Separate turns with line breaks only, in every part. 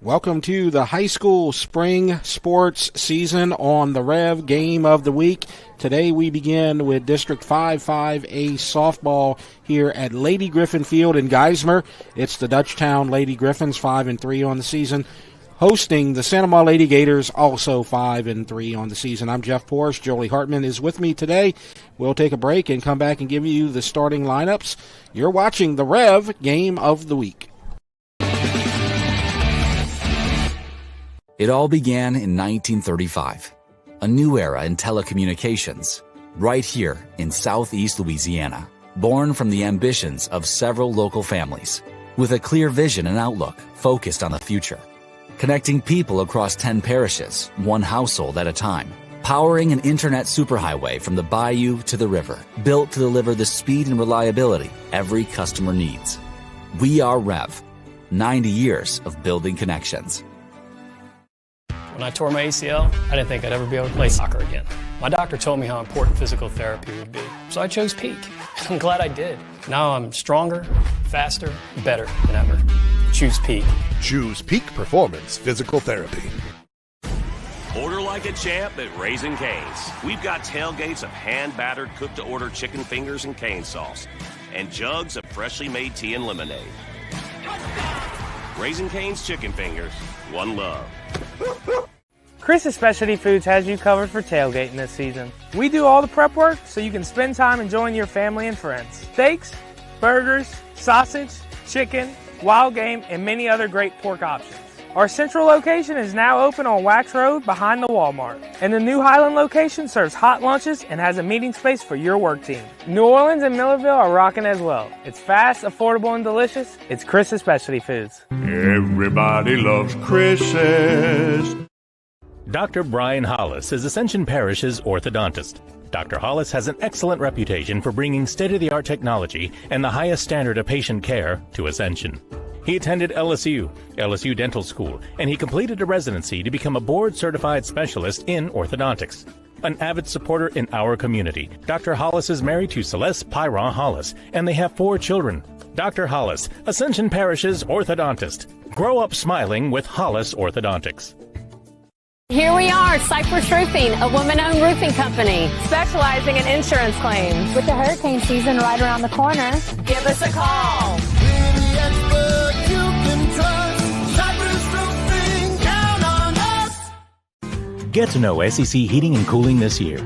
Welcome to the high school spring sports season on the REV Game of the Week. Today we begin with District 5-5A softball here at Lady Griffin Field in Geismar. It's the DUTCHTOWN Lady Griffins, 5-3 on the season, hosting the Santa Maria Lady Gators, also 5-3 on the season. I'm Jeff Porsche. Jolie Hartman is with me today. We'll take a break and come back and give you the starting lineups. You're watching the REV Game of the Week.
It all began in 1935, a new era in telecommunications, right here in southeast Louisiana, born from the ambitions of several local families, with a clear vision and outlook focused on the future, connecting people across 10 parishes, one household at a time, powering an internet superhighway from the bayou to the river, built to deliver the speed and reliability every customer needs. We are REV, 90 years of building connections.
When I tore my ACL, I didn't think I'd ever be able to play soccer again. My doctor told me how important physical therapy would be, so I chose Peak. I'm glad I did. Now I'm stronger, faster, better than ever. Choose Peak.
Choose Peak Performance Physical Therapy.
Order like a champ at Raising Cane's. We've got tailgates of hand-battered, cooked-to-order chicken fingers and cane sauce, and jugs of freshly made tea and lemonade. Raising Cane's Chicken Fingers, one love.
Chris's Specialty Foods has you covered for tailgating this season. We do all the prep work so you can spend time enjoying your family and friends. Steaks, burgers, sausage, chicken, wild game, and many other great pork options. Our central location is now open on Wax Road behind the Walmart. And the new Highland location serves hot lunches and has a meeting space for your work team. New Orleans and Millerville are rocking as well. It's fast, affordable, and delicious. It's Chris's Specialty Foods.
Everybody loves Chris's.
Dr. Brian Hollis is Ascension Parish's orthodontist. Dr. Hollis has an excellent reputation for bringing state-of-the-art technology and the highest standard of patient care to Ascension. He attended LSU Dental School, and he completed a residency to become a board-certified specialist in orthodontics. An avid supporter in our community, Dr. Hollis is married to Celeste Pyron Hollis, and they have 4 children. Dr. Hollis, Ascension Parish's orthodontist. Grow up smiling with Hollis Orthodontics.
Here we are, Cypress Roofing, a woman-owned roofing company
specializing in insurance claims.
With the hurricane season right around the corner,
give us a call.
Get to know SEC Heating and Cooling this year.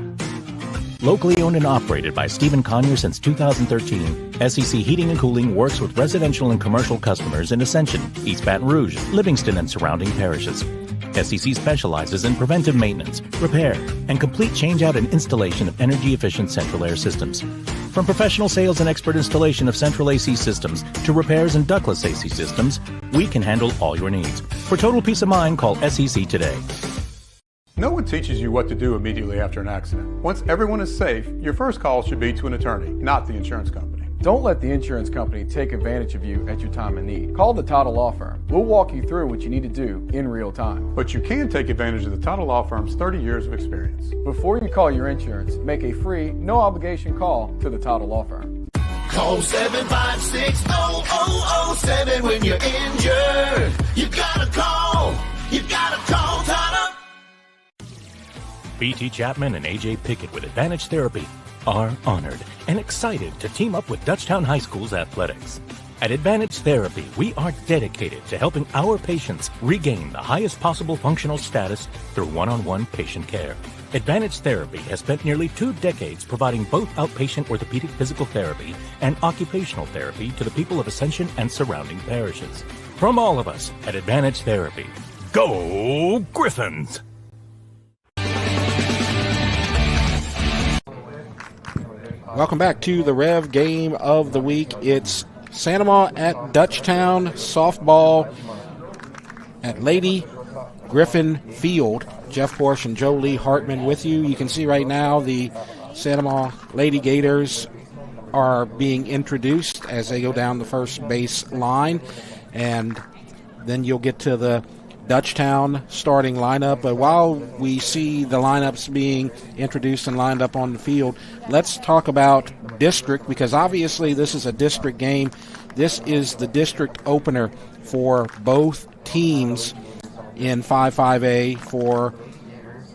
Locally owned and operated by Stephen Conyer since 2013, SEC Heating and Cooling works with residential and commercial customers in Ascension, East Baton Rouge, Livingston, and surrounding parishes. SEC specializes in preventive maintenance, repair, and complete changeout and installation of energy-efficient central air systems. From professional sales and expert installation of central AC systems to repairs and ductless AC systems, we can handle all your needs. For total peace of mind, call SEC today.
No one teaches you what to do immediately after an accident. Once everyone is safe, your first call should be to an attorney, not the insurance company.
Don't let the insurance company take advantage of you at your time of need. Call the Title Law Firm. We'll walk you through what you need to do in real time.
But you can take advantage of the Title Law Firm's 30 years of experience.
Before you call your insurance, make a free, no-obligation call to the Title Law Firm.
Call 756-0007 when you're injured. You gotta call Title.
B.T. Chapman and A.J. Pickett with Advantage Therapy are honored and excited to team up with DUTCHTOWN High School's athletics. At Advantage Therapy, we are dedicated to helping our patients regain the highest possible functional status through one-on-one patient care. Advantage Therapy has spent nearly 2 decades providing both outpatient orthopedic physical therapy and occupational therapy to the people of Ascension and surrounding parishes. From all of us at Advantage Therapy, go Griffins!
Welcome back to the REV Game of the Week. It's Santa Maria at DUTCHTOWN softball at Lady Griffin Field. Jeff Porsche and Jolie Hartman with you. You can see right now the Santa Maria Lady Gators are being introduced as they go down the first base line. And then you'll get to the DUTCHTOWN starting lineup. But while we see the lineups being introduced and lined up on the field, let's talk about district, because obviously this is a district game. This is the district opener for both teams in 5-5A for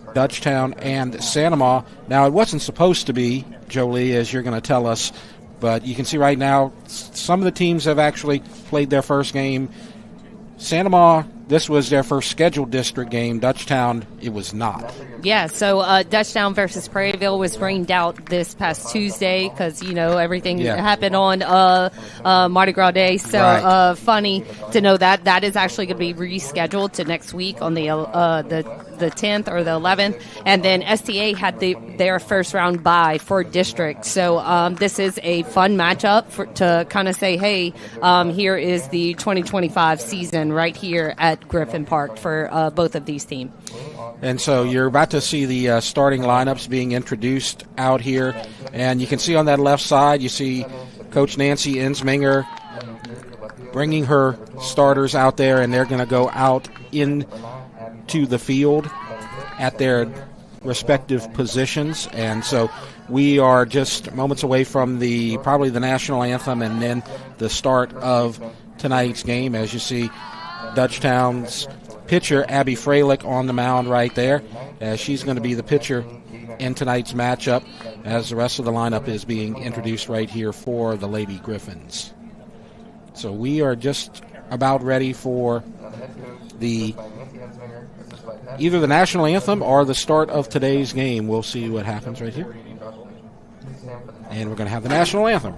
Dutchtown and Sanoma. Now, it wasn't supposed to be, Jolie, as you're going to tell us, but you can see right now some of the teams have actually played their first game. Sanoma, this was their first scheduled district game. Dutchtown, it was not.
Yeah, so Dutchtown versus Prairieville was rained out this past Tuesday because, everything happened on Mardi Gras Day. So
right.
Funny to know that. That is actually going to be rescheduled to next week on the 10th or the 11th. And then STA had their first round bye for district. So this is a fun matchup to kind of say, hey, here is the 2025 season right here at Griffin Park for both of these teams.
And so you're about to see the starting lineups being introduced out here. And you can see on that left side, you see Coach Nancy Insminger bringing her starters out there, and they're going to go out into the field at their respective positions. And so we are just moments away from probably the national anthem and then the start of tonight's game. As you see, Dutchtown's pitcher, Abby Freilich, on the mound right there, as she's going to be the pitcher in tonight's matchup, as the rest of the lineup is being introduced right here for the Lady Griffins. So we are just about ready for either the national anthem or the start of today's game. We'll see what happens right here. And we're going to have the national anthem.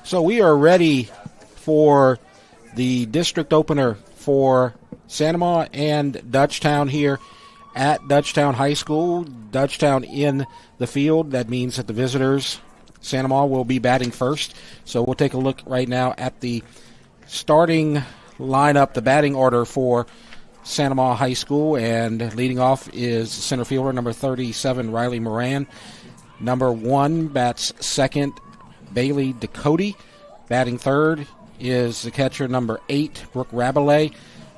So we are ready for the district opener for Sanoma and Dutchtown here at Dutchtown High School. Dutchtown in the field. That means that the visitors, Sanoma, will be batting first. So we'll take a look right now at the starting lineup, the batting order for Sanoma High School. And leading off is center fielder number 37, Riley Moran. Number 1 bats second, Bailey Ducote. Batting third is the catcher number 8, Brooke Rabelais.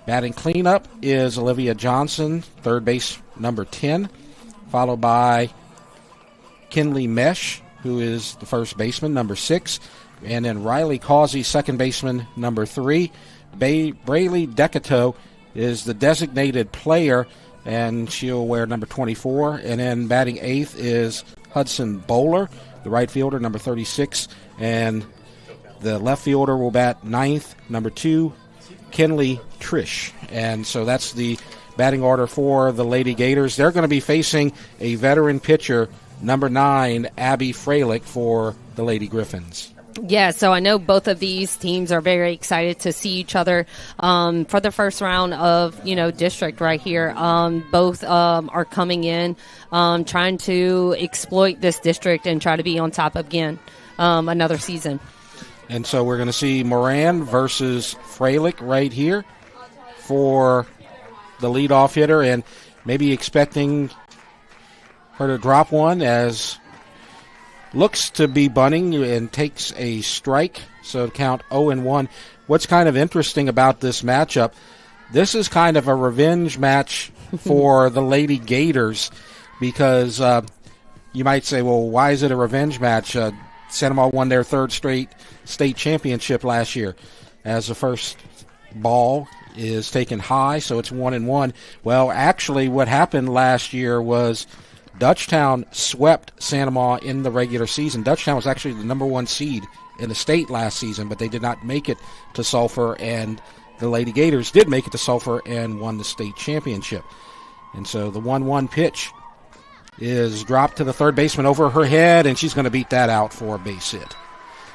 Batting cleanup is Olivia Johnson, third base number 10, followed by Kinley Mesh, who is the first baseman, number 6, and then Riley Causey, second baseman, number 3. Braylee Decato is the designated player, and she'll wear number 24. And then batting 8th is Hudson Bowler, the right fielder, number 36, and the left fielder will bat 9th, number 2, Kenley Trish. And so that's the batting order for the Lady Gators. They're going to be facing a veteran pitcher, number 9, Abby Freilich, for the Lady Griffins.
Yeah, so I know both of these teams are very excited to see each other for the first round of, district right here. Both are coming in trying to exploit this district and try to be on top again another season.
And so we're going to see Moran versus Freilich right here for the leadoff hitter, and maybe expecting her to drop one as looks to be bunting and takes a strike, so count 0-1. What's kind of interesting about this matchup, this is kind of a revenge match for the Lady Gators, because you might say, well, why is it a revenge match? Santa Maria won their third straight state championship last year, as the first ball is taken high, so it's 1-1. Well, actually, what happened last year was Dutchtown swept Santa Maria in the regular season. Dutchtown was actually the number 1 seed in the state last season, but they did not make it to Sulphur, and the Lady Gators did make it to Sulphur and won the state championship. And so the 1-1 pitch is dropped to the third baseman over her head, and she's going to beat that out for a base hit.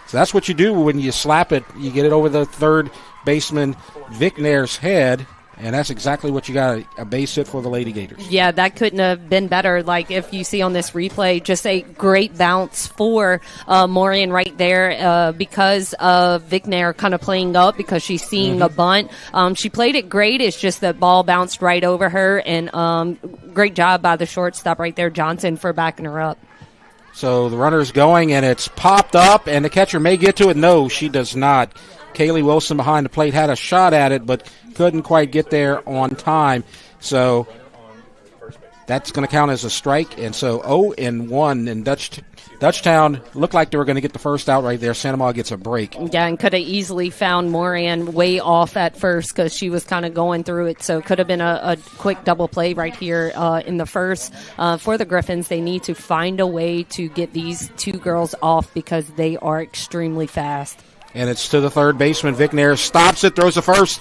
So that's what you do when you slap it. You get it over the third baseman Vic Nair's head, and that's exactly what you got, a base hit for the Lady Gators.
Yeah, that couldn't have been better. Like, if you see on this replay, just a great bounce for Morian right there because of Vic Nair kind of playing up because she's seeing a bunt. She played it great. It's just that ball bounced right over her, and great job by the shortstop right there, Johnson, for backing her up.
So the runner's going, and it's popped up, and the catcher may get to it. No, she does not. Kaylee Wilson behind the plate had a shot at it, but couldn't quite get there on time. So that's going to count as a strike. And so 0-1, and Dutchtown looked like they were going to get the first out right there. Santa Maria gets a break.
Yeah, and could have easily found Morian way off at first because she was kind of going through it. So could have been a quick double play right here in the first. For the Griffins, they need to find a way to get these two girls off because they are extremely fast.
And it's to the third baseman. Vic Nair stops it, throws the first,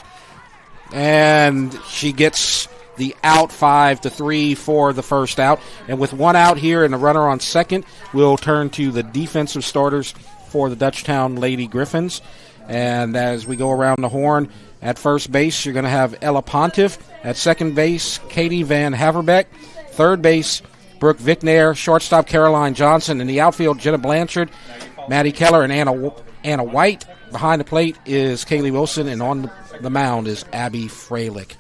and she gets the out 5-3 for the first out. And with one out here and a runner on second, we'll turn to the defensive starters for the Dutchtown Lady Griffins. And as we go around the horn, at first base, you're going to have Ella Pontiff. At second base, Katie Van Haverbeck. Third base, Brooke Vic Nair. Shortstop, Caroline Johnson. In the outfield, Jenna Blanchard, Maddie Keller, and Anna White. Behind the plate is Kaylee Wilson, and on the mound is Abby Freilich.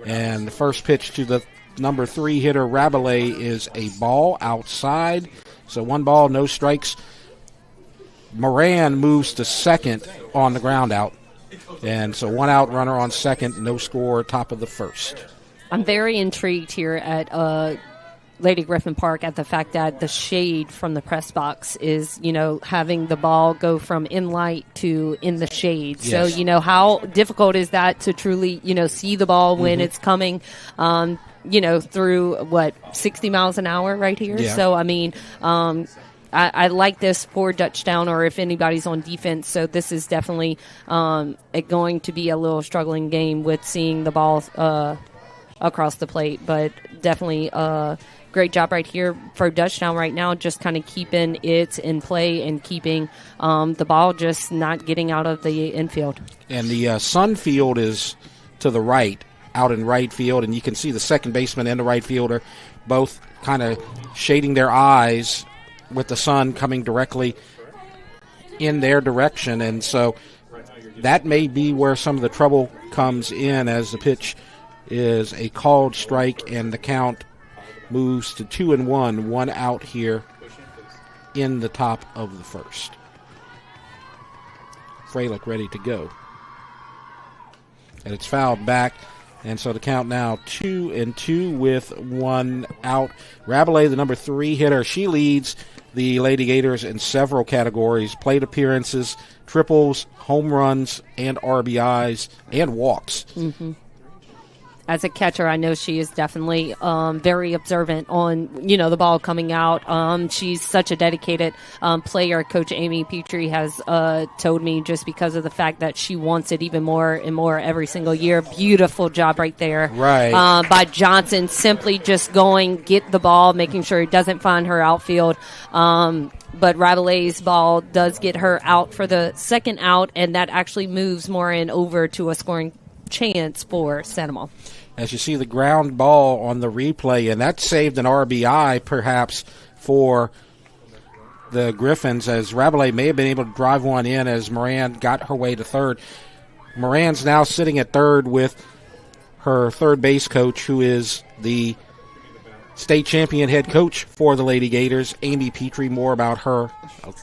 And the first pitch to the number 3 hitter, Rabelais, is a ball outside. So 1 ball, no strikes. Moran moves to second on the ground out. And so 1 out, runner on second, no score, top of the first.
I'm very intrigued here at Lady Griffin Park at the fact that the shade from the press box is, having the ball go from in light to in the shade. Yes. So, how difficult is that to truly, see the ball when it's coming, through 60 miles an hour right here. Yeah. So, I like this for Dutchtown, or if anybody's on defense. So this is definitely going to be a little struggling game with seeing the ball across the plate, but definitely great job right here for Dutchtown right now, just kind of keeping it in play and keeping the ball just not getting out of the infield.
And the Sun field is to the right, out in right field, and you can see the second baseman and the right fielder both kind of shading their eyes with the sun coming directly in their direction. And so that may be where some of the trouble comes in, as the pitch is a called strike and the count moves to 2-1, 1 out here in the top of the first. Freilich ready to go. And it's fouled back, and so the count now 2-2 with 1 out. Rabelais, the number 3 hitter, she leads the Lady Gators in several categories: plate appearances, triples, home runs, and RBIs, and walks.
Mm-hmm. As a catcher, I know she is definitely very observant on, the ball coming out. She's such a dedicated player. Coach Amy Petrie has told me, just because of the fact that she wants it even more and more every single year. Beautiful job right there.
Right.
By Johnson, simply just going, get the ball, making sure it doesn't find her outfield. But Rabelais' ball does get her out for the second out, and that actually moves Moran over to a scoring chance for Santa Maria.
As you see the ground ball on the replay, and that saved an RBI perhaps for the Griffins, as Rabelais may have been able to drive one in as Moran got her way to third. Moran's now sitting at third with her third base coach, who is the state champion head coach for the Lady Gators, Amy Petrie. More about her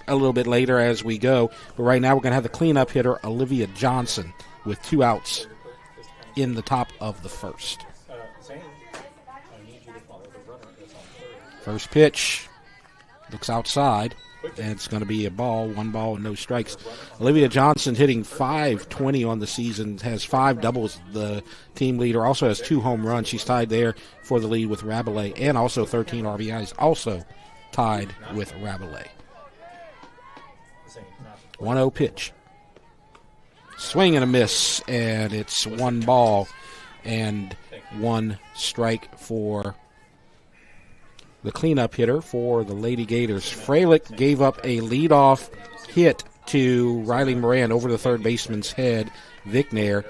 a little bit later as we go. But right now we're going to have the cleanup hitter, Olivia Johnson, with 2 outs in the top of the first. First pitch looks outside. And it's going to be a ball, 1 ball, and no strikes. Olivia Johnson hitting .520 on the season, has 5 doubles, the team leader. Also has 2 home runs. She's tied there for the lead with Rabelais, and also 13 RBIs, also tied with Rabelais. 1-0 pitch. Swing and a miss, and it's 1 ball and 1 strike for the cleanup hitter for the Lady Gators. Freilich gave up a leadoff hit to Riley Moran over the third baseman's head, Vicknair.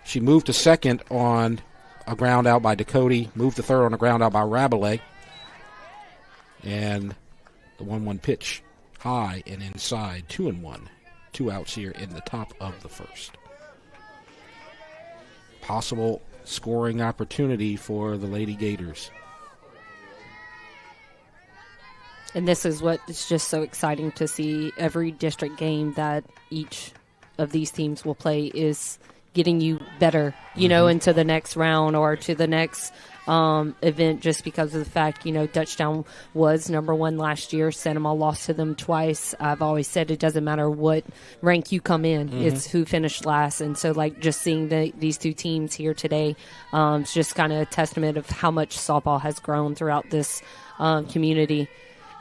She moved to second on a ground out by Ducote, moved to third on a ground out by Rabelais. And the 1-1 pitch, high and inside, 2-1. 2 outs here in the top of the first. Possible scoring opportunity for the Lady Gators.
And this is what is just so exciting to see. Every district game that each of these teams will play is getting you better, into the next round or to the next event, just because of the fact, Dutchtown was number 1 last year. Cinema lost to them twice. I've always said it doesn't matter what rank you come in. It's who finished last. And so, just seeing these 2 teams here today, it's just kind of a testament of how much softball has grown throughout this community.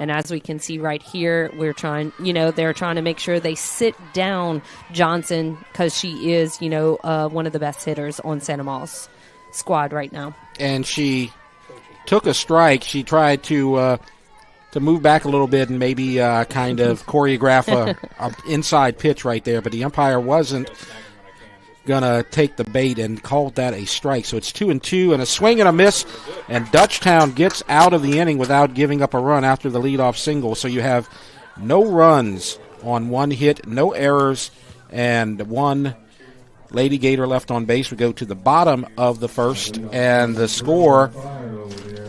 And as we can see right here, they're trying to make sure they sit down Johnson, because she is, one of the best hitters on Santa Ma's squad right now.
And she took a strike. She tried to move back a little bit and maybe kind of choreograph a inside pitch right there, but the umpire wasn't going to take the bait and called that a strike. So it's 2-2 and a swing and a miss, and Dutchtown gets out of the inning without giving up a run after the leadoff single. So you have no runs on 1 hit, no errors, and 1 Lady Gator left on base. We go to the bottom of the first, and the score,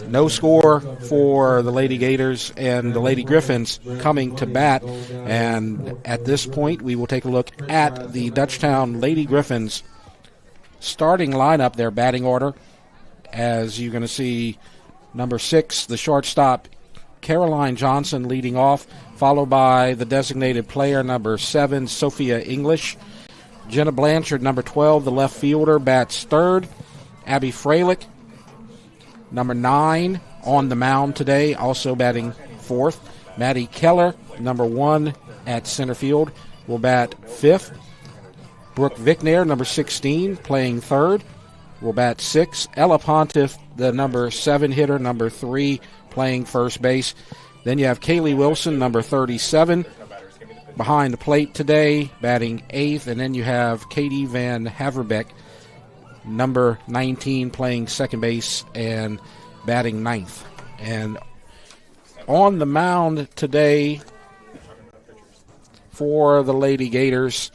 no score for the Lady Gators and the Lady Griffins coming to bat. And at this point, we will take a look at the Dutchtown Lady Griffins starting lineup, their batting order. As you're going to see, number 6, the shortstop, Caroline Johnson, leading off, followed by the designated player, number 7, Sophia English. Jenna Blanchard, number 12, the left fielder, bats third. Abby Freilich, number 9, on the mound today, also batting fourth. Maddie Keller, number 1, at center field, will bat fifth. Brooke Vicknair, number 16, playing third, will bat sixth. Ella Pontiff, the number 7 hitter, number 3, playing first base. Then you have Kaylee Wilson, number 37, behind the plate today, batting 8th. And then you have Katie Van Haverbeck, number 19, playing second base and batting 9th. And on the mound today for the Lady Gators,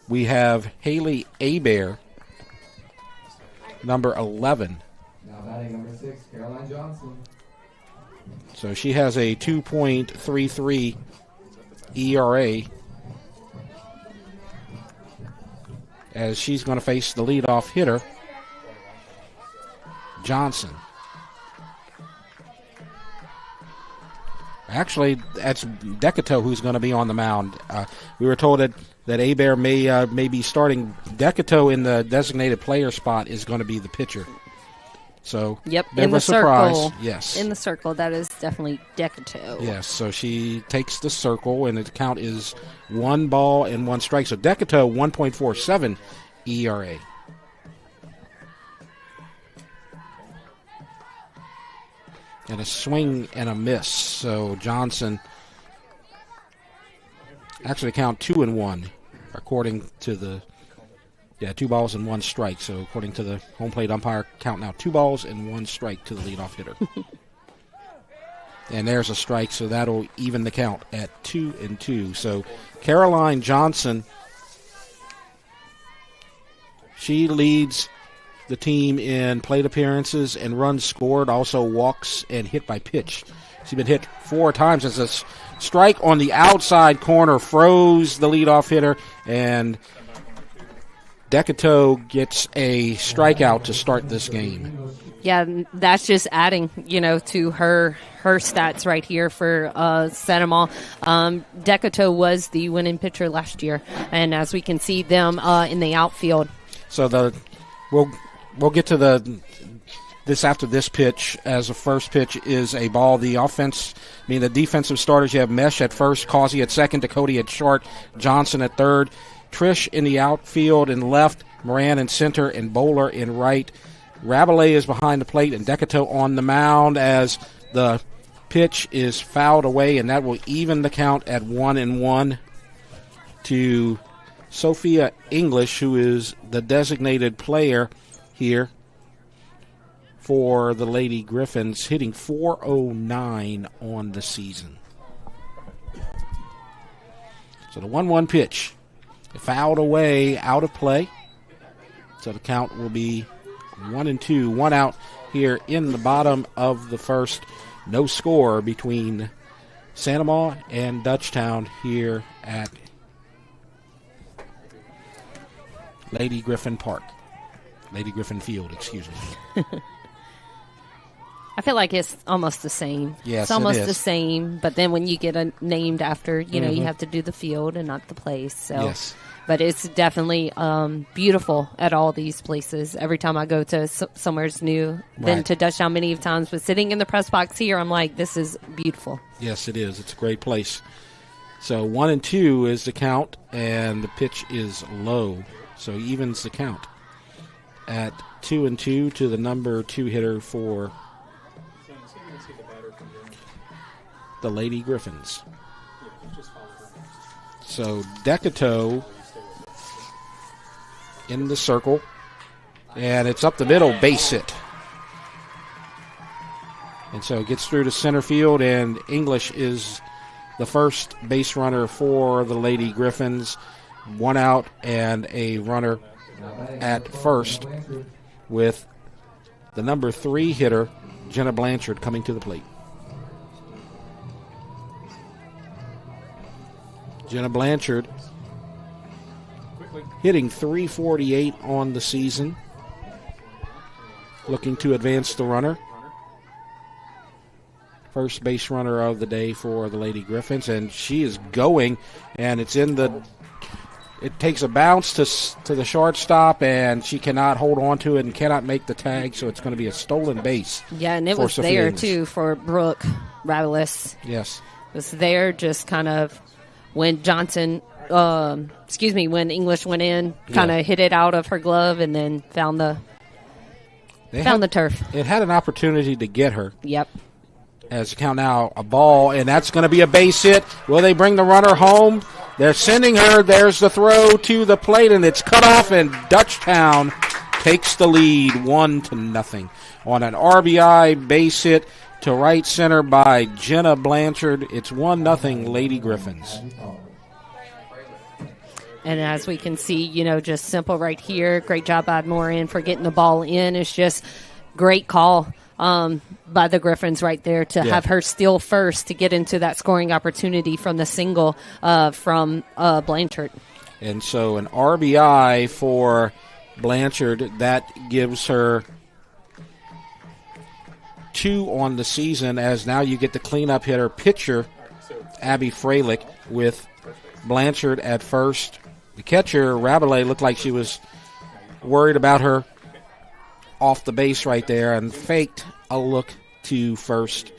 we have Haley Abear, number 11.
Now batting number 6, Caroline Johnson.
So she has a 2.33 ERA, as she's going to face the leadoff hitter, Johnson. Actually, that's Decato who's going to be on the mound. We were told that Abear may be starting. Decato in the designated player spot is going to be the pitcher. So,
yep,
in the circle. Yes.
In the circle, that is definitely Decato.
Yes, so she takes the circle, and the count is 1 ball and 1 strike. So Decato, 1.47 ERA. And a swing and a miss. So Johnson, actually count 2-1, according to the 2 balls and 1 strike. So according to the home plate umpire, count now 2 balls and 1 strike to the leadoff hitter. And there's a strike, so that'll even the count at 2-2. So Caroline Johnson, she leads the team in plate appearances and runs scored, also walks and hit by pitch. She's been hit 4 times. As a strike on the outside corner froze the leadoff hitter, and DUTCHTOWN gets a strikeout to start this game.
Yeah, that's just adding, to her stats right here for Sanama. DUTCHTOWN was the winning pitcher last year, and as we can see them in the outfield.
So we'll get to this after this pitch, as the first pitch is a ball. The defensive starters, you have Mesh at first, Causey at second, Ducote at short, Johnson at third, Trish in the outfield and left, Moran in center, and Bowler in right. Rabelais is behind the plate, and DUTCHTOWN on the mound as the pitch is fouled away, and that will even the count at 1-1 to Sophia English, who is the designated player here for the Lady Griffins, hitting .409 on the season. So the 1-1 pitch, fouled away, out of play. So the count will be 1-2, 1 out here in the bottom of the first. No score between Sanama and DUTCHTOWN here at Lady Griffin Field, excuse me.
I feel like it's almost the same.
Yes,
it's almost the same, but then when you get named after, you have to do the field and not the place. So,
yes.
But it's definitely beautiful at all these places. Every time I go to somewhere new, been to DUTCHTOWN many times, but sitting in the press box here, I'm like, this is beautiful.
Yes, it is. It's a great place. So 1-2 is the count, and the pitch is low. So evens the count at 2-2 to the number 2 hitter for the Lady Griffins. So DUTCHTOWN in the circle, and it's up the middle, base hit. And so it gets through to center field, and English is the first base runner for the Lady Griffins. 1 out and a runner at first, with the number 3 hitter, Jenna Blanchard, coming to the plate. Jenna Blanchard hitting .348 on the season, looking to advance the runner. First base runner of the day for the Lady Griffins, and she is going, and it takes a bounce to the shortstop, and she cannot hold on to it and cannot make the tag, so it's going to be a stolen base.
Yeah, and it was there, too, for Brooke Rabelais.
Yes.
It was there just kind of when when English went in, kind of hit it out of her glove and then found the turf.
It had an opportunity to get her.
Yep.
As you count now, a ball, and that's going to be a base hit. Will they bring the runner home? They're sending her. There's the throw to the plate, and it's cut off, and DUTCHTOWN takes the lead 1-0 on an RBI base hit to right center by Jenna Blanchard. It's 1-0 Lady Griffins.
And as we can see, just simple right here. Great job by Moran for getting the ball in. It's just great call by the Griffins right there to have her steal first to get into that scoring opportunity from the single from Blanchard.
And so an RBI for Blanchard, that gives her 2 on the season, as now you get the cleanup hitter pitcher, Abby Freilich, with Blanchard at first. The catcher, Rabelais, looked like she was worried about her off the base right there and faked a look to first.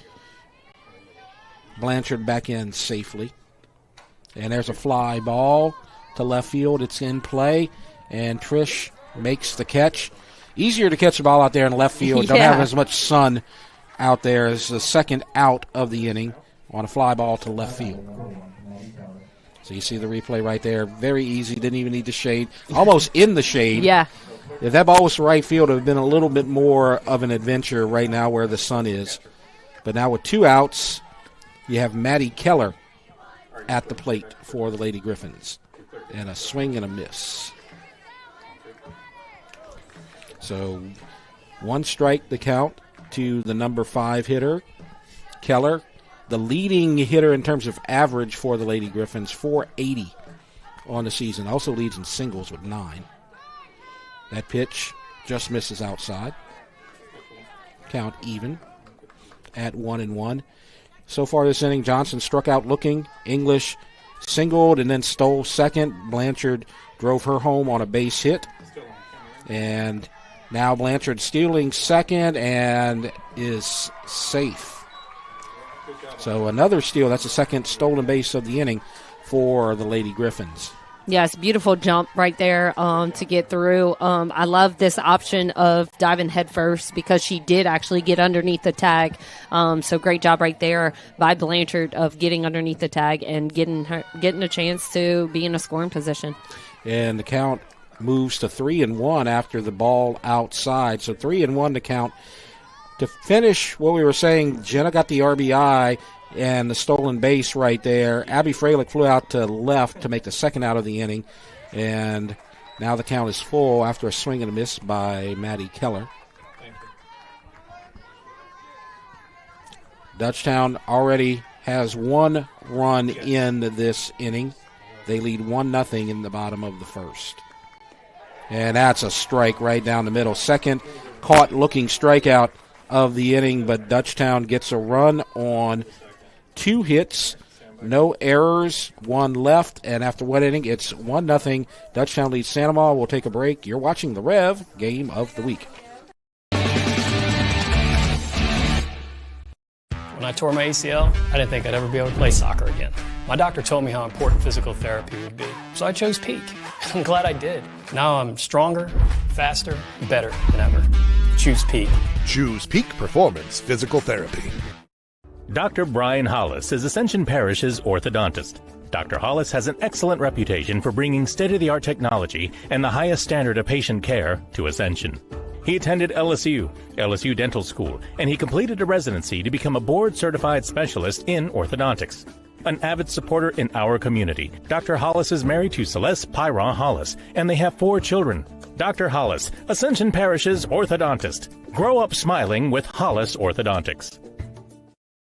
Blanchard back in safely. And there's a fly ball to left field. It's in play, and Trish makes the catch. Easier to catch the ball out there in left field. Don't have as much sun out there as the second out of the inning on a fly ball to left field. So you see the replay right there. Very easy. Didn't even need the shade. Almost in the shade.
Yeah.
If that ball was to right field, it would have been a little bit more of an adventure right now where the sun is. But now with 2 outs, you have Maddie Keller at the plate for the Lady Griffins. And a swing and a miss. So 1 strike the count to the number 5 hitter, Keller. The leading hitter in terms of average for the Lady Griffins, .480 on the season. Also leads in singles with 9. That pitch just misses outside. Count even at 1-1. So far this inning, Johnson struck out looking. English singled and then stole second. Blanchard drove her home on a base hit. And now Blanchard stealing second and is safe. So another steal. That's the second stolen base of the inning for the Lady Griffins.
Yes, beautiful jump right there to get through. I love this option of diving head first because she did actually get underneath the tag. So great job right there by Blanchard of getting underneath the tag and getting a chance to be in a scoring position.
And the count moves to 3-1 after the ball outside. So 3-1 to count. To finish what we were saying, Jenna got the RBI and the stolen base right there. Abby Freilich flew out to left to make the second out of the inning. And now the count is full after a swing and a miss by Maddie Keller. Dutchtown already has 1 run in this inning. They lead 1-0 in the bottom of the first. And that's a strike right down the middle. Second caught looking strikeout of the inning, but Dutchtown gets a run on 2 hits, no errors, 1 left, and after 1 inning, it's 1-0. Dutchtown leads Santa Maria. We'll take a break. You're watching the Rev Game of the Week.
When I tore my ACL, I didn't think I'd ever be able to play soccer again. My doctor told me how important physical therapy would be, so I chose Peak. I'm glad I did. Now I'm stronger, faster, better than ever. Choose Peak.
Choose Peak Performance Physical Therapy.
Dr. Brian Hollis is Ascension Parish's orthodontist. Dr. Hollis has an excellent reputation for bringing state-of-the-art technology and the highest standard of patient care to Ascension. He attended LSU Dental School, and he completed a residency to become a board-certified specialist in orthodontics. An avid supporter in our community, Dr. Hollis is married to Celeste Pyron Hollis, and they have 4 children. Dr. Hollis, Ascension Parish's orthodontist. Grow up smiling with Hollis Orthodontics.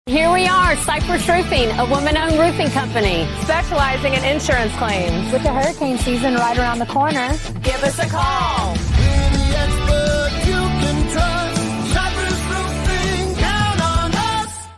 Here we are, Cypress Roofing, a woman-owned roofing company.
Specializing in insurance claims.
With the hurricane season right around the corner,
Give us a call.
Any expert you can trust. Cypress Roofing, count on us.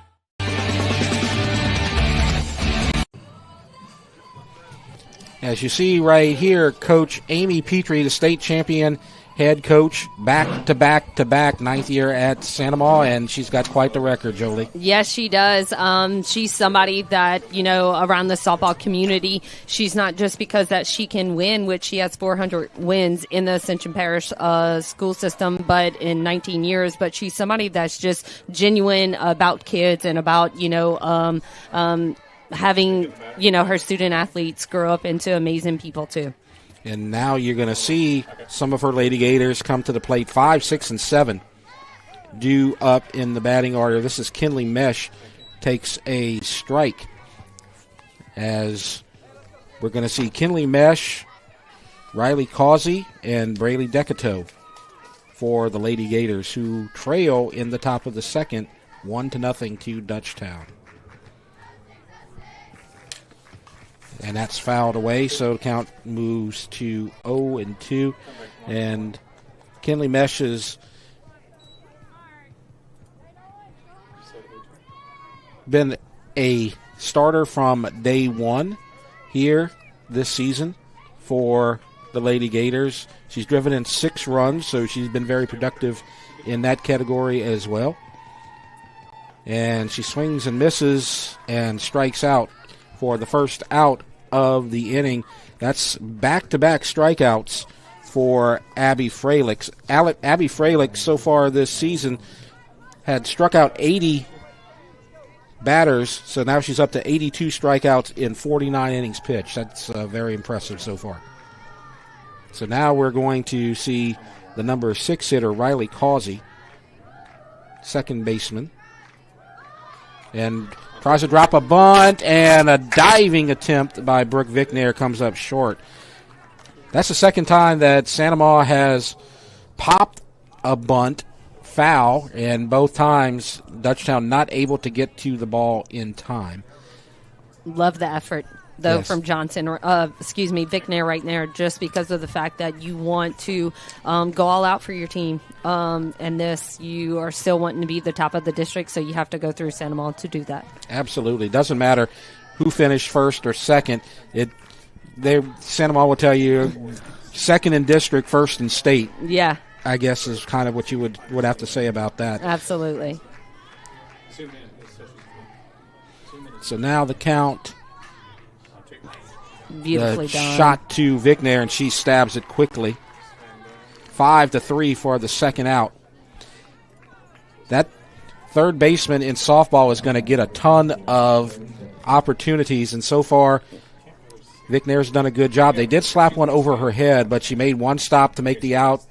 As you see right here, Coach Amy Petrie, the state champion head coach, back-to-back, 9th year at Santa Maria, and she's got quite the record, Jolie.
Yes, she does. She's somebody that, around the softball community, she's not just because that she can win, which she has 400 wins in the Ascension Parish school system, but in 19 years, but she's somebody that's just genuine about kids and about, having, her student athletes grow up into amazing people too.
And now you're going to see some of her Lady Gators come to the plate. 5, 6, and 7 due up in the batting order. This is Kinley Mesh takes a strike. As we're going to see Kinley Mesh, Riley Causey, and Braylee Decato for the Lady Gators, who trail in the top of the second, 1-0 to Dutchtown. And that's fouled away, so the count moves to 0-2. And Kinley Mesh has been a starter from day one here this season for the Lady Gators. She's driven in 6 runs, so she's been very productive in that category as well. And she swings and misses and strikes out for the first out of the inning. That's back-to-back strikeouts for Abby Freilich. Abby Freilich so far this season had struck out 80 batters, so now she's up to 82 strikeouts in 49 innings pitched. That's very impressive so far. So now we're going to see the number 6 hitter, Riley Causey, second baseman. And tries to drop a bunt, and a diving attempt by Brooke Vicknair comes up short. That's the second time that Santa Maria has popped a bunt foul, and both times Dutchtown not able to get to the ball in time.
Love the effort, though,
Yes.
from Johnson, Vic Nair right there, just because of the fact that you want to go all out for your team. And this, you are still wanting to be the top of the district, so you have to go through Santa Maria to do that.
Absolutely. Doesn't matter who finished first or second. Santa Maria will tell you second in district, first in state.
Yeah.
I guess is kind of what you would have to say about that.
Absolutely.
So now the count.
Beautifully
the
done.
Shot to Vic Nair, and she stabs it quickly. 5-3 for the second out. That third baseman in softball is going to get a ton of opportunities, and so far Vic Nair's done a good job. They did slap one over her head, but she made one stop to make the out.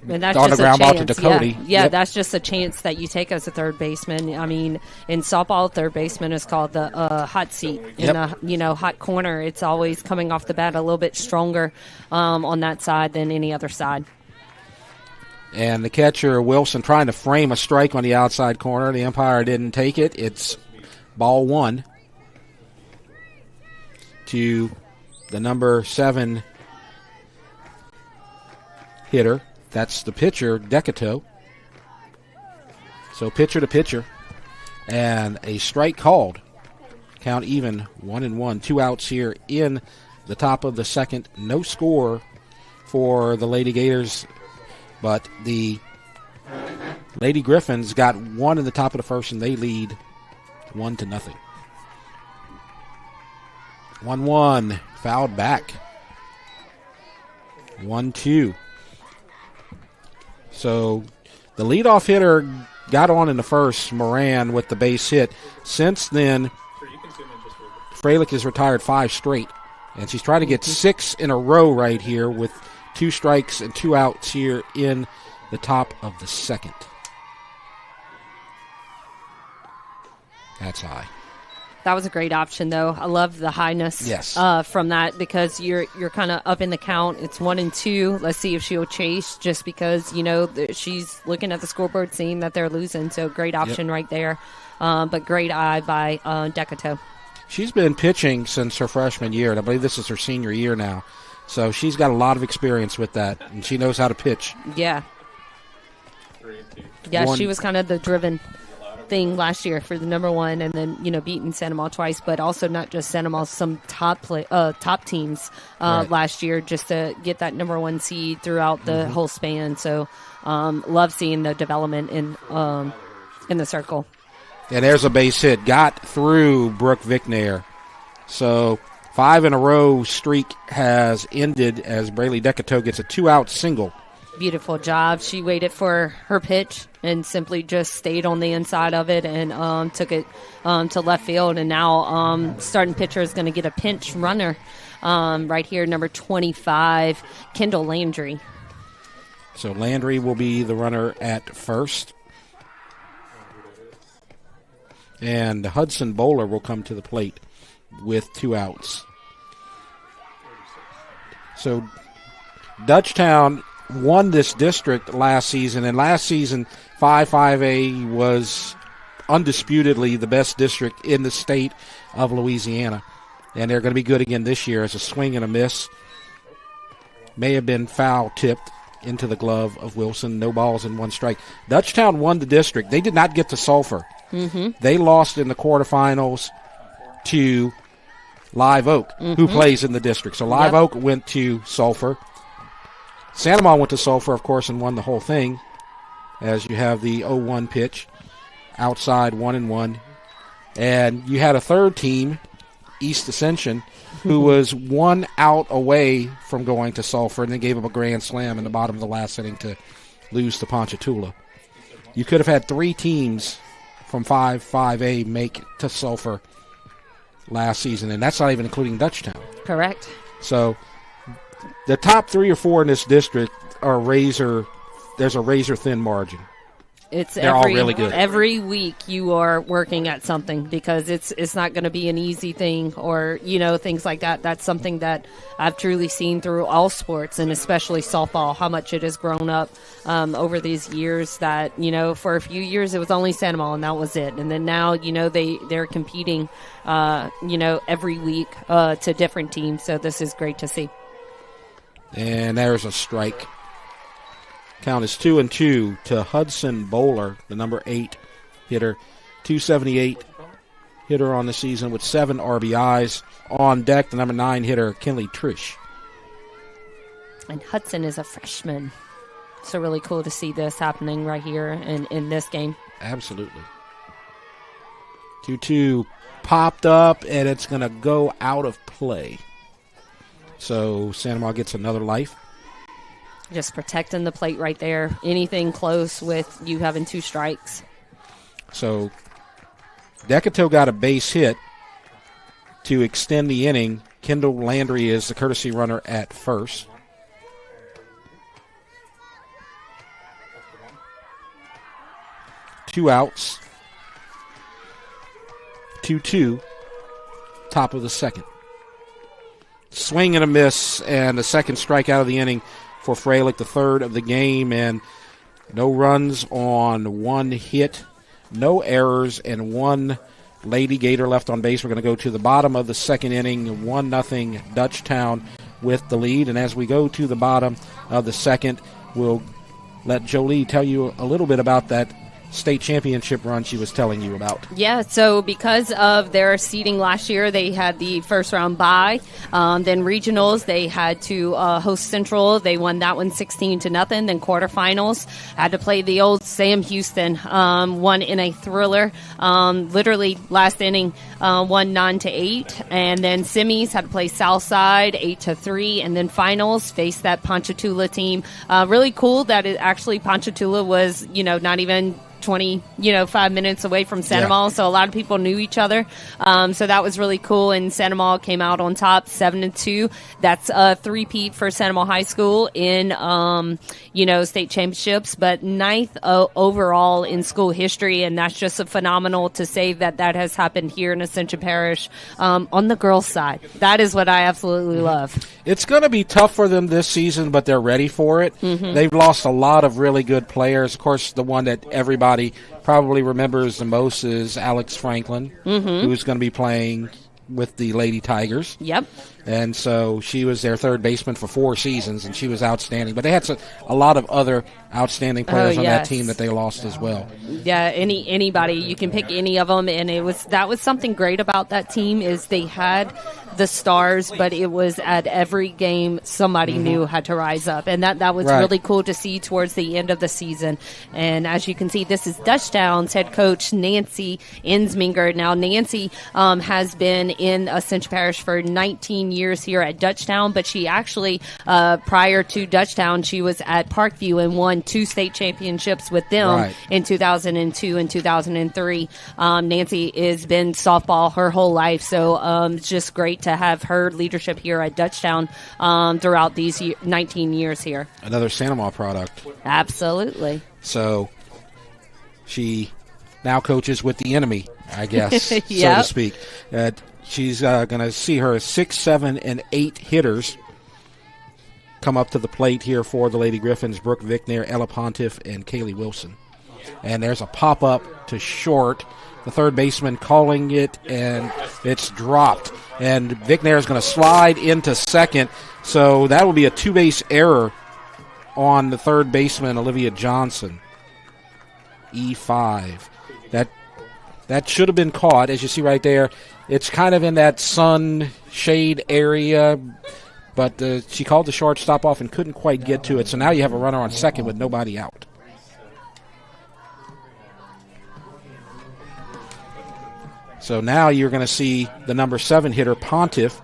And that's
on
just
the ground
a
ball
chance.
to Ducote.
Yeah,
Yep.
That's just a chance that you take as a third baseman. I mean, in softball, third baseman is called the hot seat. In the hot corner, it's always coming off the bat a little bit stronger on that side than any other side.
And the catcher, Wilson, trying to frame a strike on the outside corner. The umpire didn't take it. It's ball one to the number 7 hitter. That's the pitcher, Decato. So pitcher to pitcher. And a strike called. Count even, 1-1. 2 outs here in the top of the second. No score for the Lady Gators, but the Lady Griffins got one in the top of the first, and they lead 1-0. 1-1, fouled back. 1-2. So the leadoff hitter got on in the first, Moran, with the base hit. Since then, Freilich has retired 5 straight, and she's trying to get 6 in a row right here with 2 strikes and 2 outs here in the top of the second. That's high.
That was a great option, though. I love the highness from that, because you're kind of up in the count. It's 1-2. Let's see if she'll chase, just because, she's looking at the scoreboard, seeing that they're losing. So great option right there. But great eye by Decato.
She's been pitching since her freshman year, and I believe this is her senior year now. So she's got a lot of experience with that, and she knows how to pitch.
Yeah. Yeah, she was kind of the driven thing last year for the number 1, and then beating Santa Maria twice, but also not just Santa Maria, some top teams last year, just to get that number 1 seed throughout the whole span. So love seeing the development in the circle.
And there's a base hit, got through Brooke Vic Nair. So 5 in a row streak has ended as Braylee Decato gets a 2-out single.
Beautiful job. She waited for her pitch and simply just stayed on the inside of it and took it to left field. And now starting pitcher is going to get a pinch runner right here, number 25, Kendall Landry.
So Landry will be the runner at first. And Hudson Bowler will come to the plate with 2 outs. So Dutchtown won this district last season, and last season 5-5A was undisputedly the best district in the state of Louisiana. And they're going to be good again this year as a swing and a miss. May have been foul tipped into the glove of Wilson. No balls and 1 strike. Dutchtown won the district. They did not get to Sulphur. They lost in the quarterfinals to Live Oak, who plays in the district. So Live Oak went to Sulphur. Santa Maria went to Sulphur, of course, and won the whole thing, as you have the 0-1 pitch outside, 1-1. And you had a third team, East Ascension, who was 1 out away from going to Sulphur, and then gave up a grand slam in the bottom of the last inning to lose to Ponchatoula. You could have had 3 teams from 5-5A make to Sulphur last season, and that's not even including Dutchtown.
Correct.
So the top 3 or 4 in this district are there's a razor thin margin. They're all really good.
Every week you are working at something because it's not going to be an easy thing or, things like that. That's something that I've truly seen through all sports and especially softball, how much it has grown up over these years that, for a few years it was only Santa Monica and that was it. And then now, they're competing, every week to different teams. So this is great to see.
And there's a strike. Count is 2-2 to Hudson Bowler, the number 8 hitter. 278 hitter on the season with 7 RBIs. On deck, the number 9 hitter, Kinley Trish.
And Hudson is a freshman. So really cool to see this happening right here in this game.
Absolutely. 2-2 popped up, and it's going to go out of play. So Santa Monica gets another life.
Just protecting the plate right there. Anything close with you having 2 strikes.
So Decato got a base hit to extend the inning. Kendall Landry is the courtesy runner at first. Two outs. 2-2. Top of the second. Swing and a miss, and the second strikeout of the inning for Freilich, the third of the game, and no runs on 1 hit, no errors, and 1 Lady Gator left on base. We're going to go to the bottom of the second inning, 1-0 Dutchtown with the lead. And as we go to the bottom of the second, we'll let Jolie tell you a little bit about that state championship run she was telling you about.
Yeah, so because of their seeding last year, they had the first round bye. Then regionals, they had to host Central. They won that one 16-0. Then quarterfinals, had to play the old Sam Houston, won in a thriller. Literally last inning, won 9-8. And then semis had to play Southside 8-3. And then finals faced that Ponchatoula team. Really cool that it actually Ponchatoula was, not even 5 minutes away from Santa Monica, so a lot of people knew each other. So that was really cool, and Santa Monica came out on top 7-2. That's a three-peat for Santa Monica High School in, state championships, but 9th overall in school history, and that's just a phenomenal to say that has happened here in Ascension Parish on the girls' side. That is what I absolutely love.
It's going to be tough for them this season, but they're ready for it. Mm-hmm. They've lost a lot of really good players. Of course, the one that everybody probably remembers the most is Alex Franklin, who's going to be playing with the Lady Tigers.
Yep.
And so she was their third baseman for 4 seasons, and she was outstanding. But they had a lot of other outstanding players on that team that they lost as well.
Yeah, anybody. You can pick any of them, and that was something great about that team is they had the stars, but it was at every game somebody new had to rise up, and that was really cool to see towards the end of the season. And as you can see, this is Dutchtown's head coach Nancy Insminger. Now Nancy has been in Ascension Parish for 19 years here at Dutchtown, but she actually prior to Dutchtown she was at Parkview and won 2 state championships with them in 2002 and 2003. Nancy has been softball her whole life, so it's just great to have her leadership here at Dutchtown throughout these 19 years here.
Another Santa Monica product.
Absolutely.
So she now coaches with the enemy, I guess, so to speak. She's going to see her 6, 7, and 8 hitters come up to the plate here for the Lady Griffins, Brooke Vickner, Ella Pontiff, and Kaylee Wilson. And there's a pop-up to short. The third baseman calling it, and it's dropped. And Vickner is going to slide into second, so that will be a 2-base error on the third baseman, Olivia Johnson. E5. That should have been caught, as you see right there. It's kind of in that sun shade area, but she called the shortstop off and couldn't quite get to it, so now you have a runner on second with nobody out. So now you're going to see the number 7 hitter, Pontiff.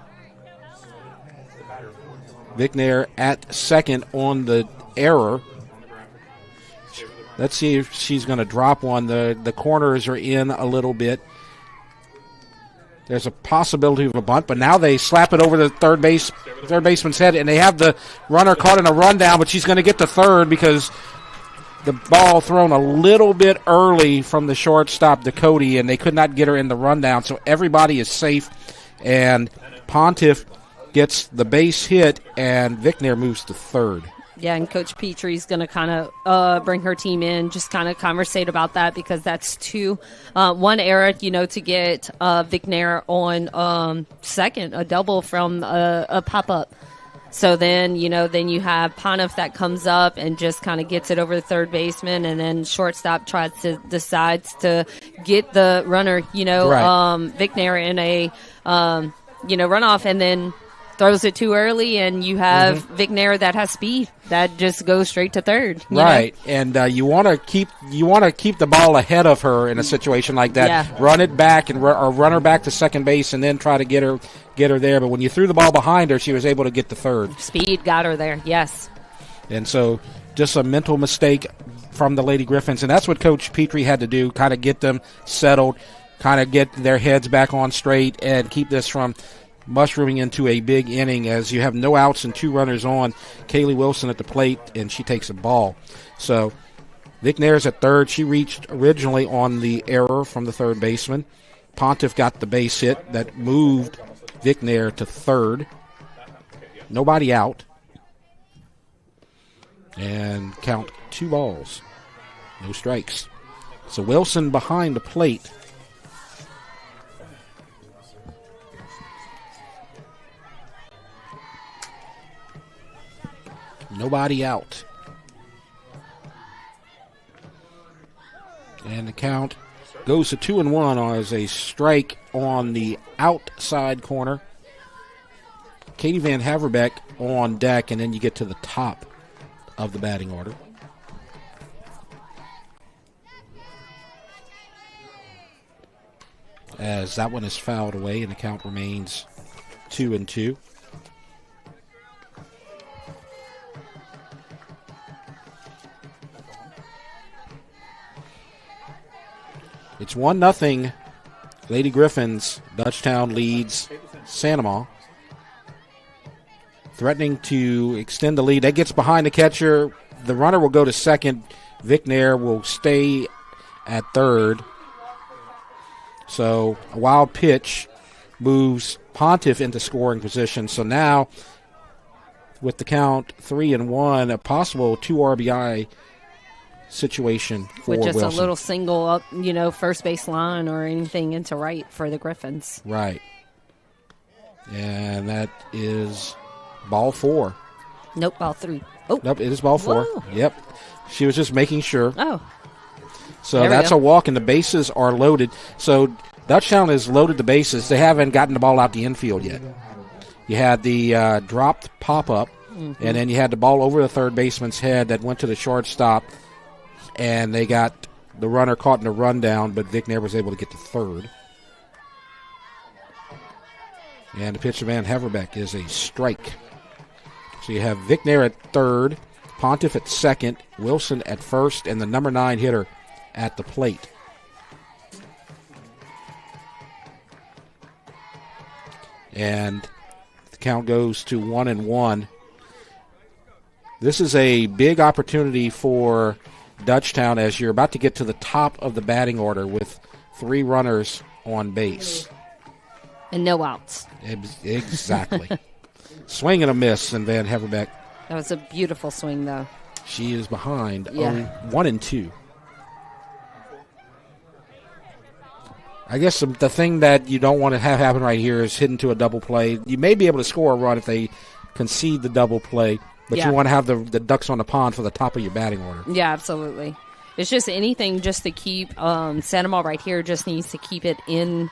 Vickner at second on the error. Let's see if she's going to drop one. The corners are in a little bit. There's a possibility of a bunt, but now they slap it over the third baseman's head, and they have the runner caught in a rundown, but she's going to get to third because the ball thrown a little bit early from the shortstop, Ducote, and they could not get her in the rundown. So everybody is safe, and Pontiff gets the base hit, and Vicknair moves to third.
Yeah, and Coach Petrie's going to kind of bring her team in, just kind of conversate about that, because that's one error, to get Vicknair on second, a double from a pop-up. So then, then you have Pontiff that comes up and just kind of gets it over the third baseman, and then shortstop decides to get the runner, Vicknair in a, runoff, and then throws it too early, and you have Vicknair that has speed that just goes straight to third.
Right, and you want to keep the ball ahead of her in a situation like that.
Yeah.
Run it back or run her back to second base, and then try to get her there. But when you threw the ball behind her, she was able to get to third.
Speed got her there. Yes.
And so, just a mental mistake from the Lady Griffins, and that's what Coach Petrie had to do: kind of get them settled, kind of get their heads back on straight, and keep this from mushrooming into a big inning, as you have no outs and 2 runners on. Kaylee Wilson at the plate, and she takes a ball. So Vicknair's at third. She reached originally on the error from the third baseman. Pontiff got the base hit that moved Vicknair to third. Nobody out. And count 2 balls. No strikes. So Wilson behind the plate. Nobody out. And the count goes to 2-1 as a strike on the outside corner. Katie Van Haverbeck on deck, and then you get to the top of the batting order. As that one is fouled away, and the count remains 2-2. It's 1-0. Lady Griffins. Dutchtown leads Sanama. Threatening to extend the lead. That gets behind the catcher. The runner will go to second. Vicknair will stay at third. So a wild pitch moves Pontiff into scoring position. So now, with the count 3-1, a possible 2 RBI situation for
with just
Wilson.
A little single up, first base line or anything into right for the Griffins.
Right. And that is ball 4.
Nope, ball 3. Oh.
Nope, it is ball 4.
Whoa.
Yep. She was just making sure.
Oh.
So that's a walk, and the bases are loaded. So Dutchtown has loaded the bases. They haven't gotten the ball out the infield yet. You had the dropped pop-up, and then you had the ball over the third baseman's head that went to the shortstop, and they got the runner caught in a rundown, but Vicknair was able to get to third. And the pitch to Van Haverbeck is a strike. So you have Vicknair at third, Pontiff at second, Wilson at first, and the number 9 hitter at the plate. And the count goes to 1-1. This is a big opportunity for Dutchtown, as you're about to get to the top of the batting order with 3 runners on base.
And no outs.
Exactly. Swing and a miss, and Van Haverbeck.
That was a beautiful swing, though.
She is behind 1-2. I guess the thing that you don't want to have happen right here is hitting to a double play. You may be able to score a run if they concede the double play, but you want to have the ducks on the pond for the top of your batting order.
Yeah, absolutely. It's just anything just to keep Sanama right here just needs to keep it in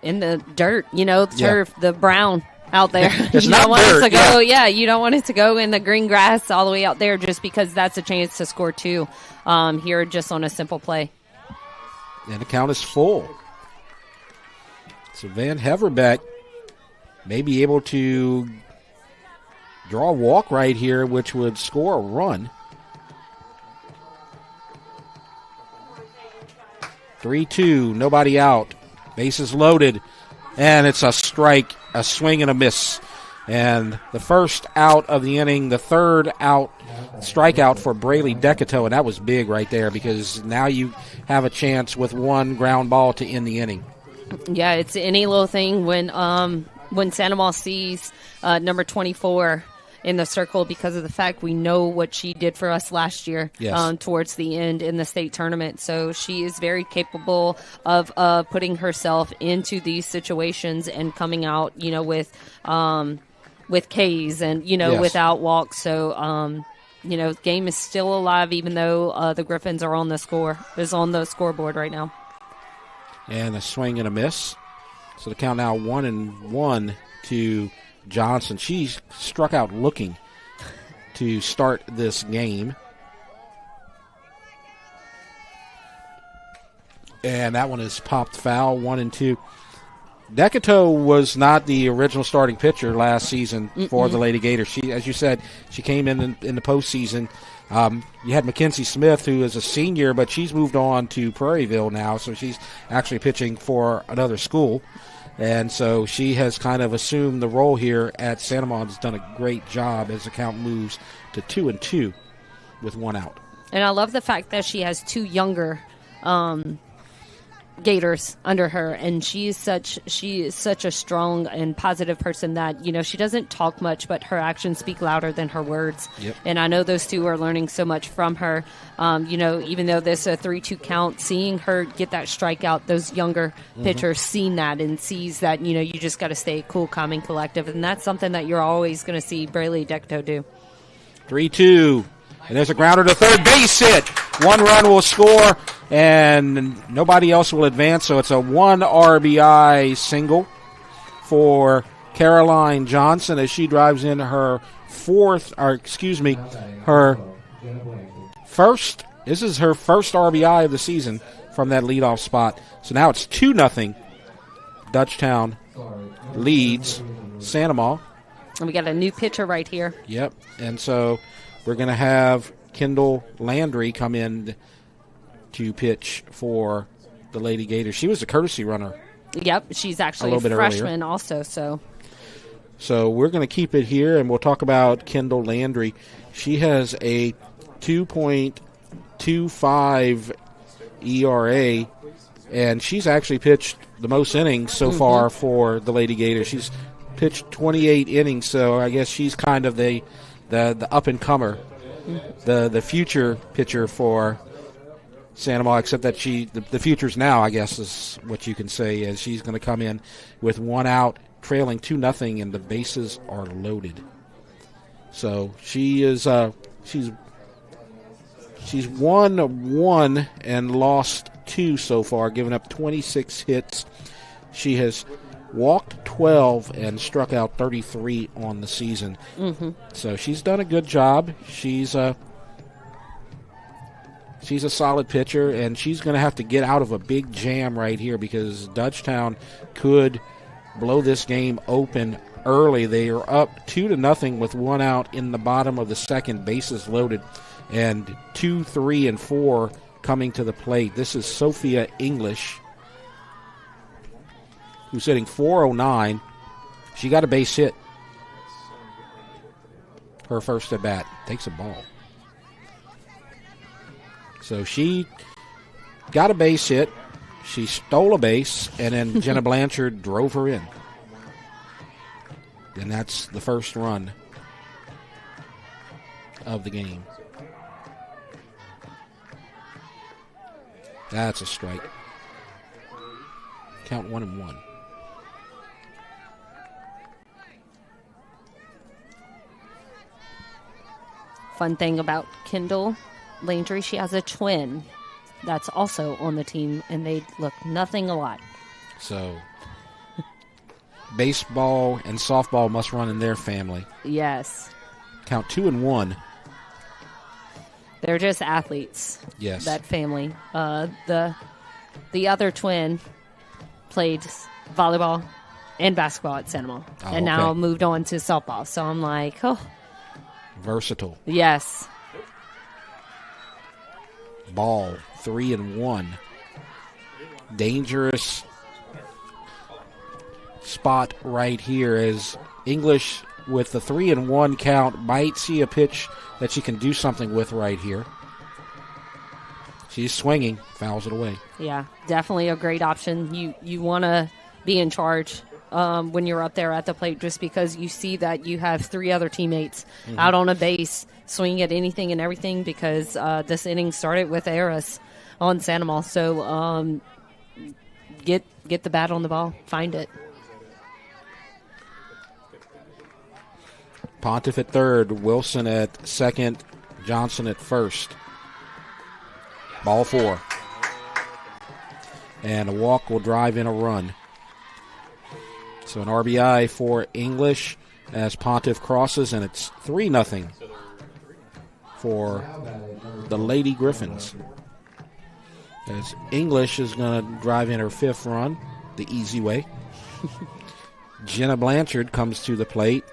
the dirt, the turf, the brown out there.
It's
you
not
don't want
dirt,
it to go, you don't want it to go in the green grass all the way out there, just because that's a chance to score 2 here just on a simple play.
And the count is full. So Van Haverbeck may be able to draw a walk right here, which would score a run. 3-2, nobody out. Bases loaded, and it's a strike, a swing and a miss. And the first out of the inning, the third out strikeout for Braley Decato, and that was big right there because now you have a chance with one ground ball to end the inning.
Yeah, it's any little thing when Santa Maria sees number 24 in the circle because of the fact we know what she did for us last year towards the end in the state tournament. So she is very capable of putting herself into these situations and coming out, with Ks and, without walks. So, the game is still alive even though the Griffins are on the scoreboard right now.
And a swing and a miss. So the count now 1-1 to Johnson. She struck out looking to start this game. And that one is popped foul, 1-2. Decato was not the original starting pitcher last season for the Lady Gators. She, as you said, she came in the postseason. You had Mackenzie Smith, who is a senior, but she's moved on to Prairieville now, so she's actually pitching for another school. And so she has kind of assumed the role here at Santa Maria and has done a great job as the count moves to 2-2 with one out.
And I love the fact that she has two younger Gators under her, and she is such a strong and positive person that she doesn't talk much, but her actions speak louder than her words.
Yep.
And I know those two are learning so much from her. Even though this a 3-2 count, seeing her get that strikeout, those younger pitchers seen that and sees that you just got to stay cool, calm, and collective, and that's something that you're always going to see Braley Decato do.
3-2. And there's a grounder to third base hit. One run will score, and nobody else will advance. So it's a 1 RBI single for Caroline Johnson as she drives in her first. This is her first RBI of the season from that leadoff spot. So now it's 2-0. Dutchtown leads Santa Maria.
And we got a new pitcher right here.
Yep. And so we're going to have Kendall Landry come in to pitch for the Lady Gators. She was a courtesy runner.
Yep, she's actually a freshman also.
So we're going to keep it here, and we'll talk about Kendall Landry. She has a 2.25 ERA, and she's actually pitched the most innings so far for the Lady Gators. She's pitched 28 innings, so I guess she's kind of the up-and-comer, the future pitcher for Santa Maria, except that the future's now, I guess, is what you can say, as she's going to come in with one out, trailing 2-0, and the bases are loaded. So she is she's won 1 and lost 2 so far, giving up 26 hits. She has walked 12 and struck out 33 on the season. So she's done a good job. She's a solid pitcher, and she's going to have to get out of a big jam right here because Dutchtown could blow this game open early. They are up 2-0 with one out in the bottom of the second, bases loaded, and 2, 3, and 4 coming to the plate. This is Sophia English, who's hitting .409. She got a base hit. Her first at bat. Takes a ball. So she got a base hit. She stole a base, and then Jenna Blanchard drove her in. And that's the first run of the game. That's a strike. Count 1-1.
Fun thing about Kendall Landry, she has a twin that's also on the team, and they look nothing alike.
So baseball and softball must run in their family.
Yes.
Count 2-1.
They're just athletes.
Yes.
That family. The other twin played volleyball and basketball at Santa Maria, and now moved on to softball. So I'm like, oh.
Versatile.
Yes.
Ball 3-1. Dangerous spot right here as English with the 3-1 count, might see a pitch that she can do something with right here. She's swinging, fouls it away.
Yeah, definitely a great option. You want to be in charge when you're up there at the plate, just because you see that you have 3 other teammates out on a base swinging at anything and everything, because this inning started with Eris on Sandoval. So get the bat on the ball, find it.
Pontiff at third, Wilson at second, Johnson at first. Ball 4. And a walk will drive in a run. So an RBI for English as Pontiff crosses, and it's 3-0 for the Lady Griffins. As English is going to drive in her 5th run, the easy way. Jenna Blanchard comes to the plate.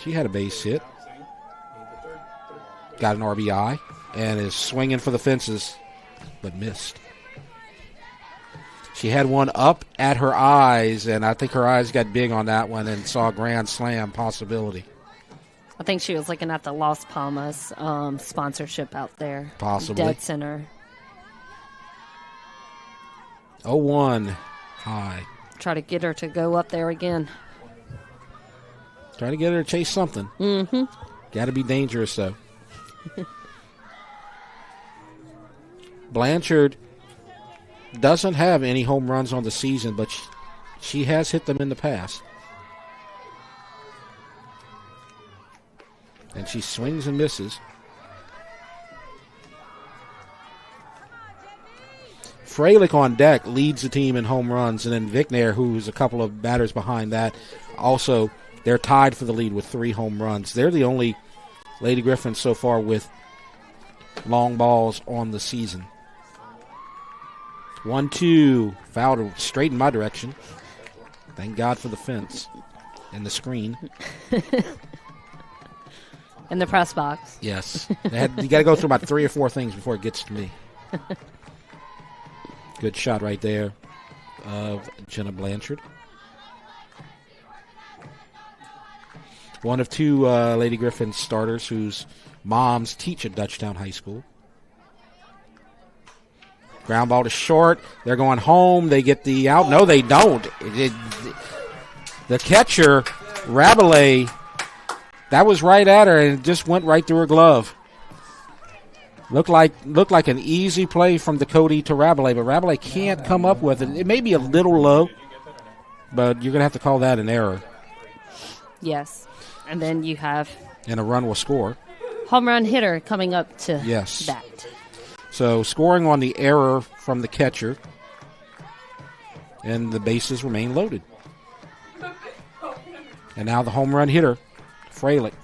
She had a base hit. Got an RBI and is swinging for the fences, but missed. She had one up at her eyes, and I think her eyes got big on that one and saw a grand slam possibility.
I think she was looking at the Las Palmas sponsorship out there.
Possibly.
Dead center.
0-1 high.
Try to get her to go up there again.
Try to get her to chase something.
Mm-hmm.
Got to be dangerous, though. Blanchard doesn't have any home runs on the season, but she has hit them in the past. And she swings and misses. Freilich on deck leads the team in home runs, and then Vicknair, who's a couple of batters behind that, also they're tied for the lead with 3 home runs. They're the only Lady Griffins so far with long balls on the season. 1-2, fouled straight in my direction. Thank God for the fence and the screen.
In the press box.
Yes. You got to go through about 3 or 4 things before it gets to me. Good shot right there of Jenna Blanchard. One of 2 Lady Griffin starters whose moms teach at Dutchtown High School. Ground ball to short. They're going home. They get the out. No, they don't. The catcher, Rabelais, that was right at her, and it just went right through her glove. Looked like an easy play from Dakota to Rabelais, but Rabelais can't come up with it. It may be a little low, but you're going to have to call that an error.
Yes. And then you have...
And a run will score.
Home run hitter coming up to
yes.
bat.
So scoring on the error from the catcher, and the bases remain loaded. And now the home run hitter, Freilich.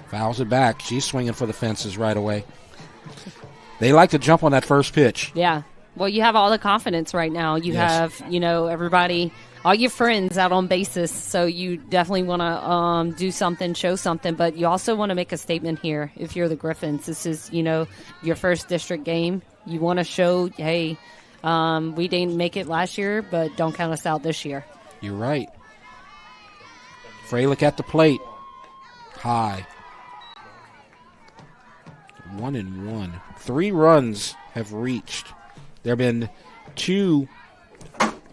Fouls it back. She's swinging for the fences right away. They like to jump on that first pitch.
Yeah. Well, you have all the confidence right now. You
Yes.
have, everybody, all your friends out on bases. So you definitely want to do something, show something. But you also want to make a statement here if you're the Griffins. This is, your first district game. You want to show, hey, we didn't make it last year, but don't count us out this year.
You're right. Freilich at the plate. High. 1-1. 3 runs have reached. There have been 2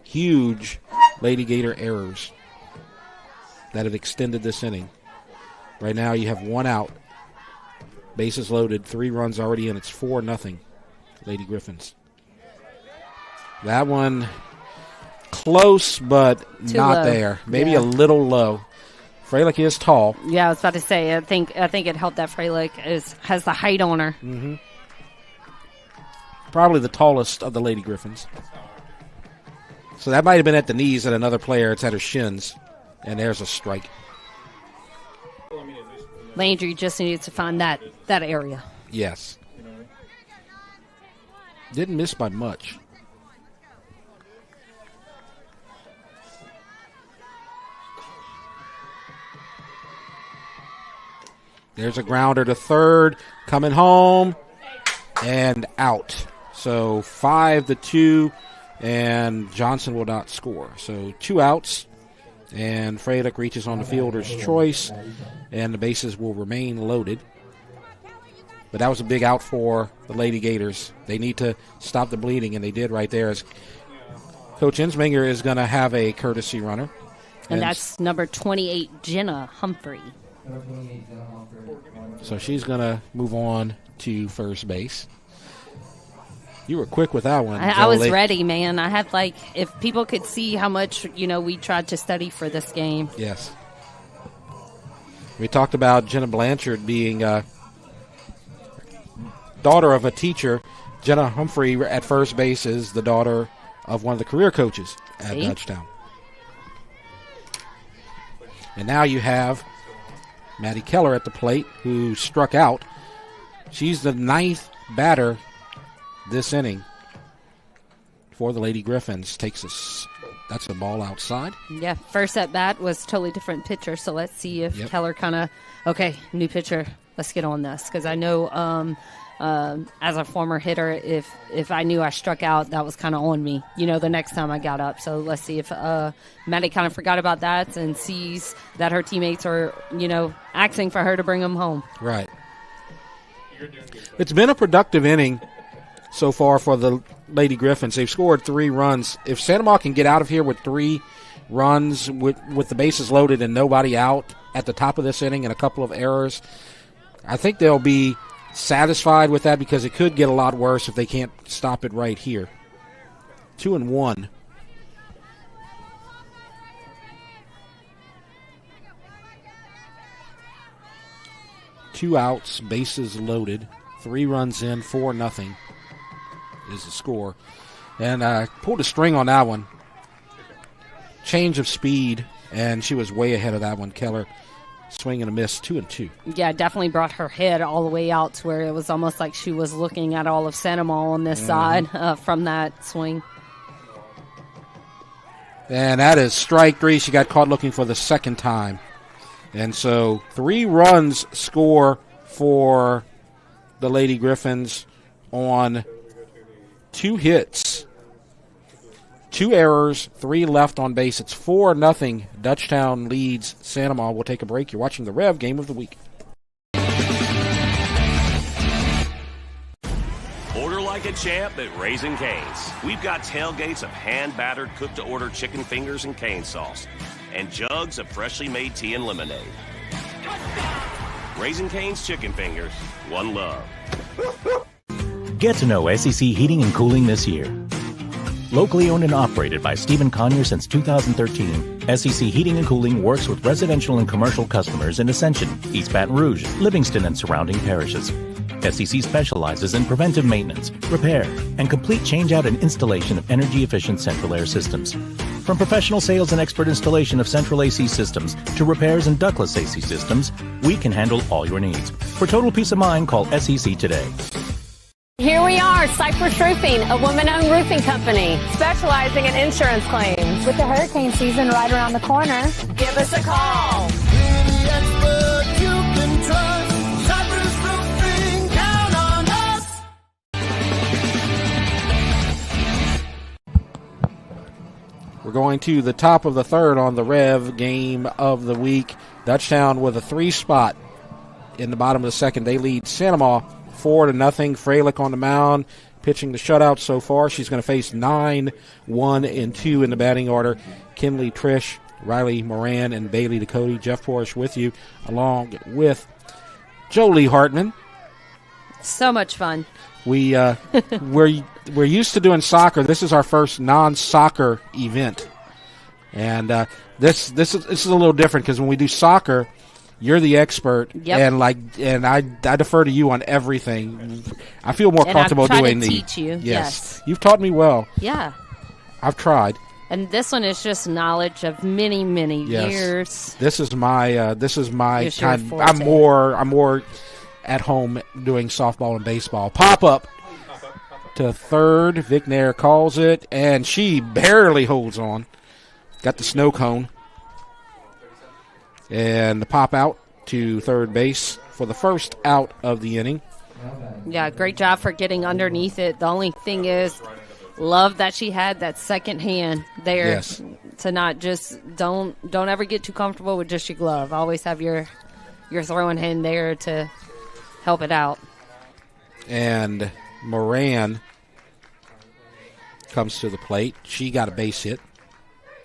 huge Lady Gator errors that have extended this inning. Right now you have 1 out. Bases loaded. 3 runs already in. It's 4-0. Lady Griffins. That one close, but
Too
not
low.
there. Maybe a little low. Freilich is tall.
Yeah, I was about to say, I think it helped that Freilich has the height on her.
Mm-hmm. Probably the tallest of the Lady Griffins. So that might have been at the knees at another player. It's at her shins. And there's a strike.
Landry just needed to find that area.
Yes. Didn't miss by much. There's a grounder to third. Coming home. And out. So 5-2. And Johnson will not score. So 2 outs. And Freilich reaches on the fielder's choice, and the bases will remain loaded. But that was a big out for the Lady Gators. They need to stop the bleeding, and they did right there. As Coach Insminger is going to have a courtesy runner.
And that's number 28, Jenna Humphrey.
So she's going to move on to first base. You were quick with that one.
I was ready, man. I had if people could see how much, we tried to study for this game.
Yes. We talked about Jenna Blanchard being daughter of a teacher. Jenna Humphrey at first base is the daughter of one of the career coaches at DUTCHTOWN. And now you have Maddie Keller at the plate, who struck out. She's the 9th batter this inning for the Lady Griffins. That's a ball outside.
Yeah, first at bat was totally different pitcher, so let's see if Keller new pitcher, let's get on this. Because I know as a former hitter, if I knew I struck out, that was kind of on me, the next time I got up. So let's see if Maddie kind of forgot about that and sees that her teammates are, asking for her to bring them home.
Right. It's been a productive inning so far for the Lady Griffins. They've scored 3 runs. If Santa Maria can get out of here with 3 runs with the bases loaded and nobody out at the top of this inning and a couple of errors, I think they'll be satisfied with that, because it could get a lot worse if they can't stop it right here. 2-1. Two outs, bases loaded, 3 runs in, 4-0 is the score. And I pulled a string on that one. Change of speed, and she was way ahead of that one. Keller, swing and a miss, 2-2.
Yeah, definitely brought her head all the way out to where it was almost like she was looking at all of Santa Maria on this side from that swing.
And that is strike 3. She got caught looking for the second time. And so 3 runs score for the Lady Griffins on 2 hits, 2 errors, 3 left on base. It's 4-0. DUTCHTOWN leads Santa Maria. We'll take a break. You're watching the Rev Game of the Week.
Order like a champ at Raising Cane's. We've got tailgates of hand-battered, cooked-to-order chicken fingers and cane sauce, and jugs of freshly made tea and lemonade. Raising Cane's Chicken Fingers. One love.
Get to know SEC Heating and Cooling this year. Locally owned and operated by Stephen Conyer since 2013, SEC Heating and Cooling works with residential and commercial customers in Ascension, East Baton Rouge, Livingston, and surrounding parishes. SEC specializes in preventive maintenance, repair, and complete changeout and installation of energy-efficient central air systems. From professional sales and expert installation of central AC systems to repairs and ductless AC systems, we can handle all your needs. For total peace of mind, call SEC today.
Here we are, Cypress Roofing, a woman-owned roofing company.
Specializing in insurance claims.
With the hurricane season right around the corner,
Give us a call.
We're the expert you can trust. Cypress Roofing, count on us.
We're going to the top of the 3rd on the Rev Game of the Week. DUTCHTOWN with a 3 spot in the bottom of the 2nd. They lead Santa Maria 4-0. Freilich on the mound, pitching the shutout so far. She's going to face 9, 1, and 2 in the batting order. Kinley Trish, Riley Moran, and Bailey Ducote. Jeff Porish with you, along with Jolie Hartman.
So much fun.
We're used to doing soccer. This is our first non-soccer event, and this is a little different, because when we do soccer, you're the expert, and I defer to you on everything. I feel more comfortable doing these.
Teach you. Yes,
you've taught me well.
Yeah,
I've tried.
And this one is just knowledge of many years.
This is my kind. I'm more at home doing softball and baseball. Pop up to third. Vic Nair calls it, and she barely holds on. Got the snow cone. And the pop out to third base for the first out of the inning.
Yeah, great job for getting underneath it. The only thing is, love that she had that second hand there.
Yes.
to not just don't ever get too comfortable with just your glove. Always have your throwing hand there to help it out.
And Moran comes to the plate. She got a base hit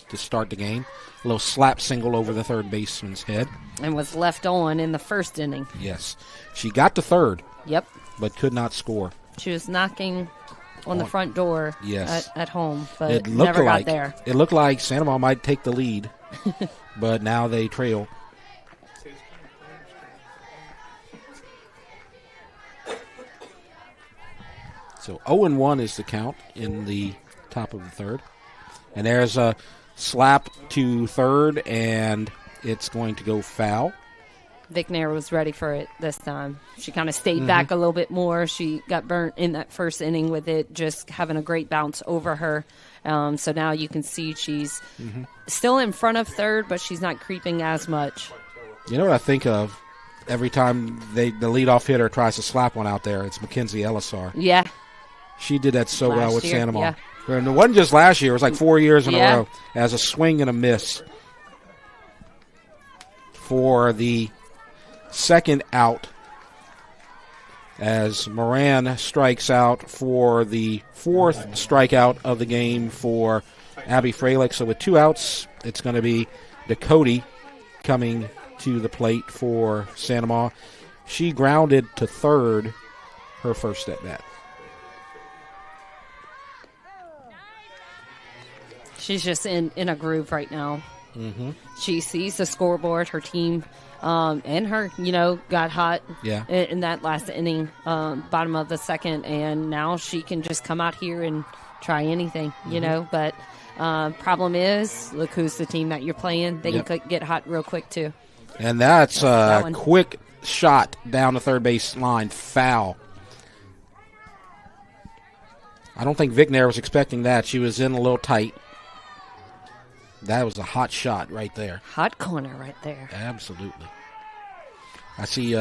to start the game. A little slap single over the third baseman's head.
And was left on in the first inning.
Yes. She got to third.
Yep.
But could not score.
She was knocking on the front door at home, but
it looked
never
like,
got there.
It looked like Santa Maria might take the lead, but now they trail. So 0-1 is the count in the top of the third. And there's a slap to third, and it's going to go foul.
Vic Nair was ready for it this time. She kind of stayed back a little bit more. She got burnt in that first inning with it just having a great bounce over her. So now you can see she's still in front of third, but she's not creeping as much.
You know what I think of every time the leadoff hitter tries to slap one out there? It's Mackenzie Elisar.
Yeah.
She did that so well with Santa Maria.
Yeah.
And it wasn't just last year. It was like 4 years in a row as a swing and a miss for the second out as Moran strikes out for the fourth strikeout of the game for Abby Freilich. So with 2 outs, it's going to be Dakota coming to the plate for Santa Maria. She grounded to third her first at bat.
She's just in a groove right now. She sees the scoreboard, her team, and her, got hot in that last inning, bottom of the second, and now she can just come out here and try anything, you know. But problem is, look who's the team that you're playing. They can get hot real quick, too.
And that's a quick shot down the third base line, foul. I don't think Vic Nair was expecting that. She was in a little tight. That was a hot shot right there.
Hot corner right there.
Absolutely. I see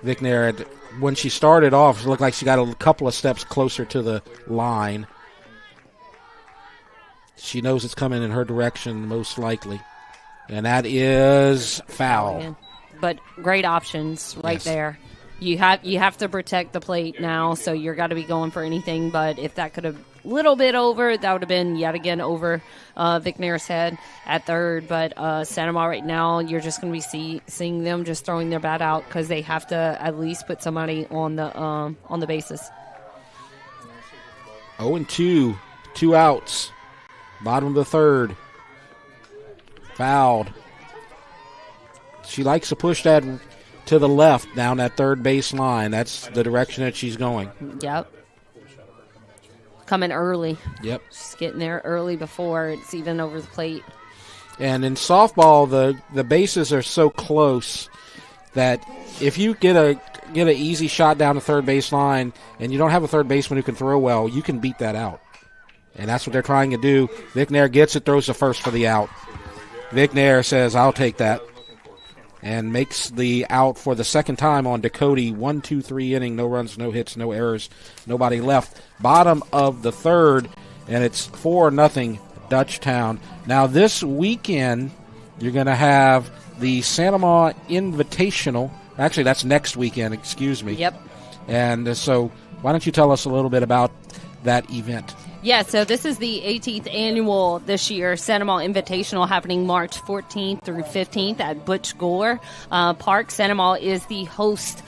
Vic Nair, when she started off, it looked like she got a couple of steps closer to the line. She knows it's coming in her direction, most likely. And that is foul.
But great options right there. You have to protect the plate now, so you're got to be going for anything. But if that could have a little bit over, that would have been yet again over Vic Nair's head at third. But Santa Maria right now, you're just going to be seeing them just throwing their bat out because they have to at least put somebody on the bases.
0-2, 2 outs, bottom of the third. Fouled. She likes to push that to the left down that third base line. That's the direction that she's going.
Yep. Coming early.
Yep.
She's getting there early before it's even over the plate.
And in softball, the bases are so close that if you get an easy shot down the third base line and you don't have a third baseman who can throw well, you can beat that out. And that's what they're trying to do. Vic Nair gets it, throws the first for the out. Vic Nair says, I'll take that. And makes the out for the second time on Dakota. 1-2-3 inning, no runs, no hits, no errors, nobody left. Bottom of the third, and it's 4-0 Dutchtown. Now this weekend, you're going to have the Santa Maria Invitational. Actually, that's next weekend, excuse me.
Yep.
And so why don't you tell us a little bit about that event?
Yeah, so this is the 18th annual this year Santa Maria Invitational happening March 14th through 15th at Butch Gore Park. Santa Maria is the host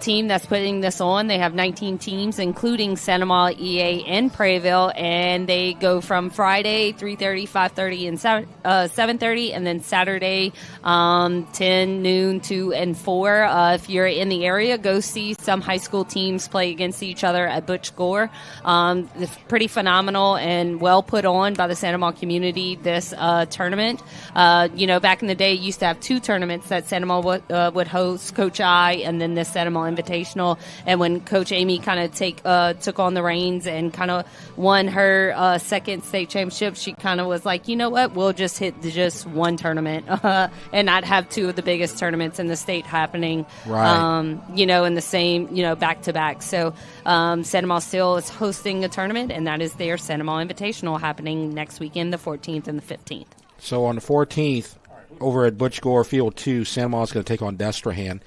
team that's putting this on. They have 19 teams, including Santa Maria, EA, and Prairieville, and they go from Friday 3:30, 5:30, and 7:30, and then Saturday 10, noon, 2, and 4. If you're in the area, go see some high school teams play against each other at Butch Gore. It's pretty phenomenal and well put on by the Santa Maria community, this tournament. Back in the day, used to have 2 tournaments that Santa Maria would host, Coach I, and then this Sandoval Invitational. And when Coach Amy kind of took on the reins and kind of won her second state championship, she kind of was like, you know what, we'll just hit just one tournament and not have two of the biggest tournaments in the state happening,
right.
In the same, back-to-back. So Sandoval still is hosting a tournament, and that is their Sandoval Invitational happening next weekend, the 14th and the 15th.
So on the 14th, over at Butch Gore Field 2, Sandoval is going to take on Destrehan.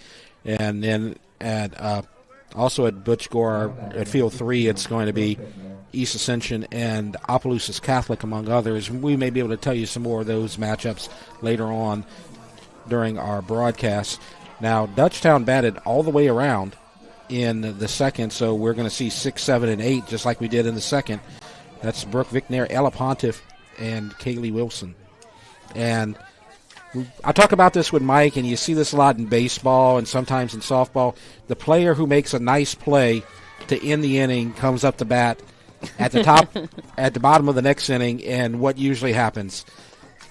And then also at Butch Gore at Field 3, it's going to be East Ascension and Opelousas Catholic, among others. We may be able to tell you some more of those matchups later on during our broadcast. Now, Dutchtown batted all the way around in the second, so we're going to see 6, 7, and 8, just like we did in the second. That's Brooke Vicknair, Ella Pontiff, and Kaylee Wilson. And I talk about this with Mike, and you see this a lot in baseball and sometimes in softball. The player who makes a nice play to end the inning comes up to bat at the top, at the bottom of the next inning, and what usually happens?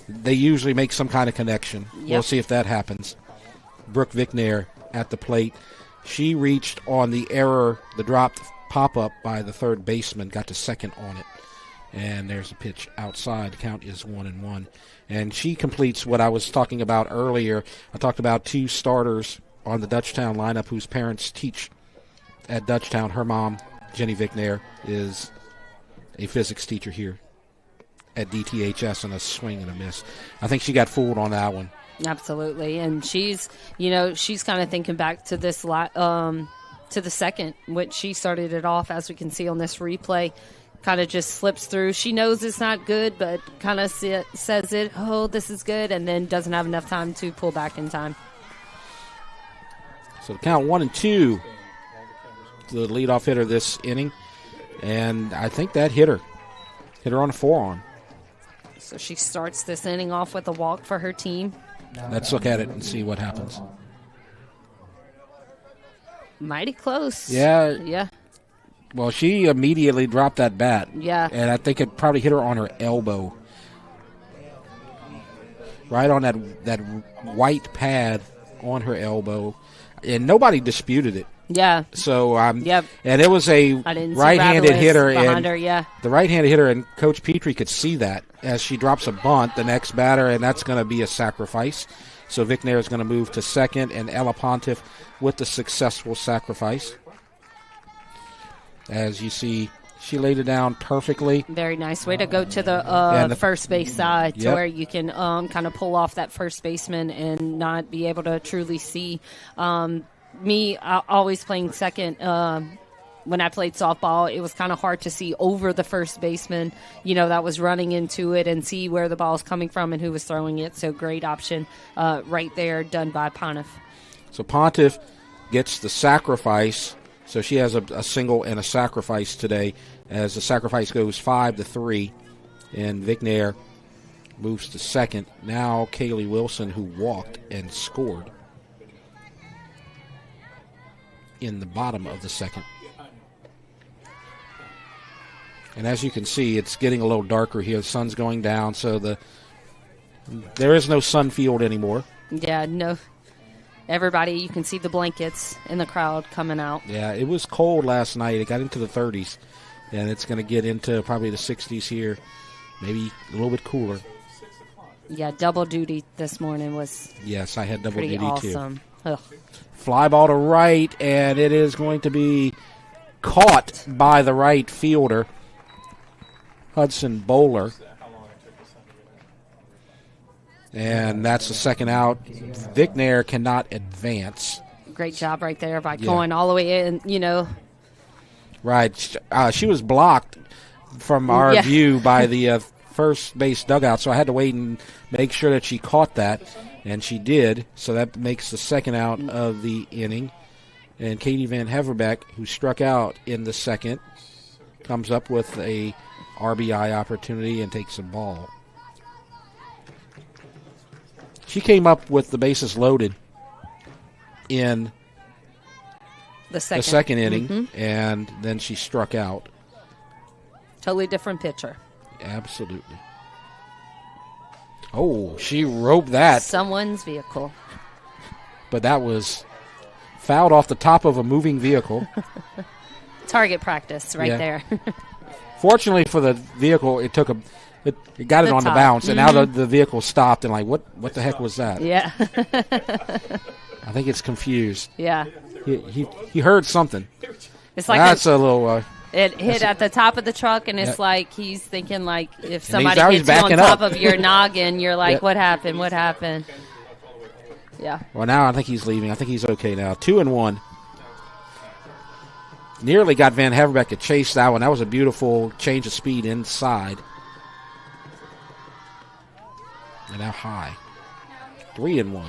They usually make some kind of connection. Yep. We'll see if that happens. Brooke Vicknair at the plate. She reached on the error, the dropped pop-up by the third baseman, got to second on it. And there's a pitch outside. The count is 1-1. And she completes what I was talking about earlier. I talked about two starters on the Dutchtown lineup whose parents teach at Dutchtown. Her mom, Jenny Vicknair, is a physics teacher here at DTHS, and a swing and a miss. I think she got fooled on that one.
Absolutely. And she's kind of thinking back to this to the second, which she started it off, as we can see on this replay. Kind of just slips through. She knows it's not good, but kind of says it, oh, this is good, and then doesn't have enough time to pull back in time.
So the count 1-2, the leadoff hitter this inning, and I think that hit her on the forearm.
So she starts this inning off with a walk for her team.
Let's look at it and see what happens.
Mighty close.
Yeah. Well, she immediately dropped that bat.
Yeah.
And I think it probably hit her on her elbow. Right on that white pad on her elbow. And nobody disputed it.
Yeah.
So,
yep.
And it was a right-handed hitter. And
her, yeah.
The right-handed hitter, and Coach Petrie could see that as she drops a bunt, the next batter, and that's going to be a sacrifice. So Vicknair is going to move to second, and Ella Pontiff with the successful sacrifice. As you see, she laid it down perfectly.
Very nice way to go to the first base side, to where you can kind of pull off that first baseman and not be able to truly see. Me always playing second, when I played softball, it was kind of hard to see over the first baseman, that was running into it, and see where the ball is coming from and who was throwing it. So great option right there, done by Pontiff.
So Pontiff gets the sacrifice. So she has a single and a sacrifice today, as the sacrifice goes 5-3, and Vicknair moves to second. Now Kaylee Wilson, who walked and scored in the bottom of the second. And as you can see, it's getting a little darker here. The sun's going down, so there is no sun field anymore.
Yeah, no. Everybody, you can see the blankets in the crowd coming out.
Yeah, it was cold last night. It got into the 30s, and it's going to get into probably the 60s here, maybe a little bit cooler.
Yeah, double duty this morning was
Yes, I had double
pretty
duty
awesome.
too.
Ugh.
Fly ball to right, and it is going to be caught by the right fielder, Hudson Bowler. And that's the second out. Vicknair cannot advance.
Great job right there by going all the way in,
Right. She was blocked from our view by the first base dugout, so I had to wait and make sure that she caught that, and she did. So that makes the second out of the inning. And Katie Van Heverbeck, who struck out in the second, comes up with a RBI opportunity and takes a ball. She came up with the bases loaded in the second inning, and then she struck out.
Totally different pitcher.
Absolutely. Oh, she roped that.
Someone's vehicle.
But that was fouled off the top of a moving vehicle.
Target practice right there.
Fortunately for the vehicle, it got it on the bounce, and now the vehicle stopped, and like, what the heck was that?
Yeah.
I think it's confused.
Yeah.
He heard something.
It's like
that's a little.
It hit at the top of the truck, and it's like he's thinking like if somebody
he's
hits you on top
up.
of your noggin, you're like, what happened? What happened? Yeah.
Well, now I think he's leaving. I think he's okay now. 2-1. Nearly got Van Haverbeck to chase that one. That was a beautiful change of speed inside. And now high. 3-1.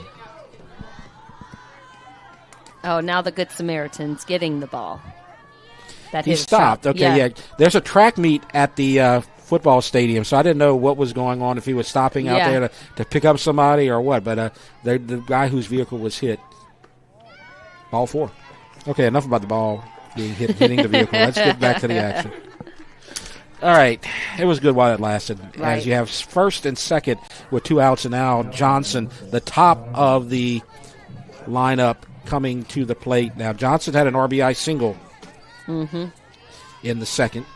Oh, now the Good Samaritan's getting the ball.
He stopped. Okay, yeah. There's a track meet at the football stadium, so I didn't know what was going on, if he was stopping out there to pick up somebody or what. But the guy whose vehicle was hit, ball 4. Okay, enough about the ball being hitting the vehicle. Let's get back to the action. All right, it was good while it lasted.
Right.
As you have first and second with 2 outs, and now Johnson, the top of the lineup, coming to the plate. Now Johnson had an RBI single in the second,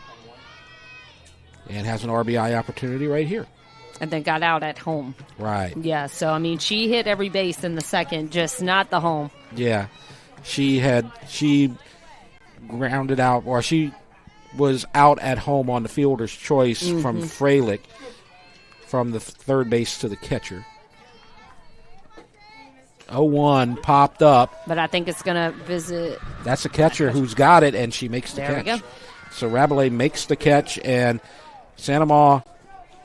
and has an RBI opportunity right here.
And then got out at home.
Right.
Yeah, so, I mean, she hit every base in the second, just not the home.
Yeah. She grounded out, or she was out at home on the fielder's choice from Freilich from the third base to the catcher. 0-1 popped up.
But I think it's going to visit.
That's a catcher who's got it, and she makes the catch.
There we go.
So Rabelais makes the catch, and Santa Ma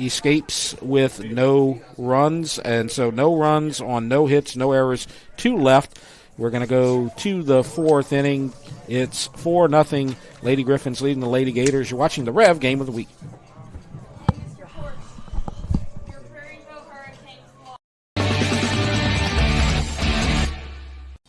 escapes with no runs. And so no runs on no hits, no errors, 2 left. We're going to go to the 4th inning. It's 4-0. Lady Griffins leading the Lady Gators. You're watching the Rev Game of the Week.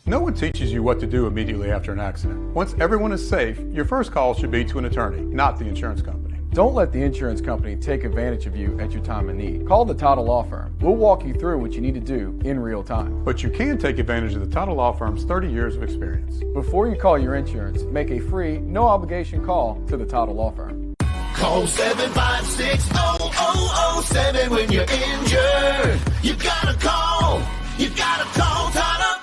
No one teaches you what to do immediately after an accident. Once everyone is safe, your first call should be to an attorney, not the insurance company.
Don't let the insurance company take advantage of you at your time of need. Call the Title Law Firm. We'll walk you through what you need to do in real time.
But you can take advantage of the Title Law Firm's 30 years of experience.
Before you call your insurance, make a free, no-obligation call to the Title Law Firm.
Call 756-0007 when you're injured. You gotta call Title.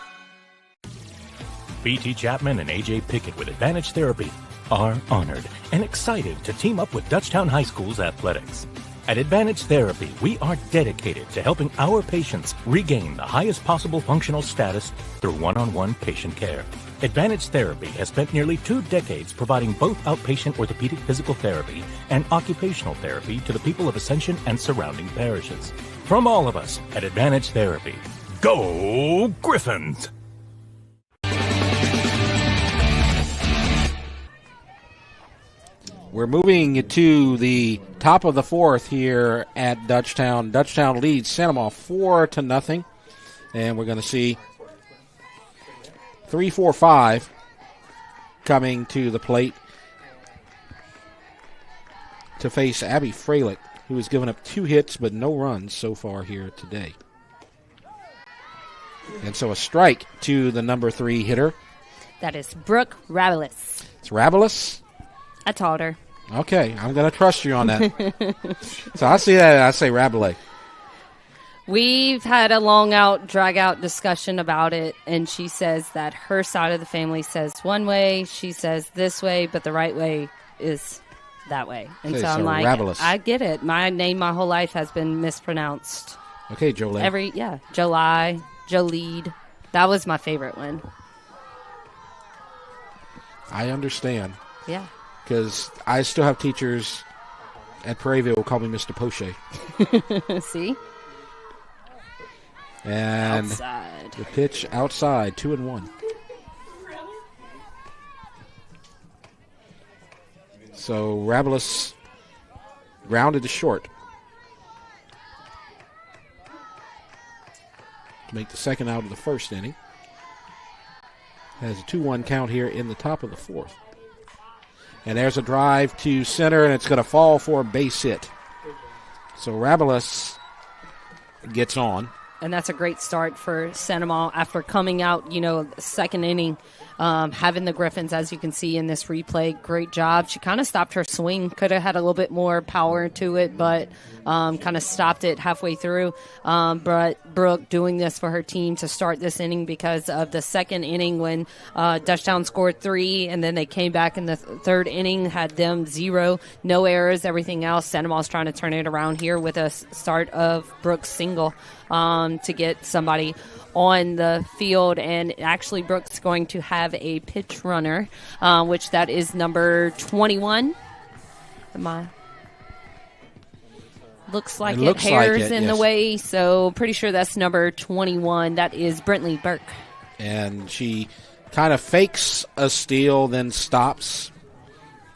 B.T. Chapman and A.J. Pickett with Advantage Therapy are honored and excited to team up with Dutchtown High School's athletics. At Advantage Therapy, we are dedicated to helping our patients regain the highest possible functional status through one-on-one patient care. Advantage Therapy has spent nearly 2 decades providing both outpatient orthopedic physical therapy and occupational therapy to the people of Ascension and surrounding parishes. From all of us at Advantage Therapy, go Griffins!
We're moving to the top of the 4th here at Dutchtown. Dutchtown leads Santa Ma 4-0. And we're going to see 3-4-5 coming to the plate to face Abby Freilich, who has given up 2 hits but no runs so far here today. And so a strike to the number 3 hitter.
That is Brooke Rabelais.
It's Rabelais?
I taught her.
Okay, I'm going to trust you on that. So I see that, and I say Rabelais.
We've had a drag-out discussion about it, and she says that her side of the family says one way, she says this way, but the right way is that way. And
Okay,
so I'm
so
like,
Rabelais.
I get it. My name my whole life has been mispronounced.
Okay, Jolene.
Jolie, Jolede. That was my favorite one.
I understand.
Yeah.
Because I still have teachers at Prairieville who call me Mr. Poche.
See?
And
outside.
The pitch outside, 2-1. So Rabelais grounded to short to make the second out of the first inning. Has a 2-1 count here in the top of the 4th. And there's a drive to center, and it's going to fall for a base hit. So Rabelais gets on.
And that's a great start for Sandoval after coming out, second inning, having the Griffins, as you can see in this replay. Great job. She kind of stopped her swing. Could have had a little bit more power to it, but kind of stopped it halfway through. But Brooke doing this for her team to start this inning because of the second inning when Dutchtown scored 3, and then they came back in the third inning, had them 0, no errors, everything else. Sandoval's trying to turn it around here with a start of Brooke's single. To get somebody on the field, and actually Brooks going to have a pitch runner, which that is number 21. Looks like it. Hair's in the way, so pretty sure that's number 21. That is Brentley Burke.
And she kind of fakes a steal, then stops,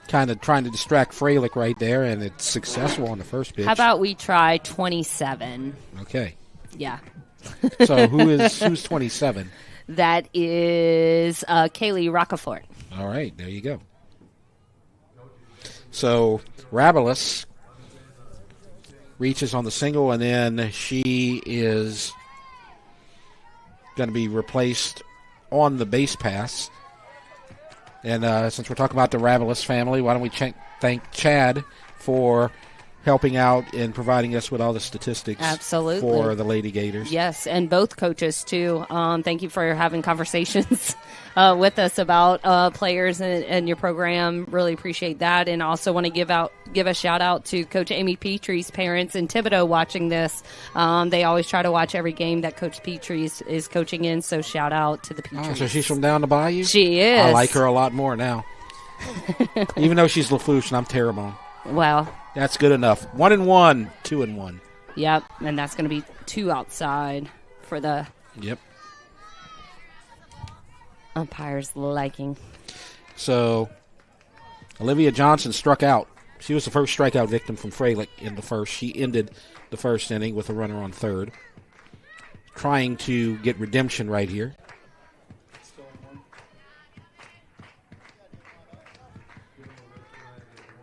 kind of trying to distract Freilich right there, and it's successful on the first pitch.
How about we try 27?
Okay.
Yeah.
So who's 27?
That is Kaylee Rockefort.
All right, there you go. So Rabelis reaches on the single, and then she is going to be replaced on the base pass. And since we're talking about the Rabelis family, why don't we thank Chad for helping out and providing us with all the statistics.
Absolutely.
For the Lady Gators.
Yes, and both coaches, too. Thank you for having conversations with us about players and your program. Really appreciate that. And also want to give a shout-out to Coach Amy Petrie's parents in Thibodaux watching this. They always try to watch every game that Coach Petrie is coaching in, so shout-out to the Petries.
Oh, so she's from down the bayou?
She is.
I like her a lot more now. Even though she's Lafourche and I'm Terrebonne.
Well,
that's good enough. 1-1, 2-1.
Yep, and that's going to be 2 outside for the umpire's liking.
So, Olivia Johnson struck out. She was the first strikeout victim from Freilich in the first. She ended the first inning with a runner on third. Trying to get redemption right here.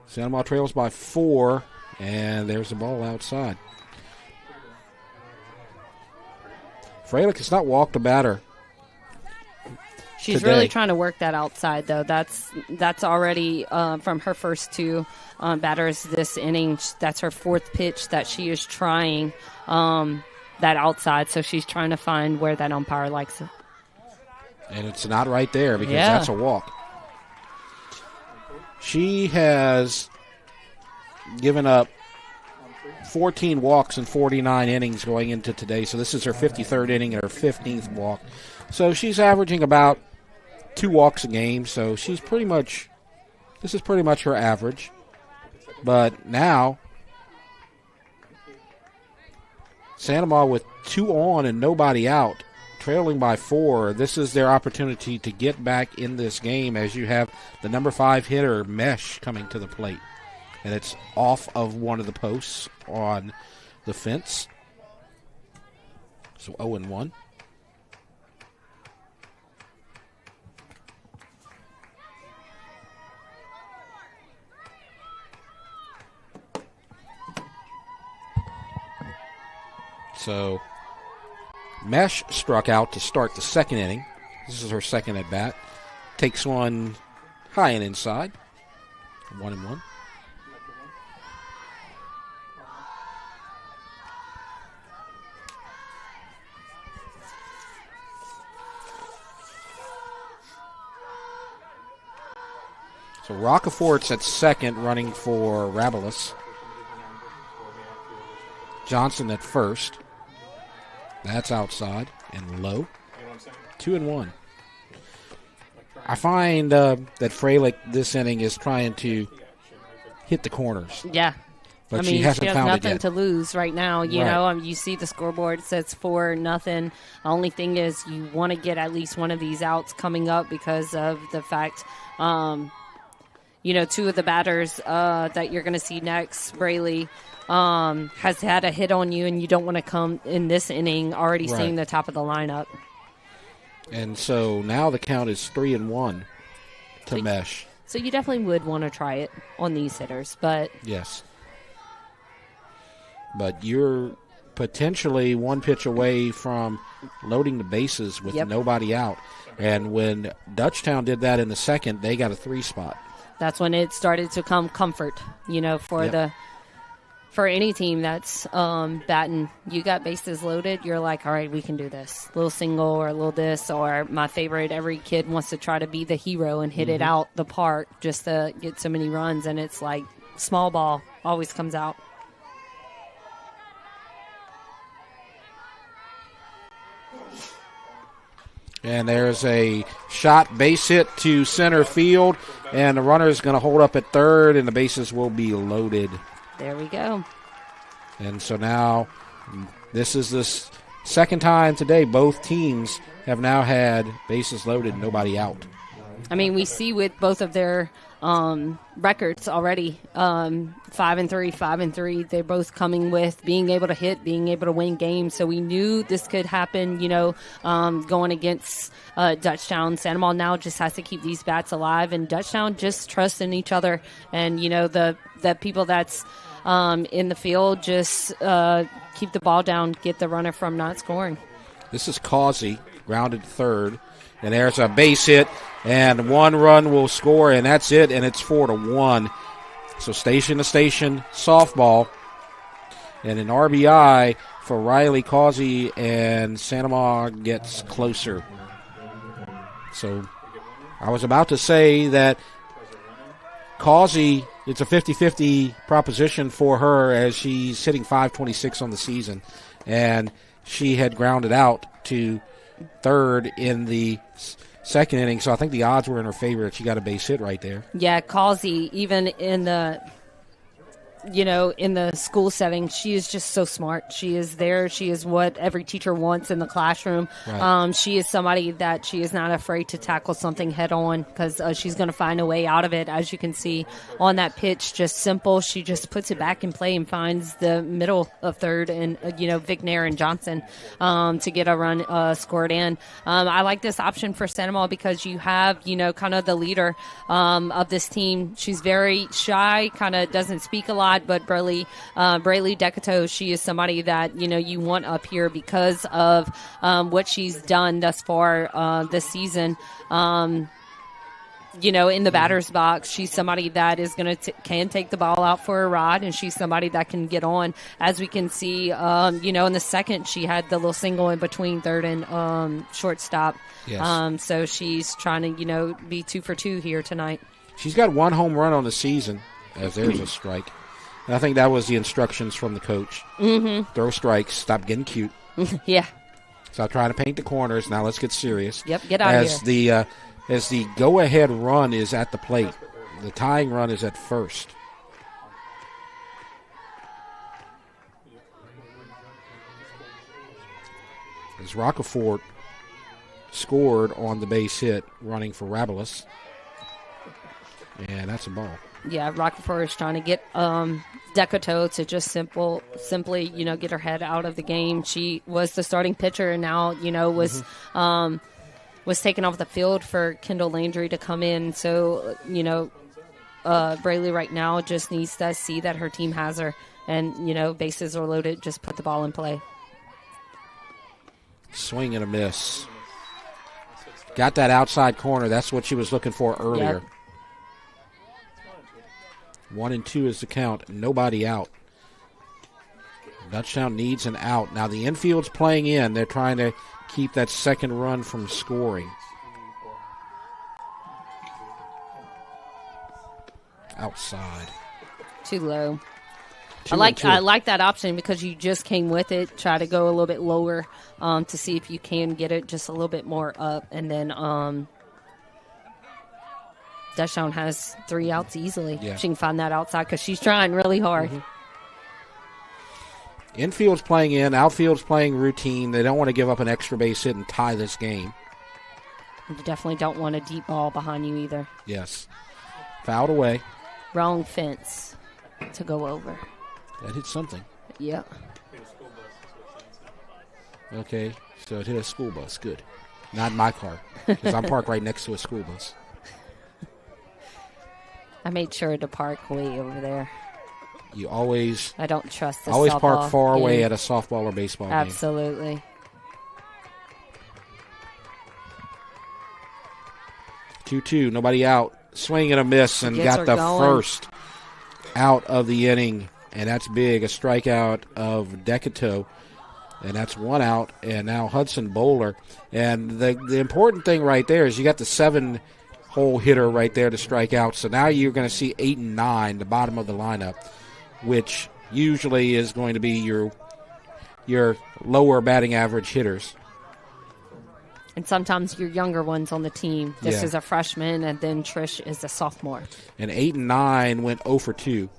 Sandoval trails by 4, and there's the ball outside. Freilich has not walked a batter.
She's really trying to work that outside, though. That's already from her first 2 batters this inning. That's her 4th pitch that she is trying that outside, so she's trying to find where that umpire likes it.
And it's not right there because that's a walk. She has given up 14 walks in 49 innings going into today, so this is her 53rd inning and her 15th walk. So she's averaging about 2 walks a game, so this is pretty much her average. But now, Sandoval with 2 on and nobody out, trailing by 4, this is their opportunity to get back in this game as you have the number 5 hitter, Mesh, coming to the plate. And it's off of one of the posts on the fence. So 0-1. So Mesh struck out to start the second inning. This is her second at bat. Takes one high and inside. 1-1. So Rockefort's at second, running for Rabelis. Johnson at first. That's outside and low. 2-1. I find that Freilich this inning is trying to hit the corners.
Yeah.
But she hasn't
has
found it
nothing
yet.
to lose right now. You know, you see the scoreboard, it says 4-0. The only thing is you want to get at least one of these outs coming up because of the fact, 2 of the batters that you're going to see next, Braley, has had a hit on you, and you don't want to come in this inning already seeing the top of the lineup.
And so now the count is 3-1 to Mesh.
So you definitely would want to try it on these hitters, but
yes. But your potentially one pitch away from loading the bases with nobody out. And when Dutchtown did that in the second, they got a 3 spot.
That's when it started to come comfort, for any team that's batting. You got bases loaded, you're like, all right, we can do this. Little single or a little this, or my favorite, every kid wants to try to be the hero and hit it out the park just to get so many runs, and it's like small ball always comes out.
And there's a shot base hit to center field, and the runner is going to hold up at third, and the bases will be loaded.
There we go.
And so now this is the second time today both teams have now had bases loaded, nobody out.
I mean, we see with both of their records already, 5-3, 5-3. They're both coming with being able to hit, being able to win games. So we knew this could happen, going against Dutchtown. Santa Maria now just has to keep these bats alive, and Dutchtown just trusts in each other. And, the people that's in the field just keep the ball down, get the runner from not scoring.
This is Causey, grounded third. And there's a base hit, and 1 run will score, and that's it, and it's 4-1. So station to station softball, and an RBI for Riley Causey, and Santa Maria gets closer. So I was about to say that Causey, it's a 50-50 proposition for her as she's hitting .526 on the season, and she had grounded out to third in the second inning, so I think the odds were in her favor that she got a base hit right there.
Yeah, Causey, even in the in the school setting, she is just so smart. She is there. She is what every teacher wants in the classroom. Right. She is somebody that she is not afraid to tackle something head on because she's going to find a way out of it. As you can see on that pitch, just simple. She just puts it back in play and finds the middle of third and, Vic Nair and Johnson to get a run scored in. I like this option for Santa Maria because you have, kind of the leader of this team. She's very shy, kind of doesn't speak a lot. But Braylee Decato, she is somebody that you want up here because of what she's done thus far this season. In the batter's box, she's somebody that is can take the ball out for a rod, and she's somebody that can get on. As we can see, in the second, she had the little single in between third and shortstop. Yes. So she's trying to be 2 for 2 here tonight.
She's got 1 home run on the season, as there's a strike. And I think that was the instructions from the coach. Mm-hmm. Throw strikes, stop getting cute.
Yeah.
Stop trying to paint the corners. Now let's get serious.
Yep, get out of here.
As the go-ahead run is at the plate, the tying run is at first. As Rockefort scored on the base hit, running for Rabelis. And that's a ball.
Yeah, Rockefort is trying to get Decato to just simply, get her head out of the game. She was the starting pitcher and now, was taken off the field for Kendall Landry to come in. So, Braylee right now just needs to see that her team has her and, bases are loaded, just put the ball in play.
Swing and a miss. Got that outside corner. That's what she was looking for earlier. Yep. 1-2 is the count. Nobody out. Dutchtown needs an out. Now the infield's playing in. They're trying to keep that second run from scoring. Outside.
Too low. I like that option because you just came with it. Try to go a little bit lower to see if you can get it just a little bit more up, and then Dutchtown has 3 outs easily. Yeah. She can find that outside because she's trying really hard.
Mm-hmm. Infield's playing in, outfield's playing routine. They don't want to give up an extra base hit and tie this game.
You definitely don't want a deep ball behind you either.
Yes. Fouled away.
Wrong fence to go over.
That hit something.
Yeah.
Okay, so it hit a school bus. Good. Not my car because I'm parked right next to a school bus.
I made sure to park way over there.
You always
I don't trust the
always
softball
park far away
game.
at a softball or baseball game.
Absolutely.
2-2, nobody out. Swing and a miss, and got the first out of the inning, and that's big. A strikeout of Decato, and that's one out. And now Hudson Bowler. And the important thing right there is you got the 7-hole hitter right there to strike out. So now you're going to see 8 and 9, the bottom of the lineup, which usually is going to be your lower batting average hitters.
And sometimes your younger ones on the team. This is a freshman, and then Trish is a sophomore.
And 8 and 9 went 0 for 2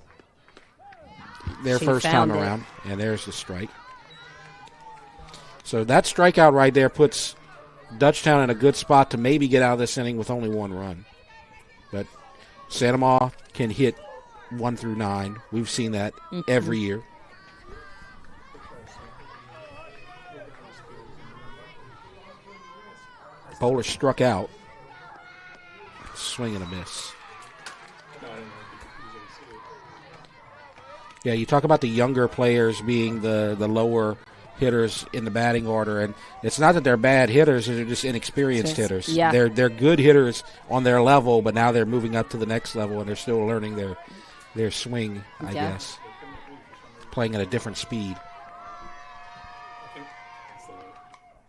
their first time around. And there's the strike. So that strikeout right there puts Dutchtown in a good spot to maybe get out of this inning with only 1 run. But Santa Ma can hit 1 through 9. We've seen that every year. Bowler struck out. Swing and a miss. Yeah, you talk about the younger players being the lower hitters in the batting order, and it's not that they're bad hitters; they're just inexperienced hitters.
Yeah.
They're good hitters on their level, but now they're moving up to the next level, and they're still learning their swing. I guess playing at a different speed,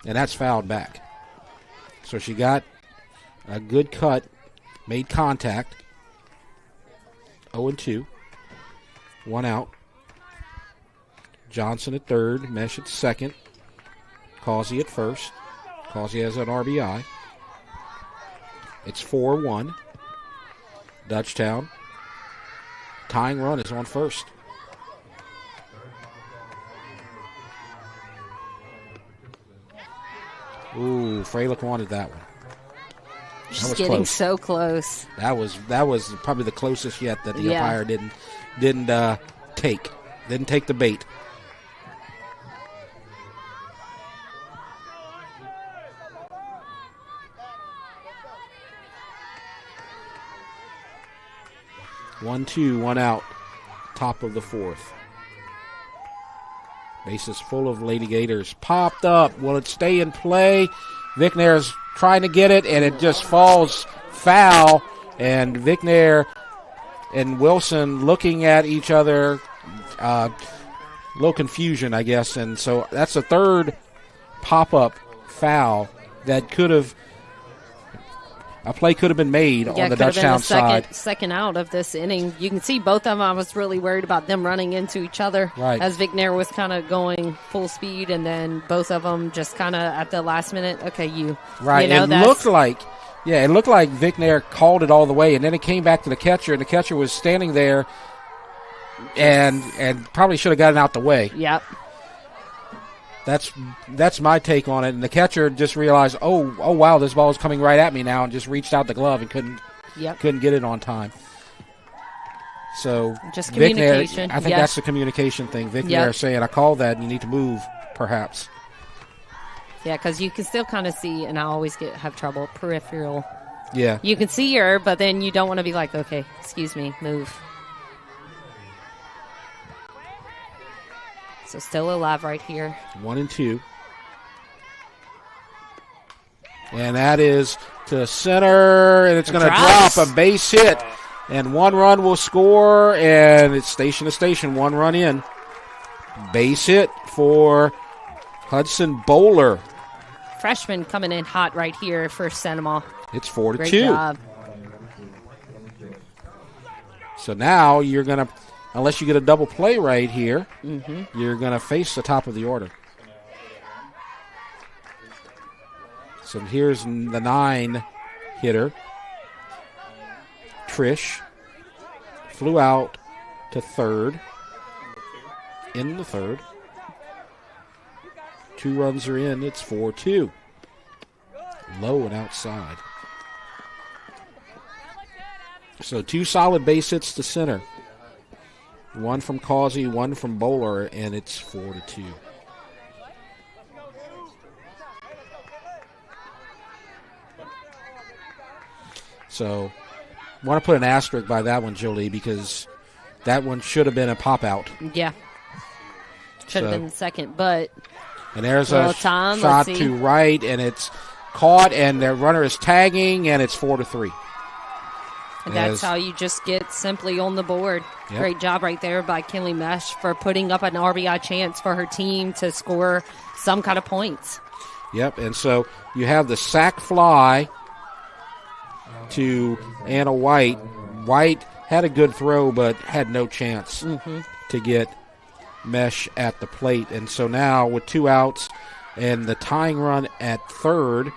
and that's fouled back. So she got a good cut, made contact. 0-2. 1 out. Johnson at third, Mesh at second. Causey at first. Causey has an RBI. It's 4-1. Dutchtown. Tying run is on first. Ooh, Freilich wanted that one.
She's getting close. So close.
That was probably the closest yet that the umpire didn't take. Didn't take the bait. One, 2, 1 out. Top of the fourth. Bases full of Lady Gators. Popped up. Will it stay in play? Vicknair's trying to get it, and it just falls foul. And Vicknair and Wilson looking at each other. Little confusion, I guess. And so that's the third pop-up foul that could have – a play could have been made on the Dutchtown side.
Second out of this inning. You can see both of them. I was really worried about them running into each other as Vicknair was kind of going full speed, and then both of them just kind of at the last minute, okay,
Right, it looked like Vicknair called it all the way, and then it came back to the catcher, and the catcher was standing there and probably should have gotten out the way.
Yep.
That's my take on it. And the catcher just realized, oh wow, this ball is coming right at me now, and just reached out the glove and couldn't get it on time. So
just communication.
Vicknair, I think that's the communication thing. Vicknair saying, I called that, and you need to move, perhaps.
Yeah, because you can still kind of see, and I always have trouble, peripheral.
Yeah.
You can see her, but then you don't want to be like, okay, excuse me, move. So still alive right here.
1-2. And that is to center, and it's going to drop a base hit. And 1 run will score, and it's station to station, 1 run in. Base hit for Hudson Bowler.
Freshman coming in hot right here for Cinema.
It's 4-2.
Great job.
So now you're going to, unless you get a double play right here, you're going to face the top of the order. So here's the 9 hitter. Trish flew out to third in the third. 2 runs are in. It's 4-2. Low and outside. So 2 solid base hits to center. 1 from Causey, 1 from Bowler, and it's 4-2. So, want to put an asterisk by that one, Jolie, because that one should have been a pop-out.
Yeah. Should have been the second, but...
And there's a shot to right, and it's caught, and the runner is tagging, and it's 4-3.
And that's how you just get simply on the board. Yep. Great job right there by Kinley Mesh for putting up an RBI chance for her team to score some kind of points.
Yep, and so you have the sac fly to Anna White. White had a good throw, but had no chance to get Mesh at the plate. And so now with 2 outs and the tying run at third,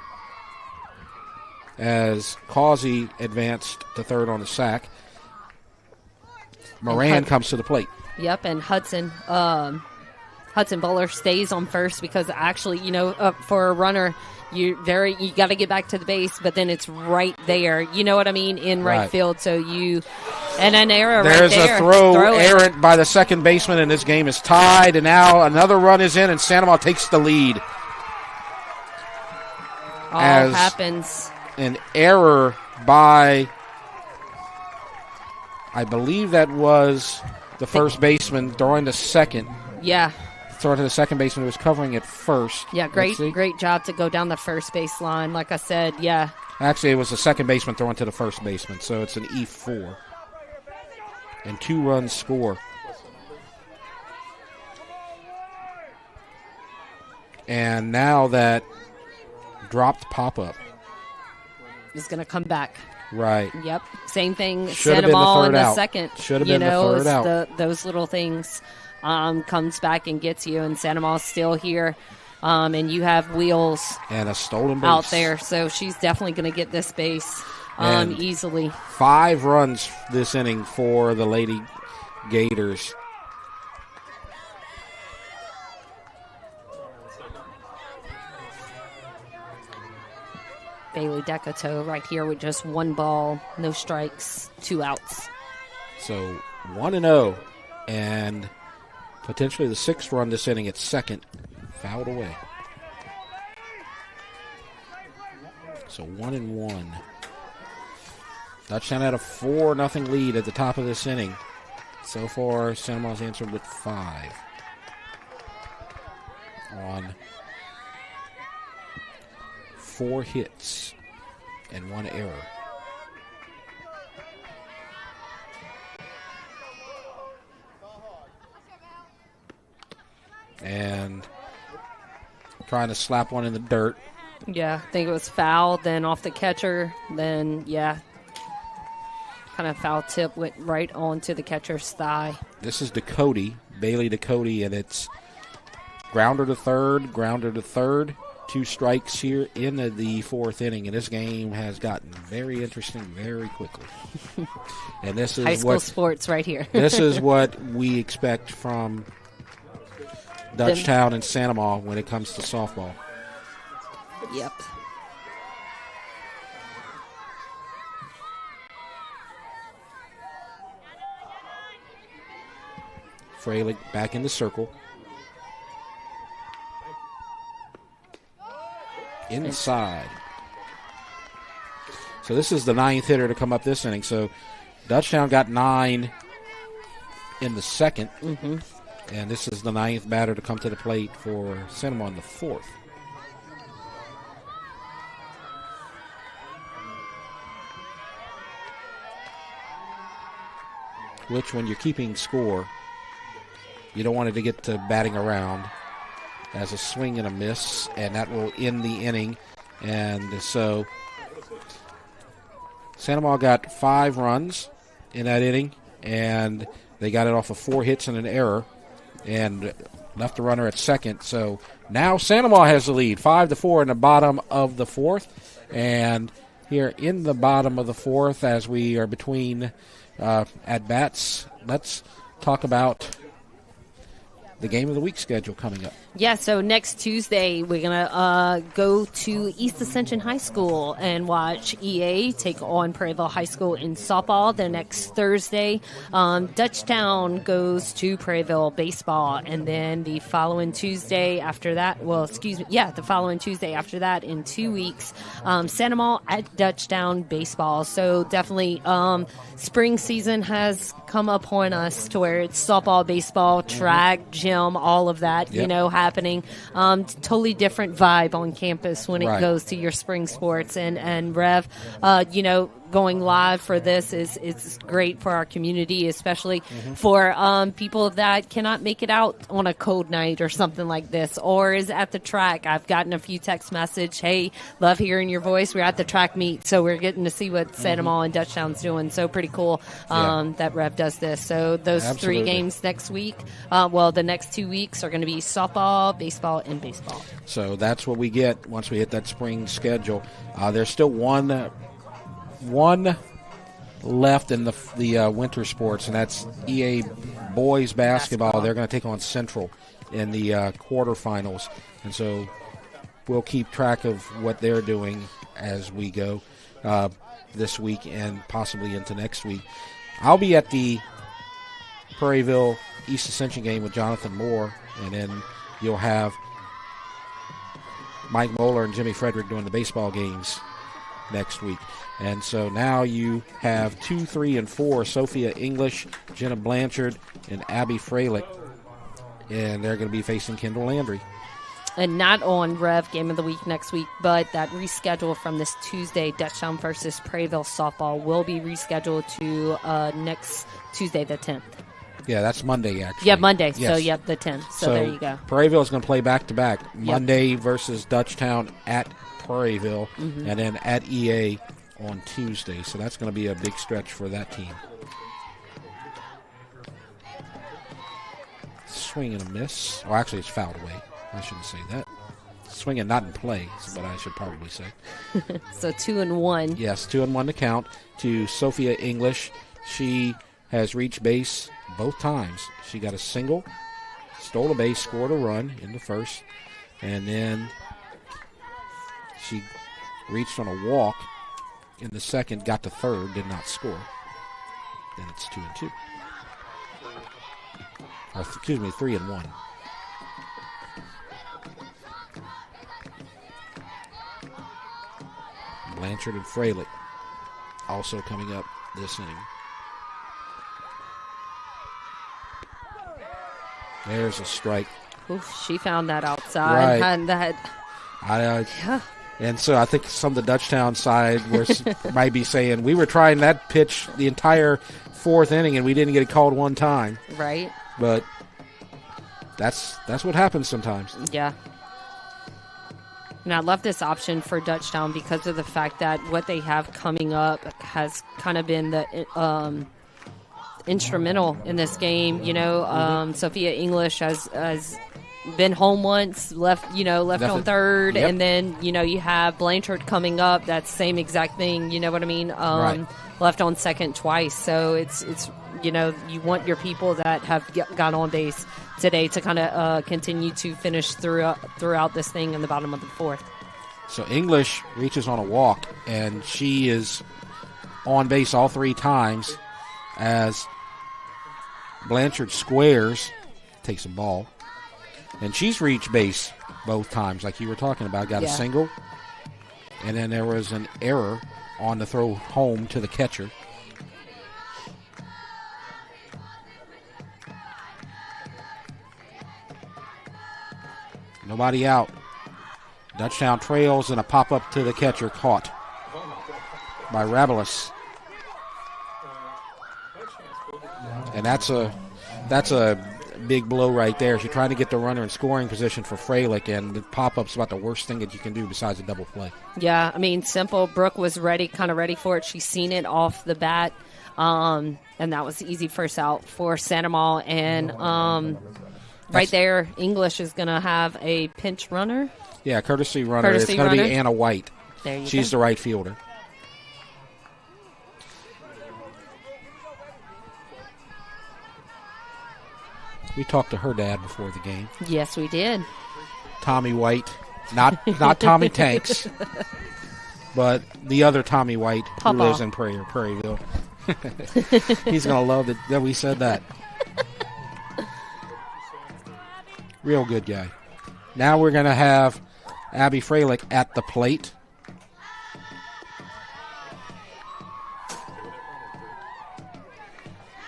as Causey advanced to third on the sack, Moran comes to the plate.
Yep, and Hudson Bowler stays on first because actually, for a runner, you got to get back to the base, but then it's right there. You know what I mean? In right field. So and an error
There's
right there.
There's a throw errant by the second baseman, and this game is tied. And now another run is in, and Sandoval takes the lead.
All happens.
An error by, I believe that was the first baseman throwing to second.
Yeah.
Throwing to the second baseman who was covering at first.
Yeah, great job to go down the first base line. Like I said, yeah.
Actually, it was the second baseman throwing to the first baseman, so it's an E4. And 2 runs score. And now that dropped pop-up
is going to come back.
Right.
Yep. Same thing.
Should
Send them all in the
out.
second.
Should have been the third out.
Those little things comes back and gets you, and Sandoval's still here. And you have Wheels
and a stolen base
out there, so she's definitely going to get this base easily.
5 runs this inning for the Lady Gators.
Bailey Decato right here with just 1 ball, no strikes, 2 outs.
So 1-0, and potentially the 6th run this inning at second, fouled away. So 1-1. Dutchtown had a 4-0 lead at the top of this inning. So far, Sandoval's answered with 5 on 4 hits and 1 error. And trying to slap one in the dirt.
Yeah, I think it was foul, then off the catcher, then, kind of foul tip went right onto the catcher's thigh.
This is Bailey Ducote, and it's grounder to third. 2 strikes here in the 4th inning, and this game has gotten very interesting very quickly. And this is
high school sports right here.
This is what we expect from Dutchtown and Sandoval when it comes to softball.
Yep.
Freilich back in the circle. Inside. So this is the 9th hitter to come up this inning. So Dutchtown got 9 in the 2nd. And this is the 9th batter to come to the plate for Sandoval in the 4th. Which, when you're keeping score, you don't want it to get to batting around. As a swing and a miss, and that will end the inning. And so Sandoval got 5 runs in that inning, and they got it off of 4 hits and an error, and left the runner at second. So now Sandoval has the lead, 5-4 in the bottom of the 4th. And here in the bottom of the 4th, as we are between at-bats, let's talk about the game of the week schedule coming up.
Yeah, so next Tuesday we're going to go to East Ascension High School and watch EA take on Prairieville High School in softball. The next Thursday, Dutchtown goes to Prairieville baseball. And then the following Tuesday after that, the following Tuesday after that in 2 weeks, Sandoval at Dutchtown baseball. So definitely spring season has come upon us to where it's softball, baseball, track, gym, all of that, happening. Totally different vibe on campus when it goes to your spring sports. And Rev, going live for this is great for our community, especially for people that cannot make it out on a cold night or something like this, or is at the track. I've gotten a few text message, hey, love hearing your voice. We're at the track meet, so we're getting to see what Sandoval and Dutchtown's doing. So pretty cool that Rev does this. So those 3 games next week, the next 2 weeks are going to be softball, baseball, and baseball.
So that's what we get once we hit that spring schedule. There's still one left in the winter sports, and that's EA boys basketball. They're going to take on Central in the quarterfinals, and so we'll keep track of what they're doing as we go this week and possibly into next week. I'll be at the Prairieville East Ascension game with Jonathan Moore, and then you'll have Mike Moeller and Jimmy Frederick doing the baseball games next week. And so now you have 2, 3, and 4, Sophia English, Jenna Blanchard, and Abby Freilich. And they're going to be facing Kendall Landry.
And not on Rev Game of the Week next week, but that reschedule from this Tuesday, Dutchtown versus Prairieville softball, will be rescheduled to next Tuesday, the 10th.
Yeah, that's Monday, actually.
Yeah, Monday.
Yes.
So, the 10th. So there you go.
Prairieville is going to play back-to-back. Monday versus Dutchtown at Prairieville, and then at EA on Tuesday. So that's going to be a big stretch for that team. Swing and a miss. Well, actually, it's fouled away. I shouldn't say that. Swing and not in play, but I should probably say.
So 2-1.
Yes, 2-1 to count to Sophia English. She has reached base both times. She got a single, stole a base, scored a run in the first, and then she reached on a walk in the second, got to third, did not score. Then it's 2-2. Or, 3-1. Blanchard and Freilich also coming up this inning. There's a strike.
Oof, she found that outside.
Right. And so I think some of the Dutchtown side might be saying, we were trying that pitch the entire fourth inning and we didn't get it called one time.
Right.
But that's what happens sometimes.
Yeah. And I love this option for Dutchtown because of the fact that what they have coming up has kind of been the instrumental in this game. Sophia English has been home once, left on third, and then you have Blanchard coming up. That's same exact thing. You know what I mean? Left on second twice. So it's you want your people that have got on base today to kind of continue to finish throughout this thing in the bottom of the fourth.
So English reaches on a walk, and she is on base all 3 times as Blanchard squares, takes a ball, and she's reached base both times, like you were talking about. Got a single, and then there was an error on the throw home to the catcher. Nobody out. Dutchtown trails, and a pop-up to the catcher caught by Rabelis. And that's a big blow right there. She's trying to get the runner in scoring position for Freilich, and the pop-up's about the worst thing that you can do besides a double play.
Yeah, I mean, simple. Brooke was ready for it. She's seen it off the bat, and that was the easy first out for Sandoval. And right there, English is going to have a pinch runner.
Yeah, courtesy runner. It's going to be Anna White.
There you
She's
go.
the right fielder. We talked to her dad before the game.
Yes, we did.
Tommy White. Not Tommy Tanks, but the other Tommy White
Papa.
who lives in Prairieville. He's going to love that we said that. Real good guy. Now we're going to have Abby Freilich at the plate.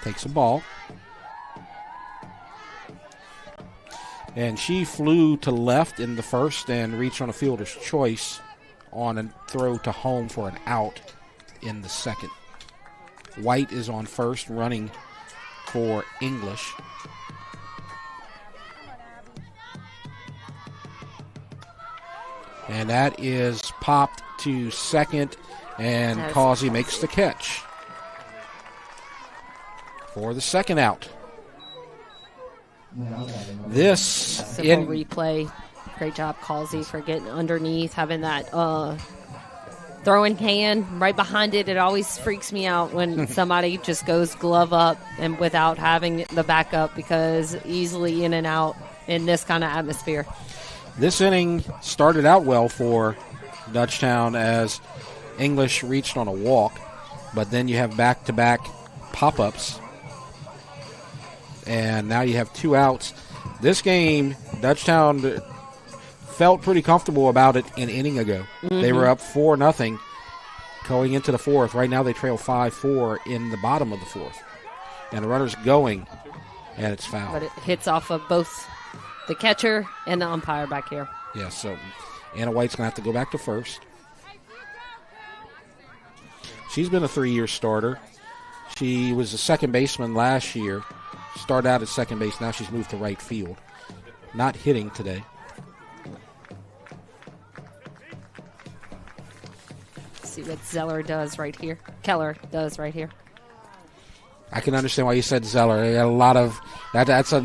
Takes takes a ball. And she flew to left in the first and reached on a fielder's choice on a throw to home for an out in the second. White is on first, running for English. And that is popped to second, and Causey makes the catch for the second out. This
simple replay. Great job, Causey, for getting underneath, having that throwing hand right behind it. It always freaks me out when somebody just goes glove up and without having the backup, because easily in and out in this kind of atmosphere.
This inning started out well for Dutchtown as English reached on a walk, but then you have back-to-back pop-ups, and now you have 2 outs. This game, Dutchtown felt pretty comfortable about it an inning ago. Mm-hmm. They were up 4-0 going into the fourth. Right now they trail 5-4 in the bottom of the fourth. And the runner's going, and it's foul.
But it hits off of both the catcher and the umpire back here.
Yeah, so Anna White's going to have to go back to first. She's been a 3-year starter. She was a second baseman last year. Started out at second base. Now she's moved to right field. Not hitting today.
Let's see what Zeller does right here. Keller does right here.
I can understand why you said Zeller. They got a lot of that's a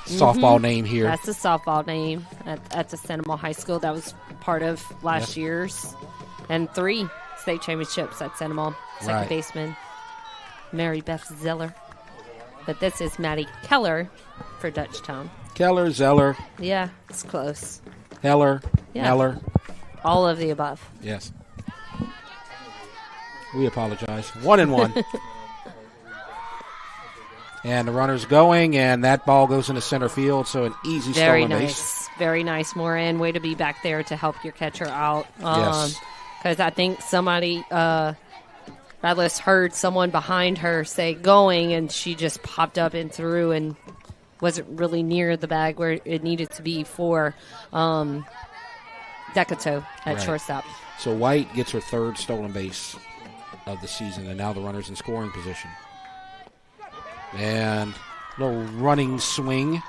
softball name here.
That's a softball name at the Cinema High School. That was part of last year's, and 3 state championships at Cinema. Second baseman Mary Beth Zeller. But this is Maddie Keller for Dutchtown.
Keller, Zeller.
Yeah, it's close.
Heller, Meller.
All of the above.
Yes. We apologize. 1-1. And the runner's going, and that ball goes into center field, so an easy stolen base.
Very nice, Moran. Way to be back there to help your catcher out.
Yes.
Because I think somebody, Radlis heard someone behind her say going, and she just popped up and threw and wasn't really near the bag where it needed to be for Decato at shortstop.
So White gets her 3rd stolen base of the season, and now the runner's in scoring position. And a little running swing.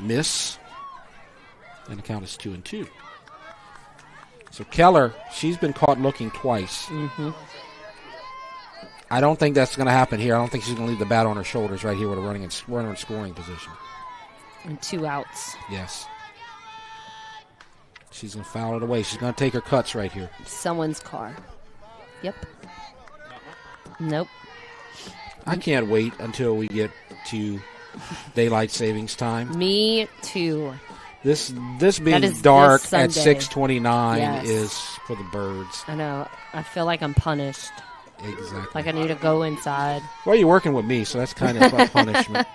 Miss. And the count is 2-2. So Keller, she's been caught looking twice.
Mm-hmm.
I don't think that's going to happen here. I don't think she's going to leave the bat on her shoulders right here with a runner in scoring position.
And 2 outs.
Yes. She's going to foul it away. She's going to take her cuts right here.
Someone's car. Yep. Nope.
I can't wait until we get to daylight savings time.
Me too.
This being dark at 6:29 is for the birds.
I know. I feel like I'm punished.
Exactly.
Like I need to go inside.
Well, you're working with me, so that's kind of a punishment.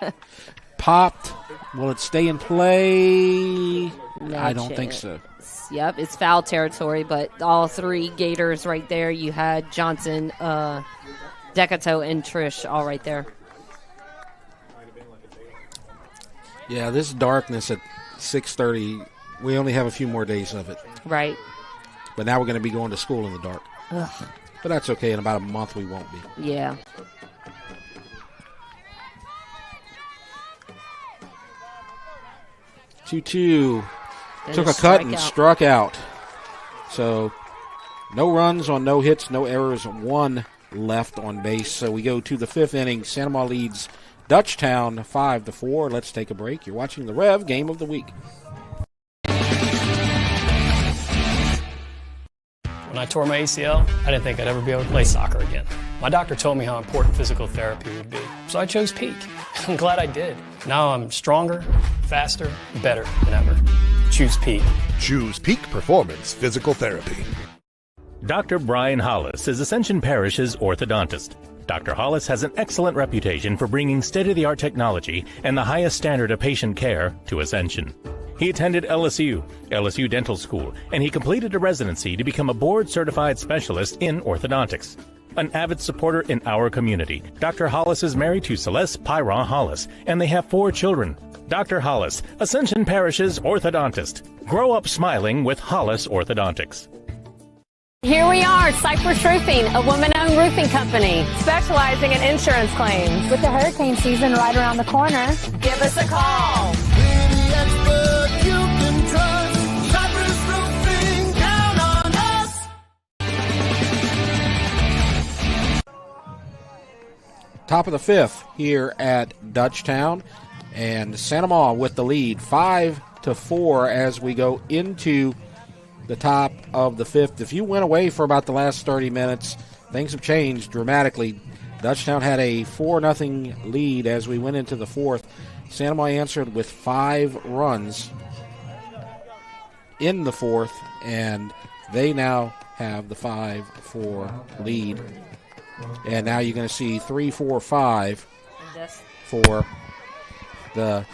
Popped. Will it stay in play?
No
I don't think so.
Yep, it's foul territory, but all 3 Gators right there. You had Johnson, Decato, and Trish all right there.
Yeah, this darkness at 6:30, we only have a few more days of it.
Right.
But now we're going to be going to school in the dark.
Ugh.
But that's okay. In about a month, we won't be.
Yeah.
Took a cut and struck out. So no runs on no hits, no errors, 1 left on base. So we go to the 5th inning. Santa Maria leads Dutchtown 5-4. Let's take a break. You're watching the Rev Game of the Week.
When I tore my ACL, I didn't think I'd ever be able to play soccer again. My doctor told me how important physical therapy would be, so I chose Peak. I'm glad I did. Now I'm stronger, faster, better than ever. Choose Peak.
Choose Peak Performance Physical Therapy.
Dr. Brian Hollis is Ascension Parish's orthodontist. Dr. Hollis has an excellent reputation for bringing state-of-the-art technology and the highest standard of patient care to Ascension. He attended LSU Dental School, and he completed a residency to become a board-certified specialist in orthodontics. an avid supporter in our community. Dr. Hollis is married to Celeste Pyron Hollis, and they have 4 children. Dr. Hollis, Ascension Parish's orthodontist. Grow up smiling with Hollis Orthodontics.
Here we are, Cypress Roofing, a woman-owned roofing company.
Specializing in insurance claims.
With the hurricane season right around the corner,
Give us a call.
The expert you can trust. Cypress Roofing, count on us.
Top of the 5th here at Dutchtown, and Santa Maria with the lead, 5-4 as we go into the top of the 5th. If you went away for about the last 30 minutes, things have changed dramatically. Dutchtown had a 4-0 lead as we went into the 4th. Santa Maria answered with 5 runs in the 4th, and they now have the 5-4 lead. And now you're going to see 3-4-5 for the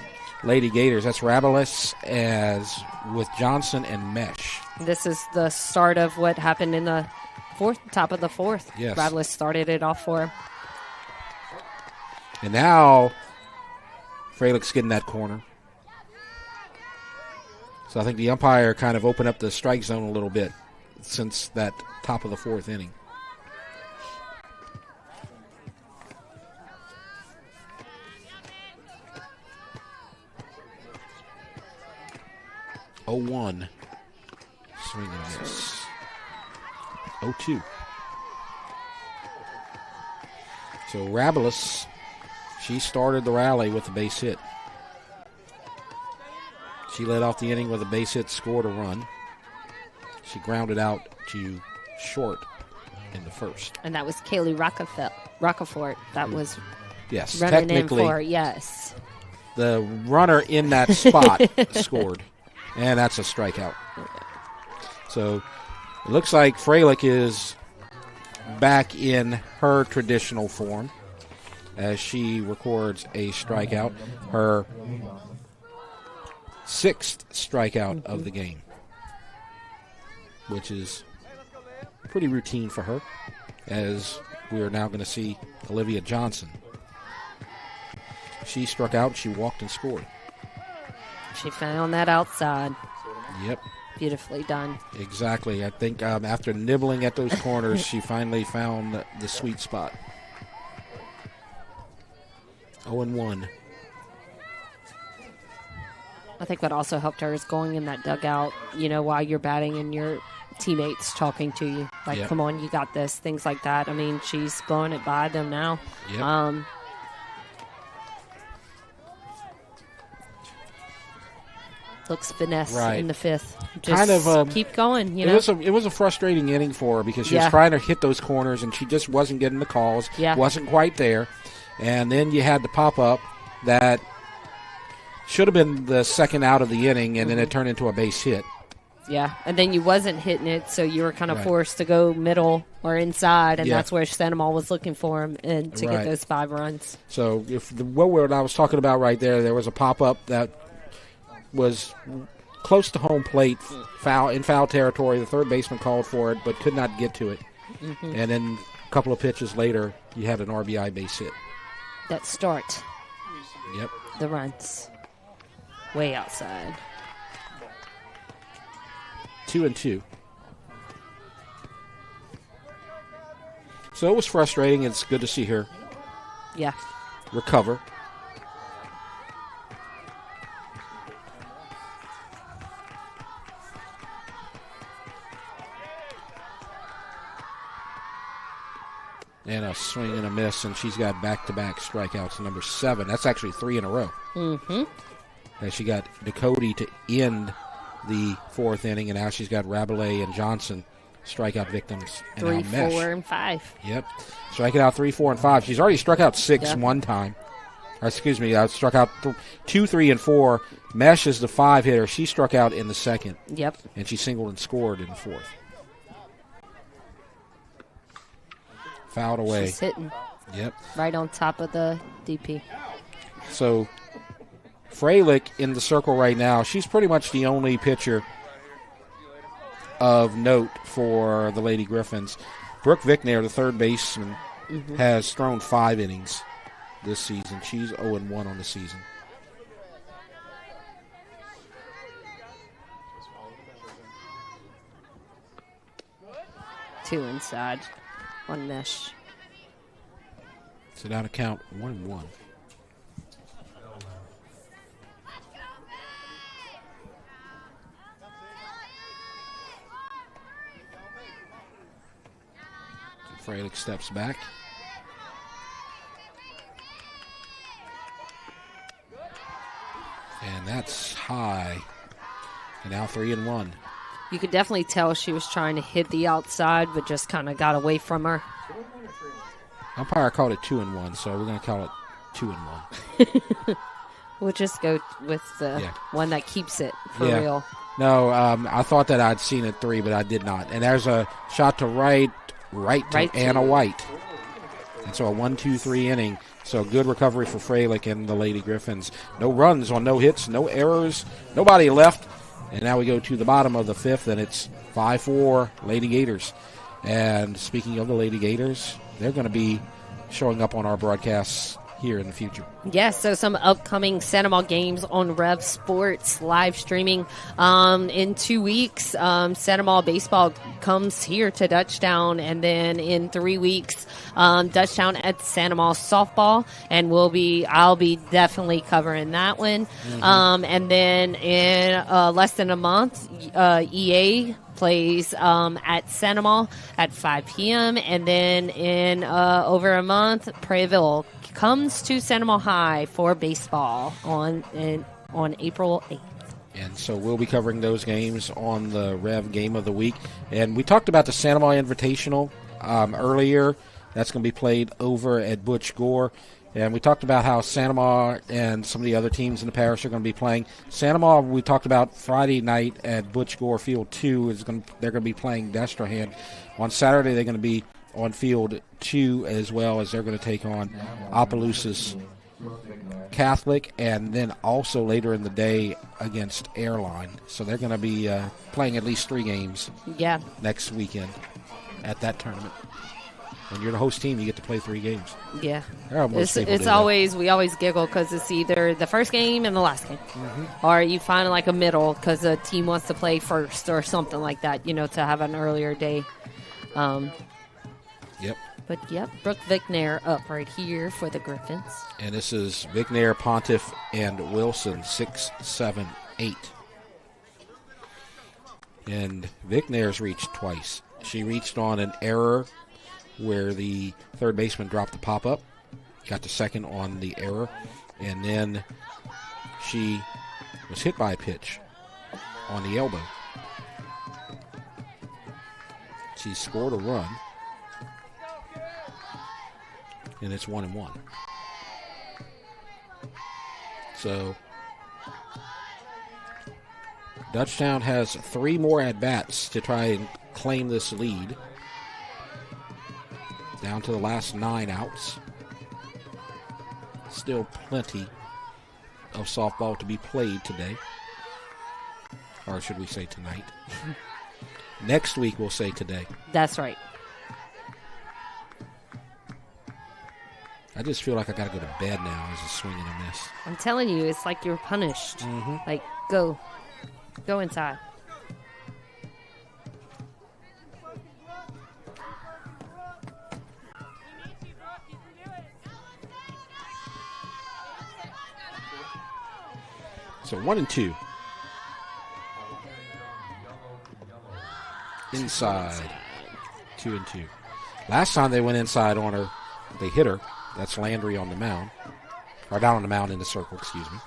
Lady Gators. That's Rabalis as with Johnson and Mesh.
This is the start of what happened in the top of the 4th.
Yes.
Rabalis started it off for him.
And now Fralick's getting that corner. So I think the umpire kind of opened up the strike zone a little bit since that top of the 4th inning. Oh-1. Swing and miss. 0-2. So Rabalis, she started the rally with a base hit. She led off the inning with a base hit, scored a run. She grounded out to short in the 1st.
And that was Kaylee Rockefort. That was
yes,
running
technically
in for, yes.
The runner in that spot scored. And that's a strikeout. So it looks like Fralick is back in her traditional form as she records a strikeout. Her 6th strikeout of the game, which is pretty routine for her, as we are now going to see Olivia Johnson. She struck out, she walked and scored.
She found that outside.
Yep.
Beautifully done.
Exactly. I think after nibbling at those corners, she finally found the sweet spot. 0-1.
I think what also helped her is going in that dugout, while you're batting and your teammates talking to you. Like,
Yep.
Come on, you got this, things like that. I mean, she's blowing it by them now.
Yep.
Looks finesse
Right.
in the 5th. Just
Kind of
keep going,
It was a frustrating inning for her because she was trying to hit those corners and she just wasn't getting the calls.
Yeah.
Wasn't quite there. And then you had the pop-up that should have been the second out of the inning, and then it turned into a base hit.
Yeah, and then you wasn't hitting it, so you were kind of
Right.
forced to go middle or inside, and
Yeah.
that's where Santa Maria was looking for him and to
Right.
get those 5 runs.
So what I was talking about right there was a pop-up that was close to home plate, in foul territory. The third baseman called for it, but could not get to it.
Mhm.
And then a couple of pitches later, you had an RBI base hit.
That start.
Yep.
The runs. Way outside.
2-2. So it was frustrating. It's good to see her
Yeah.
recover. And a swing and a miss, and she's got back-to-back strikeouts, number 7. That's actually 3 in a row.
Mm-hmm.
And she got Ducote to end the 4th inning, and now she's got Rabelais and Johnson strikeout victims. And
3,
now Mesh.
4, and 5.
Yep. Striking out 3, 4, and 5. She's already struck out 6 one time. Or, excuse me, struck out 2, 3, and 4. Mesh is the 5 hitter. She struck out in the 2nd.
Yep.
And she singled and scored in the 4th. Fouled away.
She's hitting.
Yep.
Right on top of the DP.
So Fralick in the circle right now. She's pretty much the only pitcher of note for the Lady Griffins. Brooke Vicknair, the third baseman, has thrown 5 innings this season. She's 0-1 on the season.
Two inside. One mesh.
So now to count 1-1. Freilich steps back. And that's high. And now 3-1.
You could definitely tell she was trying to hit the outside, but just kind of got away from her.
Umpire called it 2-1, so we're going to call it 2-1.
We'll just go with the one that keeps it for real.
No, I thought that I'd seen it 3, but I did not. And there's a shot to right to Anna White. And so a 1-2-3 inning. So good recovery for Freilich and the Lady Griffins. No runs on no hits, no errors, nobody left. And now we go to the bottom of the 5th, and it's 5-4 Lady Gators. And speaking of the Lady Gators, they're going to be showing up on our broadcasts here in the future.
Yes, so some upcoming Santa Ma games on Rev Sports live streaming. In 2 weeks, Santa Ma baseball comes here to DUTCHTOWN, and then in 3 weeks, DUTCHTOWN at Santa Ma softball, and I'll be definitely covering that one. And then in less than a month, EA plays at Santa Ma at 5 p.m. And then in over a month, Prairieville comes to Santa Ma High for baseball on April 8th.
And so we'll be covering those games on the Rev Game of the Week. And we talked about the Santa Ma Invitational earlier. That's going to be played over at Butch Gore. And we talked about how Santa Ma and some of the other teams in the parish are going to be playing. Santa Ma, we talked about Friday night at Butch Gore Field 2. They're going to be playing Destrehan. On Saturday, they're going to be on Field 2 as well, as they're going to take on Opelousas Catholic, and then also later in the day against Airline. So they're going to be playing at least 3 games next weekend at that tournament. When you're the host team, you get to play 3 games.
Yeah. It's always, we always giggle because it's either the first game and the last game. Or you find like a middle because a team wants to play first or something like that, to have an earlier day. But, Brooke Vicknair up right here for the Griffins. And
this is Vicknair, Pontiff, and Wilson, 6, 7, 8. And Vicknair's reached twice. She reached on an error where the third baseman dropped the pop-up, got to second on the error, and then she was hit by a pitch on the elbow. She scored a run. And it's 1-1. So DUTCHTOWN has 3 more at-bats to try and claim this lead. Down to the last 9 outs. Still plenty of softball to be played today. Or should we say tonight? Next week we'll say today.
That's right.
I just feel like I got to go to bed now as a swing and a miss.
I'm telling you, it's like you're punished. Like, go inside.
So 1-2. Inside. 2-2. Last time they went inside on her, they hit her. That's Landry on the mound. Or down on the mound in the circle, excuse me.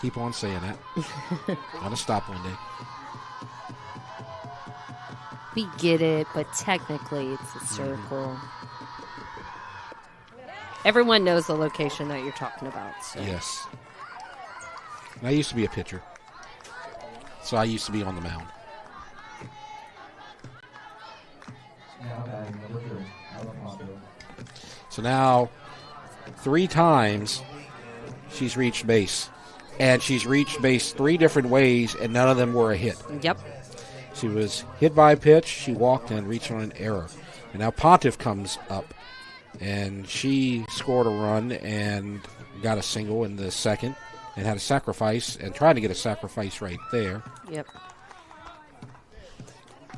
Keep on saying that. Gotta stop one day.
We get it, but technically it's a circle. Everyone knows the location that you're talking about. So.
Yes. And I used to be a pitcher. So I used to be on the mound. So now 3 times she's reached base. And she's reached base 3 different ways, and none of them were a hit.
Yep.
She was hit by a pitch. She walked and reached on an error. And now Pontiff comes up, and she scored a run and got a single in the second and had a sacrifice and tried to get a sacrifice right there.
Yep.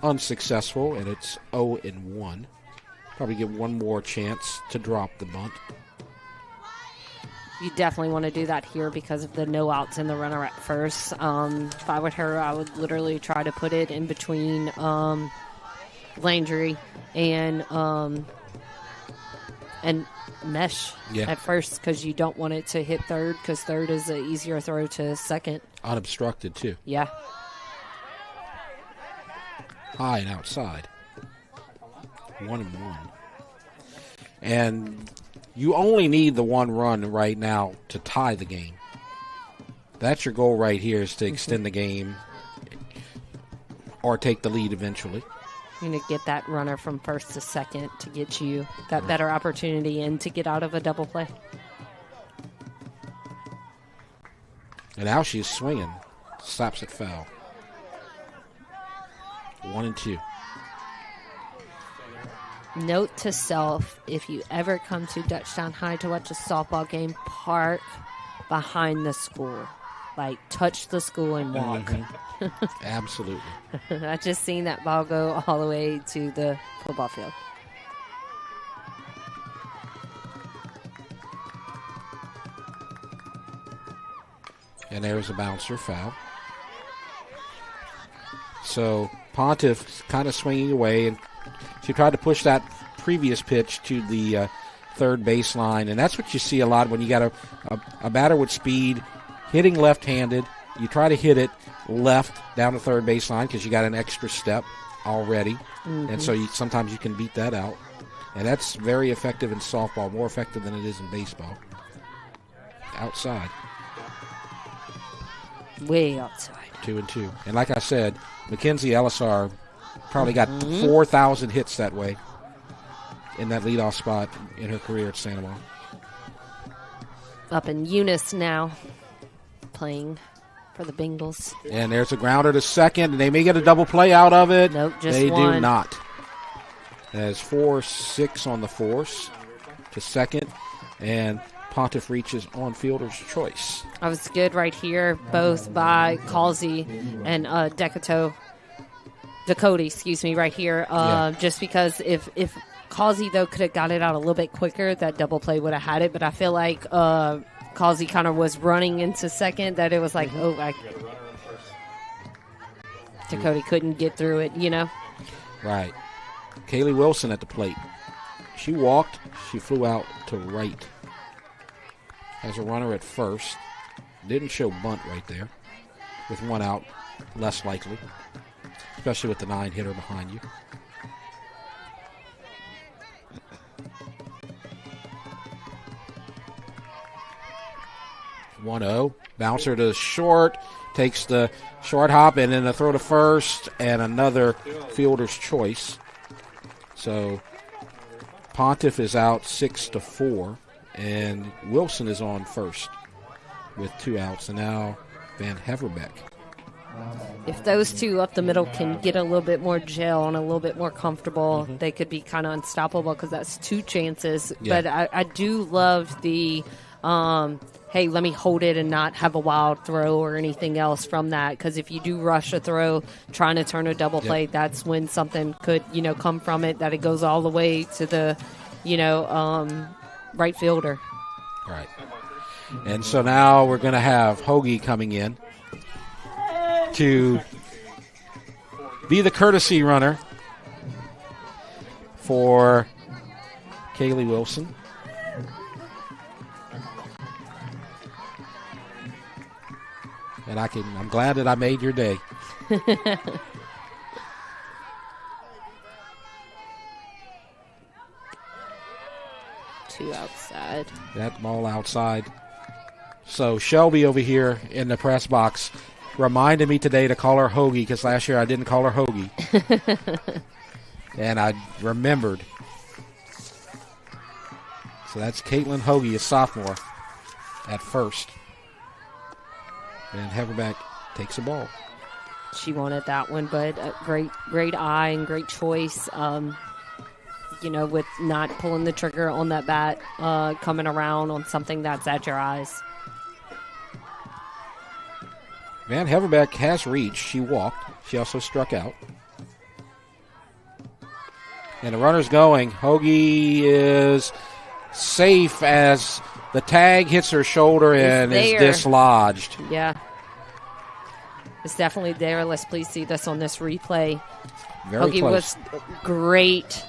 Unsuccessful, and it's 0-1. Probably get one more chance to drop the bunt.
You definitely want to do that here because of the no outs and the runner at first. If I were her, I would literally try to put it in between Landry and Mesh at first, because you don't want it to hit third, because third is an easier throw to second.
Unobstructed, too.
Yeah.
High and outside. 1-1. And you only need the one run right now to tie the game. That's your goal right here, is to extend the game or take the lead eventually.
You need to get that runner from first to second to get you that better opportunity and to get out of a double play.
And now she's swinging. Slaps it foul. 1-2.
Note to self, if you ever come to Dutchtown High to watch a softball game, park behind the school. Like, touch the school and walk.
Absolutely.
I just seen that ball go all the way to the football field.
And there's a bouncer foul. So Pontiff kind of swinging away, and she tried to push that previous pitch to the third baseline, and that's what you see a lot when you got a batter with speed hitting left-handed. You try to hit it left down the third baseline because you got an extra step already, and so sometimes you can beat that out. And that's very effective in softball, more effective than it is in baseball. Outside.
Way outside.
2-2. And like I said, Mackenzie Elisar probably got 4,000 hits that way in that leadoff spot in her career at Santa Monica.
Up in Eunice now, playing for the Bengals.
And there's a grounder to second, and they may get a double play out of it.
Nope, just
they
one.
do not. There's 4-6 on the force to second, and Pontiff reaches on fielder's choice.
I was good right here, both by Calsey and Dakota, right here. Just because if Calsey, though, could have got it out a little bit quicker, that double play would have had it. But I feel like Calsey kind of was running into second, that it was like, Dakota couldn't get through it, you know?
Right. Kaylee Wilson at the plate. She walked. She flew out to right. Has a runner at first. Didn't show bunt right there. With one out, less likely. Especially with the 9-hitter behind you. (1-0). Bouncer to short. Takes the short hop and then a throw to first and another fielder's choice. So Pontiff is out 6-4. And Wilson is on first with 2 outs. And now Van Heverbeck.
If those two up the middle can get a little bit more gel and a little bit more comfortable, they could be kind of unstoppable because that's 2 chances.
Yeah.
But I do love the, hey, let me hold it and not have a wild throw or anything else from that. Because if you do rush a throw trying to turn a double play, that's when something could, come from it, that it goes all the way to the, right fielder.
Right. And so now we're going to have Hoagie coming in to be the courtesy runner for Kaylee Wilson. And I'm glad that I made your day.
2 outside.
That ball outside. So Shelby over here in the press box reminded me today to call her Hoagie because last year I didn't call her Hoagie. And I remembered. So that's Caitlin Hoagie, a sophomore, at first. And Heverbeck takes the ball.
she wanted that one, but great eye and great choice. With not pulling the trigger on that bat, coming around on something that's at your eyes.
Van Heverbeck has reached. She walked. She also struck out. And the runner's going. Hoagie is safe as the tag hits her shoulder and is dislodged.
Yeah. It's definitely there. Let's please see this on this replay.
Very
Hoagie
close.
was great.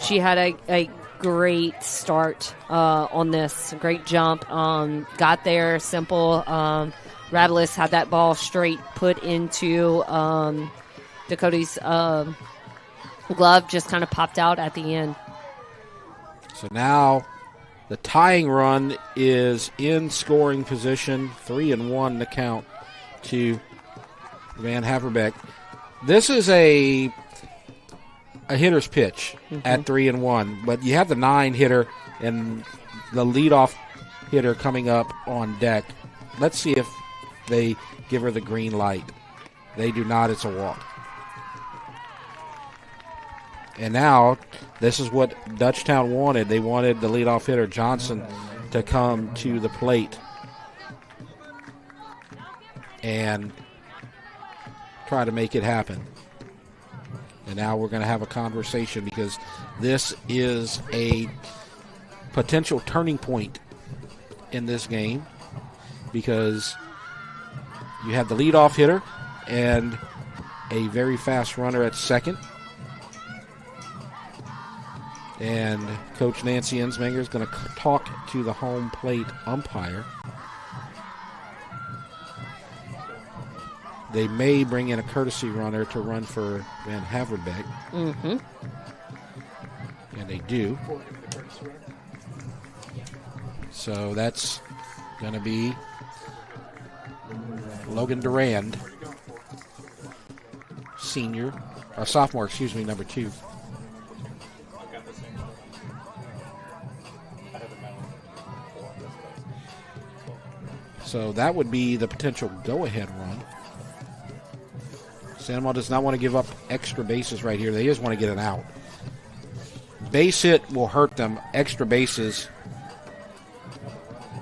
She had a great start on this. Great jump. Got there, simple. Radalis had that ball straight put into Dakota's glove, just kind of popped out at the end.
So now the tying run is in scoring position. 3-1 to count to Van Haverbeck. This is a hitter's pitch at 3-1, but you have the 9 hitter and the leadoff hitter coming up on deck. Let's see if they give her the green light. They do not. It's a walk. And now this is what Dutchtown wanted. They wanted the leadoff hitter Johnson to come to the plate and try to make it happen. And now we're going to have a conversation because this is a potential turning point in this game because you have the leadoff hitter and a very fast runner at second. And Coach Nancy Ensminger is going to talk to the home plate umpire. They may bring in a courtesy runner to run for Van Haverbeck.
Mm-hmm.
And they do. So that's going to be Logan Durand, sophomore, number 2. So that would be the potential go-ahead run. Santa Monica does not want to give up extra bases right here. They just want to get an out. Base hit will hurt them. Extra bases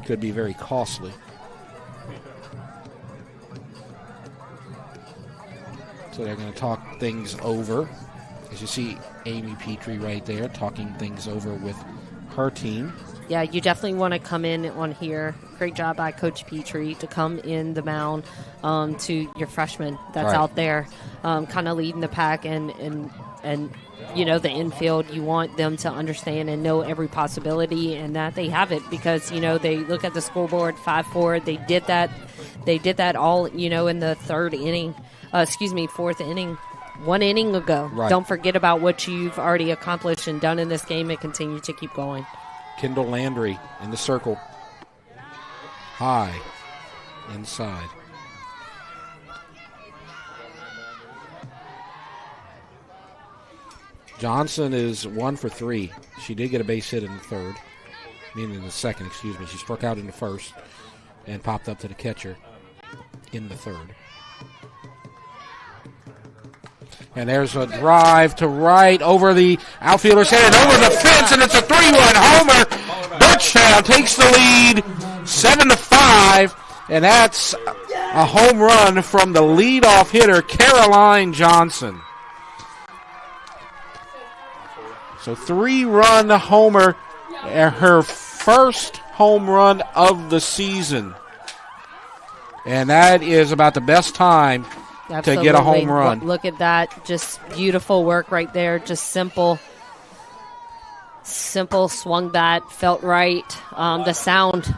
could be very costly. So they're going to talk things over. As you see Amy Petrie right there talking things over with her team.
Yeah, you definitely want to come in on here. Great job by Coach Petrie to come in the mound to your freshman that's out there, kind of leading the pack and the infield. You want them to understand and know every possibility and that they have it because they look at the scoreboard 5-4. They did that all in the fourth inning. 1 inning ago.
Right.
Don't forget about what you've already accomplished and done in this game and continue to keep going.
Kendall Landry in the circle. High. Inside. Johnson is 1 for 3. She did get a base hit in the second. She struck out in the first and popped up to the catcher in the third. And there's a drive to right over the outfielder's head, over the fence, and it's a 3-1 homer. Dutchtown takes the lead, 7-5, and that's a home run from the leadoff hitter, Caroline Johnson. So 3-run homer, her first home run of the season. And that is about the best time
Absolutely.
to get a home run.
Look at that. Just beautiful work right there. Just simple swung bat. Felt right. The sound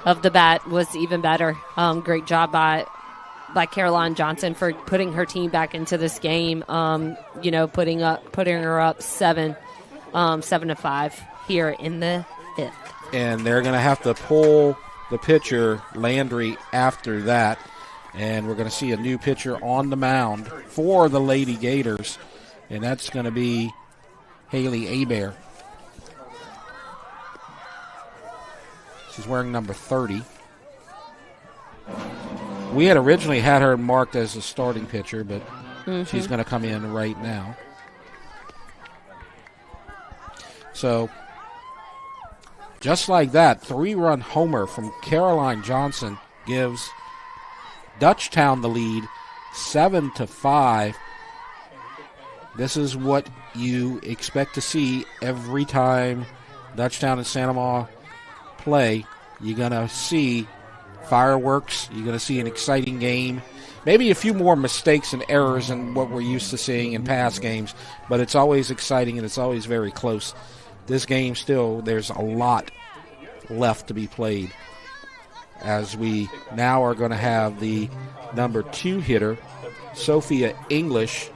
of the bat was even better. Great job by Caroline Johnson for putting her team back into this game. Putting her up 7-5 here in the 5th.
And they're going to have to pull the pitcher, Landry, after that. And we're going to see a new pitcher on the mound for the Lady Gators, and that's going to be Haley Hebert. She's wearing number 30. We had originally had her marked as a starting pitcher, but she's going to come in right now. So, just like that, 3-run homer from Caroline Johnson gives Dutchtown the lead, 7-5. This is what you expect to see every time Dutchtown and Santa Ma play. You're going to see fireworks. You're going to see an exciting game. Maybe a few more mistakes and errors than what we're used to seeing in past games, but it's always exciting and it's always very close. This game still, there's a lot left to be played, as we now are going to have the number 2 hitter, Sophia English,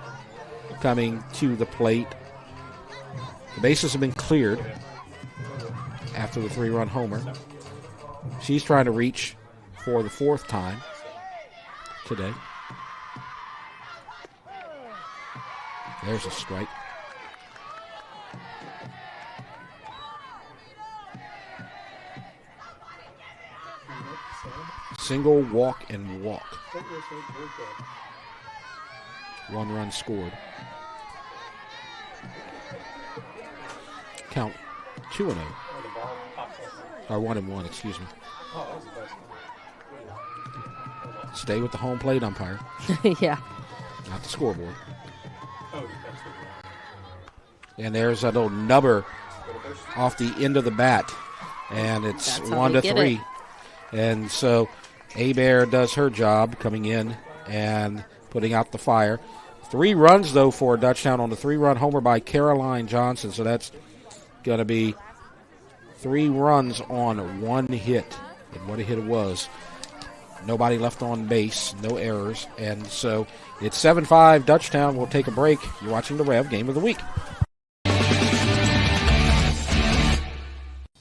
coming to the plate. The bases have been cleared after the 3-run homer. She's trying to reach for the 4th time today. There's a strike. Single, walk, and walk. 1 run scored. Count 2-0. Or 1-1, excuse me. Stay with the home plate umpire.
Yeah.
Not the scoreboard. And there's a little nubber off the end of the bat. And it's 1-3. And so Abear does her job coming in and putting out the fire. 3 runs, though, for Dutchtown on the 3-run homer by Caroline Johnson. So that's going to be 3 runs on 1 hit. And what a hit it was. Nobody left on base, no errors. And so it's 7-5. Dutchtown will take a break. You're watching the Rev Game of the Week.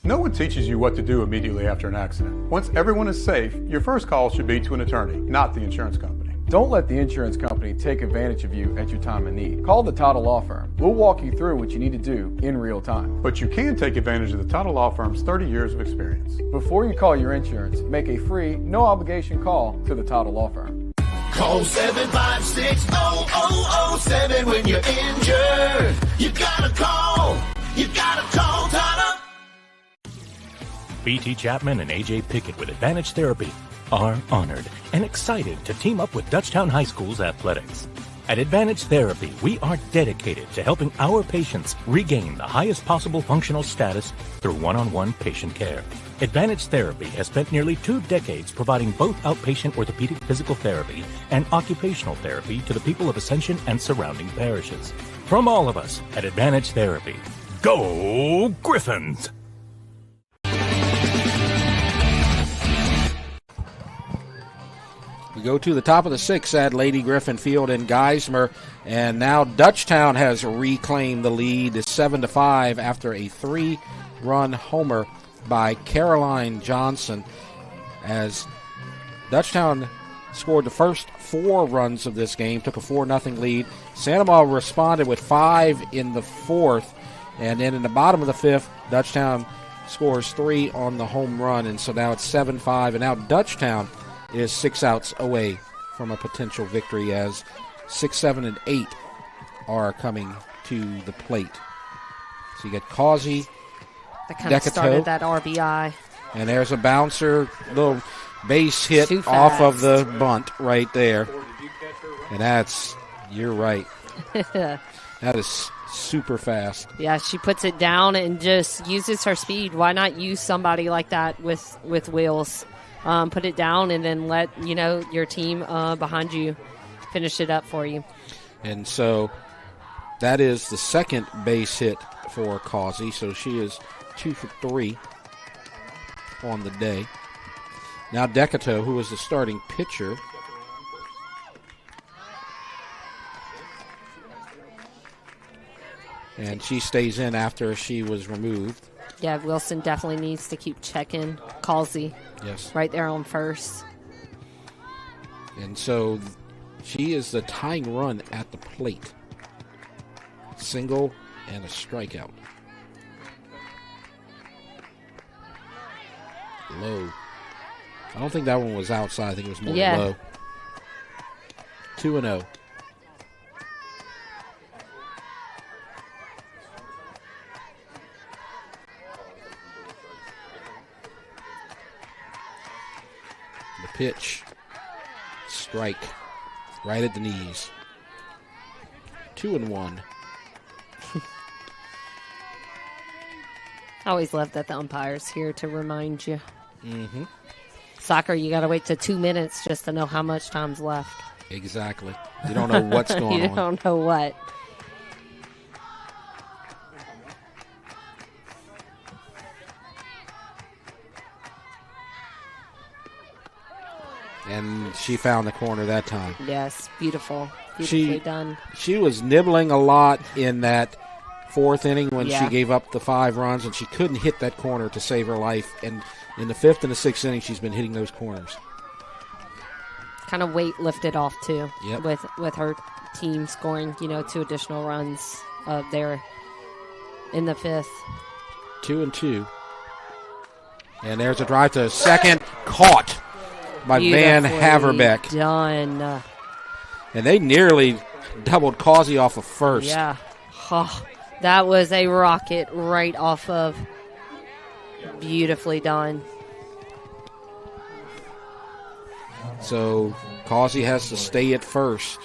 No one teaches you what to do immediately after an accident. Once everyone is safe, your first call should be to an attorney, not the insurance company.
Don't let the insurance company take advantage of you at your time of need. Call the Title Law Firm. We'll walk you through what you need to do in real time.
But you can take advantage of the Title Law Firm's 30 years of experience.
Before you call your insurance, make a free, no-obligation call to the Title Law Firm.
Call 756-0007 when you're injured. You gotta call Title.
B.T. Chapman and A.J. Pickett with Advantage Therapy are honored and excited to team up with Dutchtown High School's athletics. At Advantage Therapy, we are dedicated to helping our patients regain the highest possible functional status through one-on-one patient care. Advantage Therapy has spent nearly 2 decades providing both outpatient orthopedic physical therapy and occupational therapy to the people of Ascension and surrounding parishes. From all of us at Advantage Therapy, go Griffins!
We go to the top of the 6th at Lady Griffin Field in Geismar, and now Dutchtown has reclaimed the lead. It's 7-5 after a 3-run homer by Caroline Johnson, as Dutchtown scored the first 4 runs of this game, took a 4-0 lead. Santa Ma responded with 5 in the 4th, and then in the bottom of the 5th, Dutchtown scores 3 on the home run, and so now it's 7-5, and now Dutchtown is 6 outs away from a potential victory, as 6, 7, and 8 are coming to the plate. So you get Causey,
that kind of started that RBI.
And there's a bouncer, little base hit off of the bunt right there. And that's, you're right. That is super fast.
Yeah, she puts it down and just uses her speed. Why not use somebody like that with wheels? Put it down and then let, your team behind you finish it up for you. And so that is the second base hit for Causey. So she is 2 for 3 on the day. Now Decato, who is the starting pitcher, and she stays in after she was removed. Yeah, Wilson definitely needs to keep checking Causey. Yes. Right there on first. And so she is the tying run at the plate. Single and a strikeout. Low.
I don't think that one was outside. I think it was more low. 2-0. The pitch. Strike. Right at the knees. 2-1.
I always love that the umpire's here to remind you.
Mm-hmm.
Soccer, you got to wait to 2 minutes just to know how much time's left.
Exactly. You don't know what's going on.
You don't know what.
And she found the corner that time.
Yes, beautiful. Beautifully done.
She was nibbling a lot in that fourth inning when she gave up the 5 runs, and she couldn't hit that corner to save her life. And in the 5th and the 6th inning, she's been hitting those corners.
Kind of weight lifted off, too,
yep.
with her team scoring, 2 additional runs there in the 5th.
2-2. And there's a drive to second, caught by Van Haverbeck.
Done.
And they nearly doubled Causey off of first.
Yeah. Oh, that was a rocket right off of. Beautifully done.
So Causey has to stay at first.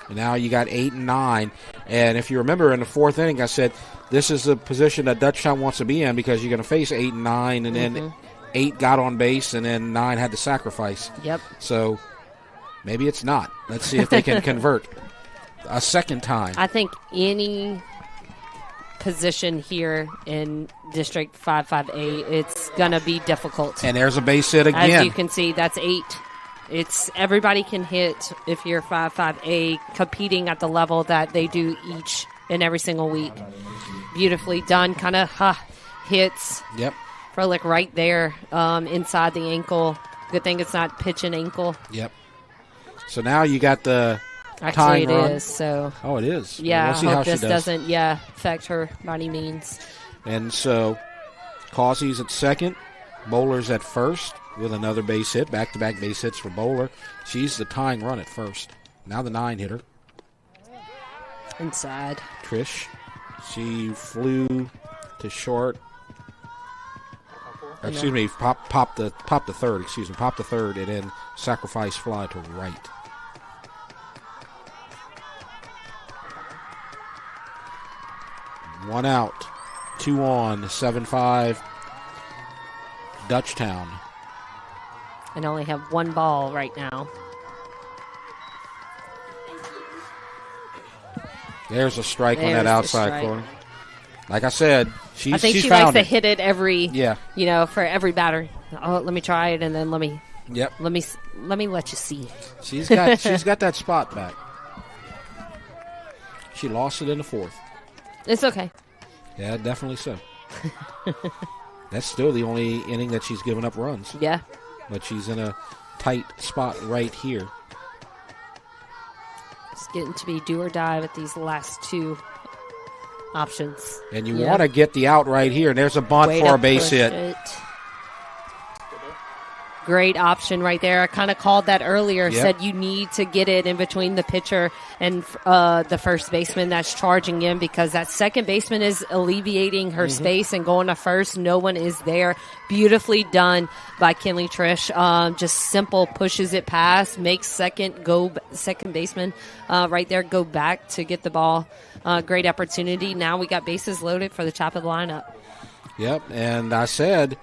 And now you got 8 and 9. And if you remember in the 4th inning, I said this is the position that Dutchtown wants to be in because you're going to face 8 and 9, and then 8 got on base, and then 9 had to sacrifice.
Yep.
So maybe it's not. Let's see if they can convert a second time.
I think any position here in District 5-5A, it's going to be difficult.
And there's a base hit again.
As you can see, that's 8. It's everybody can hit if you're 5-5A, competing at the level that they do each and every single week. Beautifully done. Kind of hits.
Yep.
Froelich right there inside the ankle. Good thing it's not pitch and ankle.
Yep. So now you got the
Actually, it
run.
Is. So.
Oh, it is.
Yeah,
we'll see
I
how
hope this
she does.
doesn't affect her by any means.
And so Causey's at second. Bowler's at first with another base hit. Back-to-back base hits for Bowler. She's the tying run at first. Now the 9-hitter.
Inside.
Trish. She flew to short. Excuse me, pop the third. Excuse me, pop the third, and then sacrifice fly to right. One out, 2 on, 7-5. Dutchtown.
And only have 1 ball right now.
There's a strike on that outside corner. Like I said,
I think she likes to hit it every, for every batter. Oh, let me try it, and then let me let me let you see.
She's got that spot back. She lost it in the 4th.
It's okay.
Yeah, definitely so. That's still the only inning that she's given up runs.
Yeah.
But she's in a tight spot right here.
It's getting to be do or die with these last 2 options.
And you want to get the out right here. And there's a bunt for a base hit.
Great option right there. I kind of called that earlier. Said you need to get it in between the pitcher and the first baseman that's charging in, because that second baseman is alleviating her space and going to first. No one is there. Beautifully done by Kinley Trish. Just simple, pushes it past, makes second baseman right there go back to get the ball. Great opportunity. Now we got bases loaded for the top of the lineup.
Yep, and I said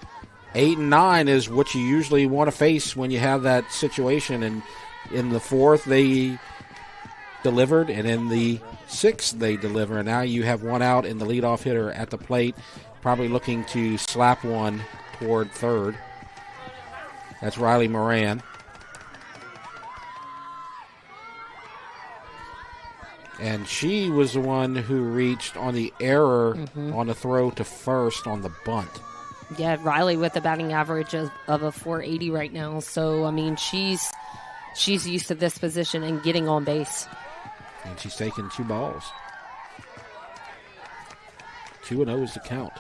8 and 9 is what you usually want to face when you have that situation. And in the 4th, they delivered, and in the 6th, they deliver. And now you have 1 out and the leadoff hitter at the plate, probably looking to slap one toward third. That's Riley Moran. And she was the one who reached on the error on the throw to first on the bunt.
Yeah, Riley with a batting average of a 480 right now. So, I mean, she's used to this position and getting on base.
And she's taken 2 balls. 2-0 is the count.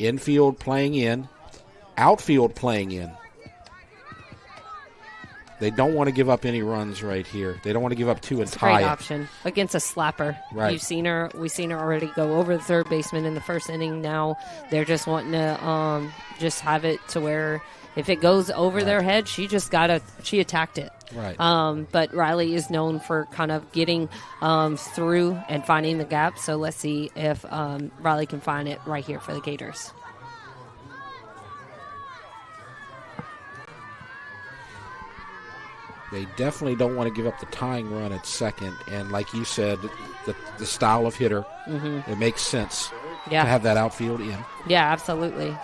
Infield playing in. Outfield playing in. They don't want to give up any runs right here. They don't want to give up 2 and tie it.
Great option against a slapper.
Right.
We've seen her already go over the third baseman in the first inning. Now they're just wanting to just have it to where if it goes over their head, she attacked it.
Right.
But Riley is known for kind of getting through and finding the gap. So let's see if Riley can find it right here for the Gators.
They definitely don't want to give up the tying run at second. And like you said, the style of hitter, it makes sense to have that outfield in.
Yeah, absolutely.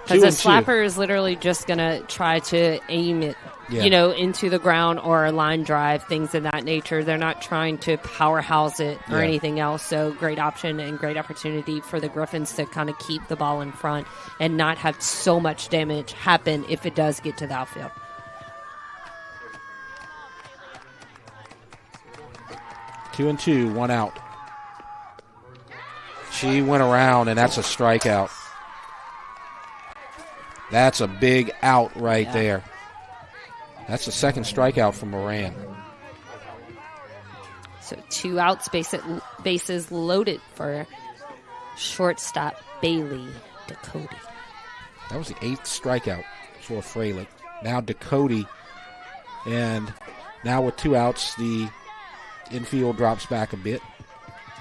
Because a slapper is literally just going to try to aim it, into the ground or a line drive, things of that nature. They're not trying to powerhouse it or anything else. So great option and great opportunity for the Griffins to kind of keep the ball in front and not have so much damage happen if it does get to the outfield.
2-2, 1 out. She went around, and that's a strikeout. That's a big out right there. That's the second strikeout from Moran.
So 2 outs, bases loaded for shortstop Bailey Ducote.
That was the 8th strikeout for Fraley. Now Ducote, and now with 2 outs, the infield drops back a bit.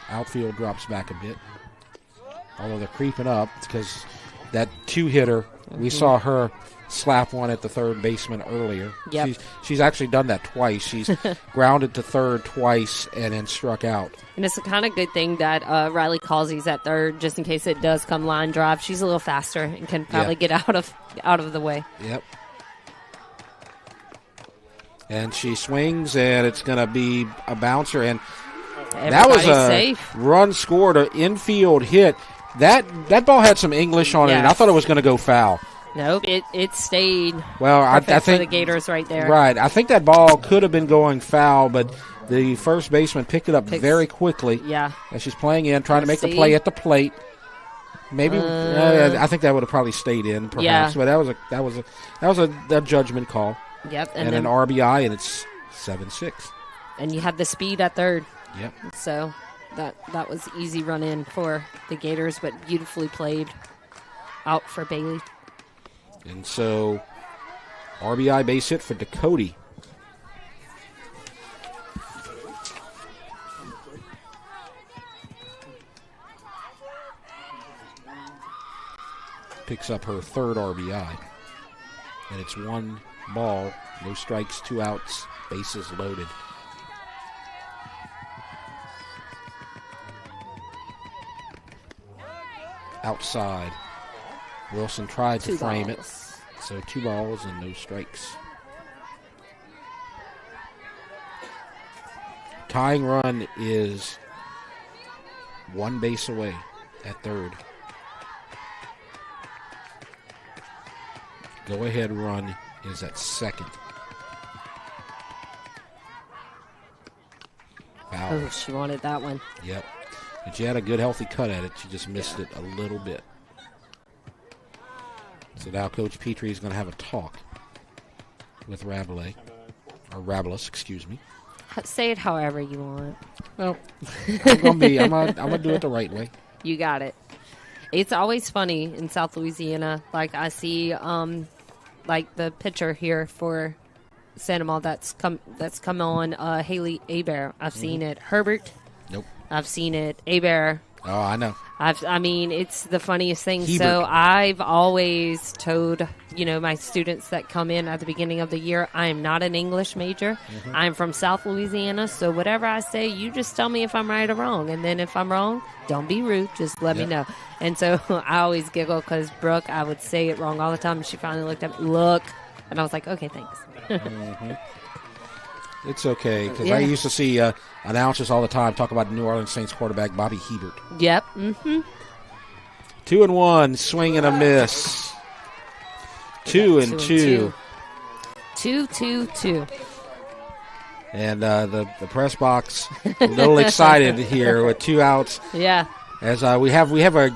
Outfield drops back a bit. Although they're creeping up because that 2-hitter, we saw her slap one at the third baseman earlier.
Yep.
She's actually done that twice. She's grounded to third twice and then struck out.
And it's a kind of good thing that Riley calls these at third just in case it does come line drive. She's a little faster and can probably get out of the way.
Yep. And she swings, and it's going to be a bouncer. And that was a
safe
run scored, an infield hit. That ball had some English on it, and I thought it was going to go foul.
Nope, it stayed.
Well, I think
for the Gators right there.
Right, I think that ball could have been going foul, but the first baseman picked it up very quickly.
Yeah,
as she's playing in, trying to make the play at the plate. Maybe I think that would have probably stayed in, perhaps. But that was a judgment call.
Yep,
and an RBI, and it's 7-6.
And you had the speed at third.
Yep.
So that was easy run in for the Gators, but beautifully played out for Bailey.
And so RBI base hit for Ducote. Picks up her third RBI. And it's 1 ball, no strikes, 2 outs, bases loaded. Outside. Wilson tried to frame it. So 2 balls and no strikes. Tying run is 1 base away at third. Go-ahead run is at second. Foul.
Oh, she wanted that one.
Yep. And she had a good, healthy cut at it. She just missed it a little bit. So now Coach Petrie is going to have a talk with Rabelais. Or Rabelais, excuse me.
Say it however you want.
Well, I'm gonna do it the right way.
You got it. It's always funny in South Louisiana. Like I see, like the pitcher here for Sandoval that's come on, Haley Hebert. I've seen it. Herbert.
Nope.
I've seen it. Hebert.
Oh, I know.
I mean, it's the funniest thing.
Hebert.
So I've always told, my students that come in at the beginning of the year, I am not an English major. Mm-hmm. I'm from South Louisiana, so whatever I say, you just tell me if I'm right or wrong. And then if I'm wrong, don't be rude. Just let me know. And so I always giggle because Brooke, I would say it wrong all the time. And she finally looked at me, look. And I was like, okay, thanks.
Mm-hmm. It's okay, because I used to see announcers all the time talk about New Orleans Saints quarterback Bobby Hebert.
Yep. Mm-hmm.
2-1, swing and a miss. 2-2.
2-2-2.
And the press box a little excited here with 2 outs.
Yeah.
As we have a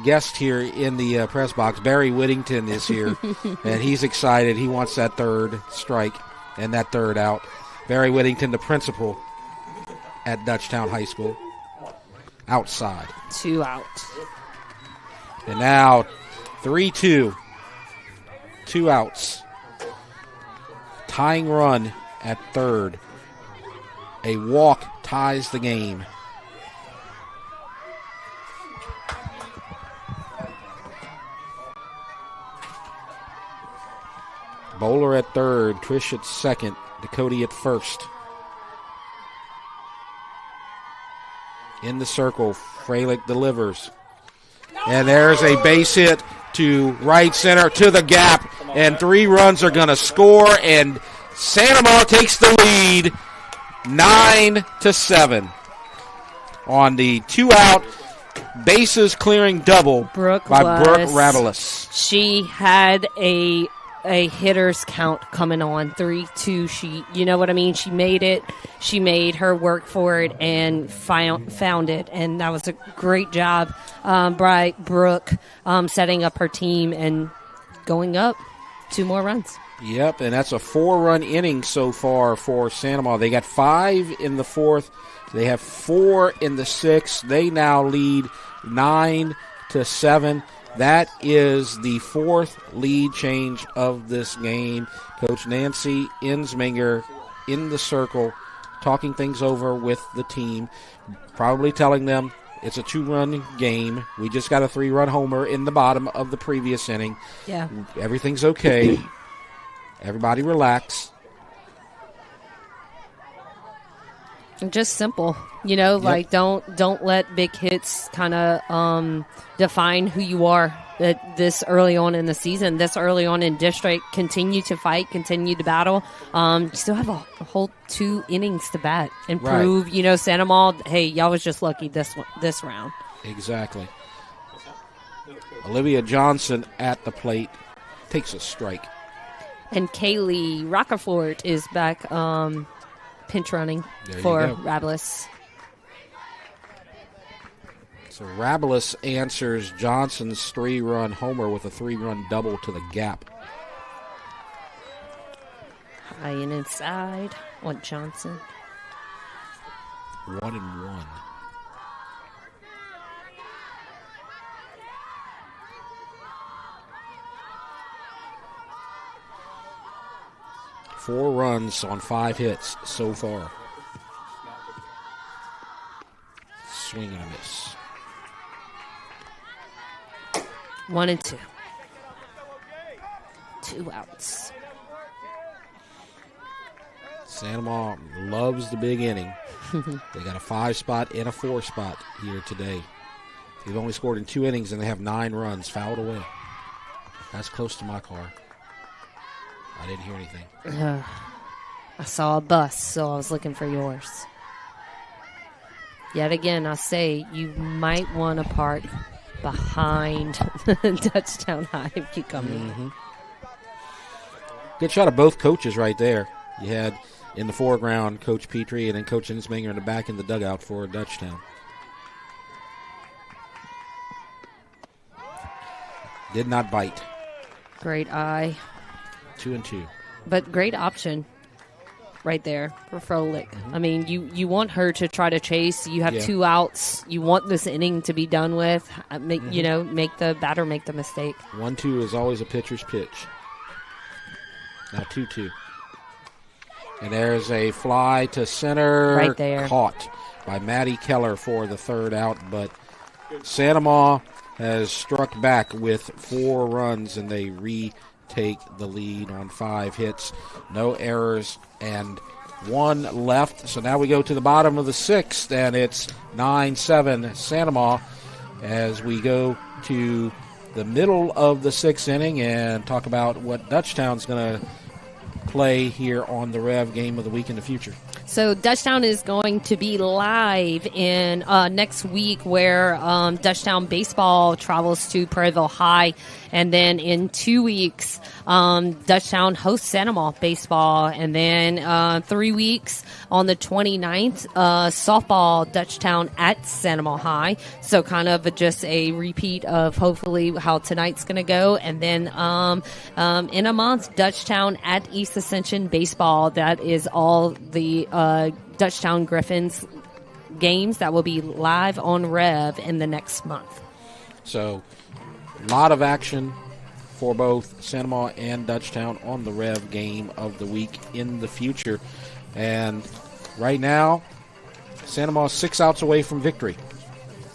guest here in the press box. Barry Whittington is here, and he's excited. He wants that third strike and that third out. Barry Whittington, the principal at Dutchtown High School. Outside.
2 out.
And now 3-2. 2 outs. Tying run at third. A walk ties the game. Bowler at third, Trish at second, Dakota at first. In the circle, Freilich delivers. And there's a base hit to right center, to the gap, and 3 runs are going to score, and Santa takes the lead 9-7 on the 2-out bases clearing double by Brooke Rabelis.
She had a hitter's count coming on 3-2. She, you know what I mean? She made it. She made her work for it and found it, and that was a great job by Brooke setting up her team and going up 2 more runs.
Yep, and that's a 4-run inning so far for Santa Maria. They got 5 in the 4th. They have 4 in the 6th. They now lead 9-7. That is the 4th lead change of this game. Coach Nancy Insminger in the circle, talking things over with the team, probably telling them it's a 2-run game. We just got a 3-run homer in the bottom of the previous inning.
Yeah.
Everything's okay. Everybody relax.
Just simple, like don't let big hits kind of define who you are this early on in the season, this early on in district. Continue to fight, continue to battle. You still have a whole 2 innings to bat and prove, Santa Maria, hey, y'all was just lucky this round.
Exactly. Olivia Johnson at the plate takes a strike.
And Kaylee Rockefort is back pinch running for Rabelis.
So Rabelis answers Johnson's 3-run homer with a 3-run double to the gap.
High and inside on Johnson.
1-1. Four runs on 5 hits so far. Swing and a miss.
1-2. 2 outs.
Santa Maria loves the big inning. They got a 5-spot and a 4-spot here today. They've only scored in 2 innings and they have 9 runs fouled away. That's close to my car. I didn't hear anything.
I saw a bus, so I was looking for yours. Yet again, I say you might want to park behind Dutchtown High if you come in.
Good shot of both coaches right there. You had in the foreground Coach Petrie and then Coach Insminger in the back in the dugout for Dutchtown. Did not bite.
Great eye.
2-2.
But great option right there for Froelich. I mean, you want her to try to chase. You have 2 outs. You want this inning to be done with. Make the batter make the mistake.
1-2 is always a pitcher's pitch. Now 2-2. And there's a fly to center.
Right there.
Caught by Maddie Keller for the 3rd out. But Santa Maria has struck back with 4 runs, and they retake the lead on 5 hits. No errors and 1 left. So now we go to the bottom of the 6th, and it's 9-7 Santa Maria as we go to the middle of the 6th inning and talk about what Dutchtown's going to play here on the REV Game of the Week in the future.
So Dutchtown is going to be live in next week, where Dutchtown baseball travels to Prairieville High, and then in 2 weeks, Dutchtown hosts Sanoma baseball, and then 3 weeks on the 29th, softball Dutchtown at Sanoma High. So kind of just a repeat of hopefully how tonight's going to go, and then in a month, Dutchtown at East Ascension baseball. That is all the Dutchtown Griffins games that will be live on REV in the next month.
So, a lot of action for both Sanoma and Dutchtown on the REV game of the week in the future. And right now, Sanoma is 6 outs away from victory,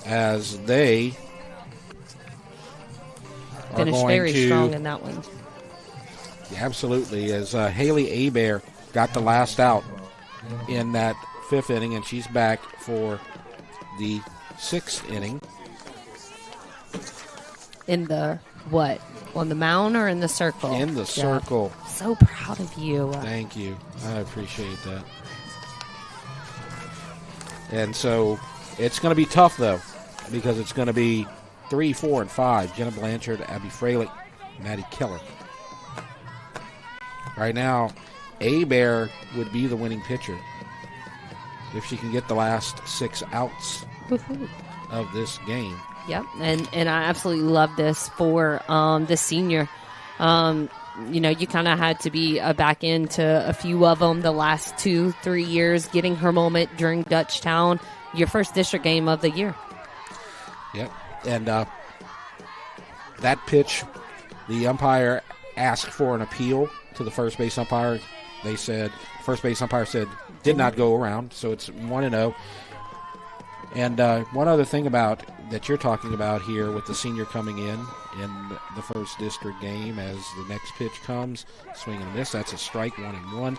as they
finished very strong in that one.
Absolutely, as Haley Hebert got the last out in that 5th inning, and she's back for the 6th inning.
In the what? On the mound or in the circle?
In the circle.
So proud of you.
Thank you. I appreciate that. And so it's going to be tough, though, because it's going to be 3, 4, and 5. Jenna Blanchard, Abby Freilich, Maddie Keller. Right now, Hebert would be the winning pitcher if she can get the last 6 outs of this game.
Yep, and I absolutely love this for the senior. You kind of had to be back into a few of them the last 2-3 years, getting her moment during Dutchtown, your first district game of the year.
Yep, and that pitch, the umpire asked for an appeal to the first base umpire. They said, first base umpire said, did not go around, so it's 1-0. And one other thing about that you're talking about here with the senior coming in the first district game, as the next pitch comes, swing and a miss, that's a strike, 1-1.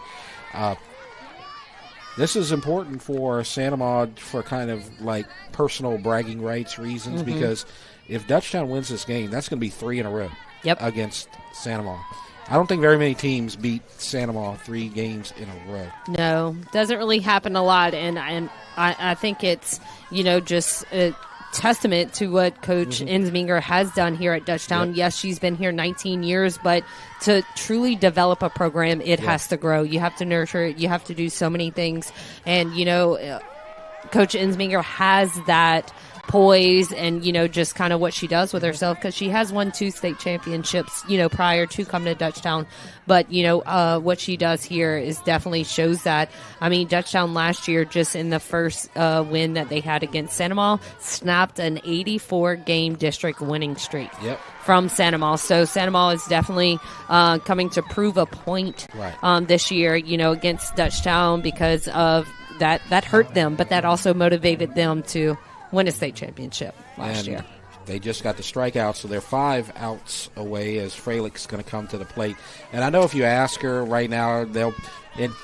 This is important for Sanoma for kind of like personal bragging rights reasons, because if Dutchtown wins this game, that's going to be 3 in a row against Sanoma. I don't think very many teams beat Sanoma 3 games in a row.
No, doesn't really happen a lot, and I think it's, just a testament to what Coach Insminger has done here at Dutchtown. Yep. Yes, she's been here 19 years, but to truly develop a program, it has to grow. You have to nurture it. You have to do so many things, and, Coach Insminger has that poise and, just kind of what she does with herself, because she has won 2 state championships, prior to coming to Dutchtown. But, what she does here is definitely shows that. I mean, Dutchtown last year, just in the first win that they had against Sanoma, snapped an 84-game district winning streak from Sanoma. So Sanoma is definitely coming to prove a point this year, against Dutchtown, because of that hurt them, but that also motivated them to win a state championship last year.
They just got the strikeout, so they're 5 outs away as Freilich's going to come to the plate. And I know if you ask her right now,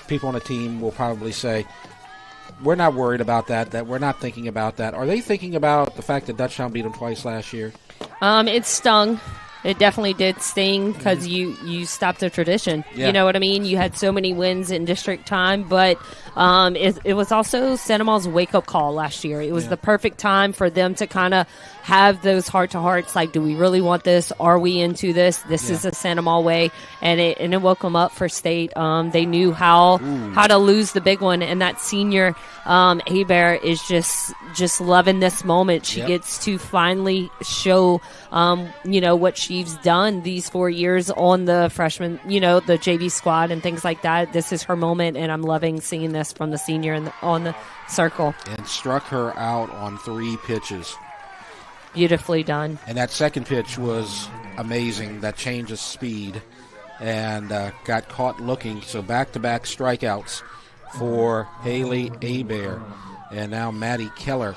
people on the team will probably say, we're not worried about that we're not thinking about that. Are they thinking about the fact that Dutchtown beat them twice last year?
It stung. It definitely did sting, because you stopped a tradition. Yeah. You know what I mean? You had so many wins in district time, but it was also Sandomal's wake-up call last year. It was the perfect time for them to kind of have those heart-to-hearts, like, do we really want this? Are we into this? This is a Sandomal way, and it woke them up for state. They knew how to lose the big one, and that senior Hebert is just loving this moment. She gets to finally show what she's done these 4 years on the freshman, the JV squad and things like that. This is her moment, and I'm loving seeing this from the senior on the circle.
And struck her out on 3 pitches.
Beautifully done.
And that second pitch was amazing, that change of speed, and got caught looking. So back-to-back strikeouts for Haley Hebert. And now Maddie Keller.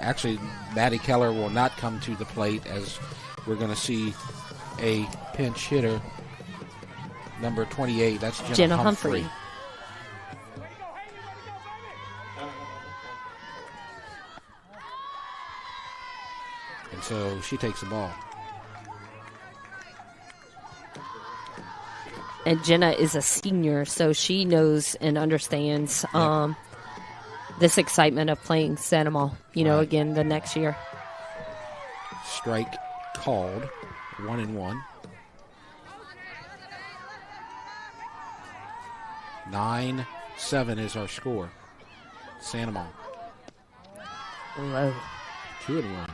Actually, Maddie Keller will not come to the plate, as we're going to see a pinch hitter, number 28. That's Jenna Humphrey. And so she takes the ball.
And Jenna is a senior, so she knows and understands this excitement of playing Sanoma, again, the next year.
Strike called, 1-1. 9-7 is our score. Sanoma.
Low.
2-1.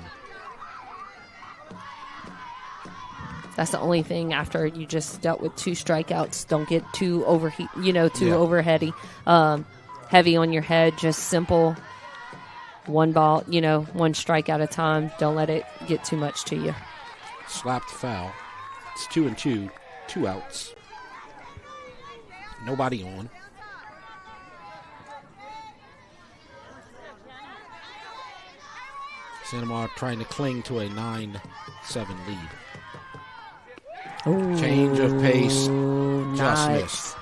That's the only thing after you just dealt with 2 strikeouts. Don't get too overheady, heavy on your head. Just simple, one ball, 1 strike at a time. Don't let it get too much to you.
Slapped foul. It's 2-2, 2 outs. Nobody on. Sanoma trying to cling to a 9-7 lead.
Ooh,
change of pace, just
nice.
Missed.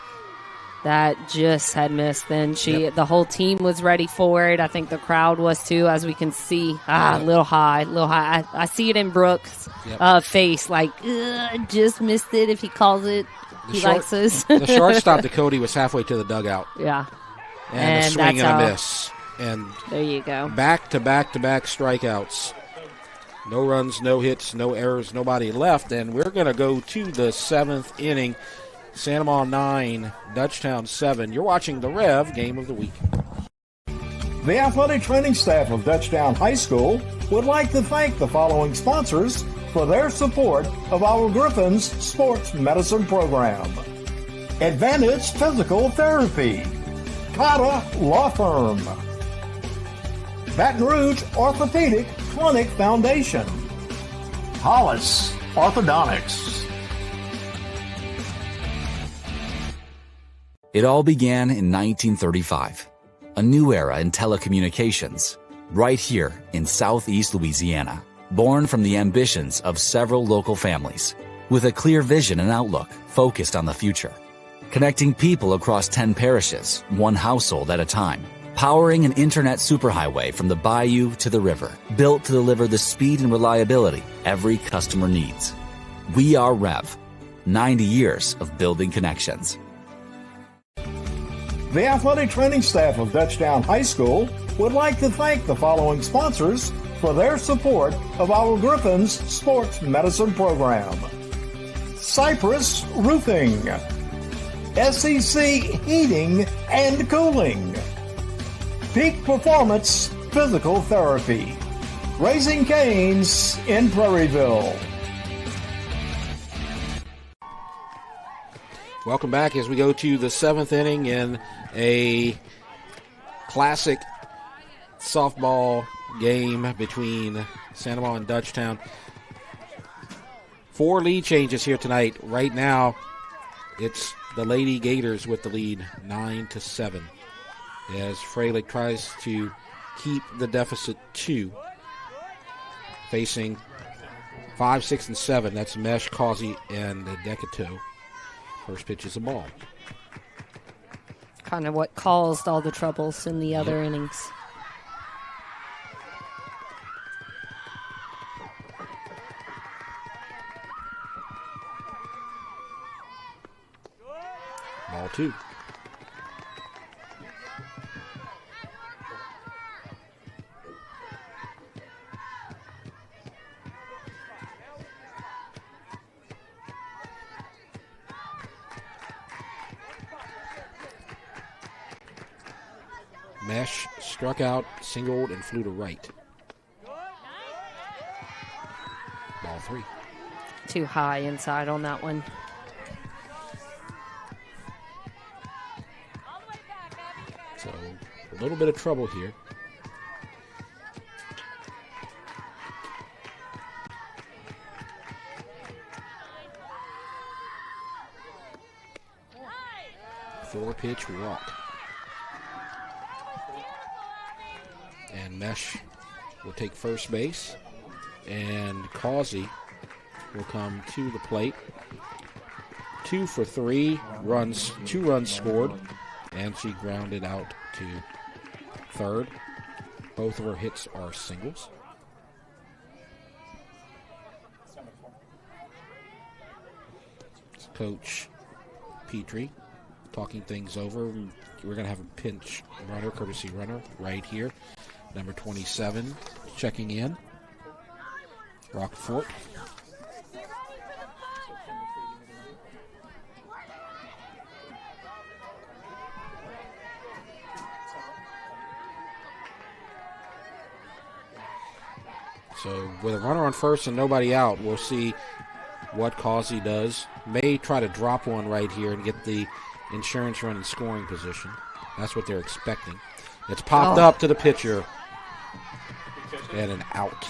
That just had missed. Then the whole team was ready for it. I think the crowd was too, as we can see. A little high. I see it in Brooks' face, just missed it. If he calls it, he likes us.
The shortstop, Cody, was halfway to the dugout.
Yeah,
and a swing and a miss. And
there you go.
Back to back strikeouts. No runs, no hits, no errors, nobody left. And we're going to go to the 7th inning. Sanoma 9, DUTCHTOWN 7. You're watching the REV Game of the Week.
The athletic training staff of DUTCHTOWN High School would like to thank the following sponsors for their support of our Griffins Sports Medicine Program. Advantage Physical Therapy, Cotta Law Firm, Baton Rouge Orthopedic Clinic Foundation, Hollis Orthodontics.
It all began in 1935, a new era in telecommunications, right here in Southeast Louisiana, born from the ambitions of several local families, with a clear vision and outlook focused on the future, connecting people across 10 parishes, one household at a time, powering an internet superhighway from the bayou to the river, built to deliver the speed and reliability every customer needs. We are REV, 90 years of building connections.
The athletic training staff of DUTCHTOWN High School would like to thank the following sponsors for their support of our Griffins Sports Medicine Program. Cypress Roofing, SEC Heating and Cooling, Peak Performance Physical Therapy, Raising Cane's in Prairieville.
Welcome back as we go to the 7th inning in a classic softball game between Sanoma and DUTCHTOWN. 4 lead changes here tonight. Right now, it's the Lady Gators with the lead, 9-7. As Freilich tries to keep the deficit 2. Facing 5, 6, and 7. That's Mesh, Causey, and Decato. First pitch is a ball.
Kind of what caused all the troubles in the other innings.
Ball 2. Mesh struck out, singled, and flew to right. Ball 3.
Too high inside on that one.
So a little bit of trouble here. Four-pitch walk. And Mesh will take first base, and Causey will come to the plate. 2 for 3 runs, 2 runs scored, and she grounded out to third. Both of her hits are singles. Coach Petrie talking things over. We're going to have a pinch runner, courtesy runner, right here. Number 27 checking in. Rockfort. So with a runner on first and nobody out, we'll see what Causey does. May try to drop one right here and get the insurance run in scoring position. That's what they're expecting. It's popped up to the pitcher. And an out.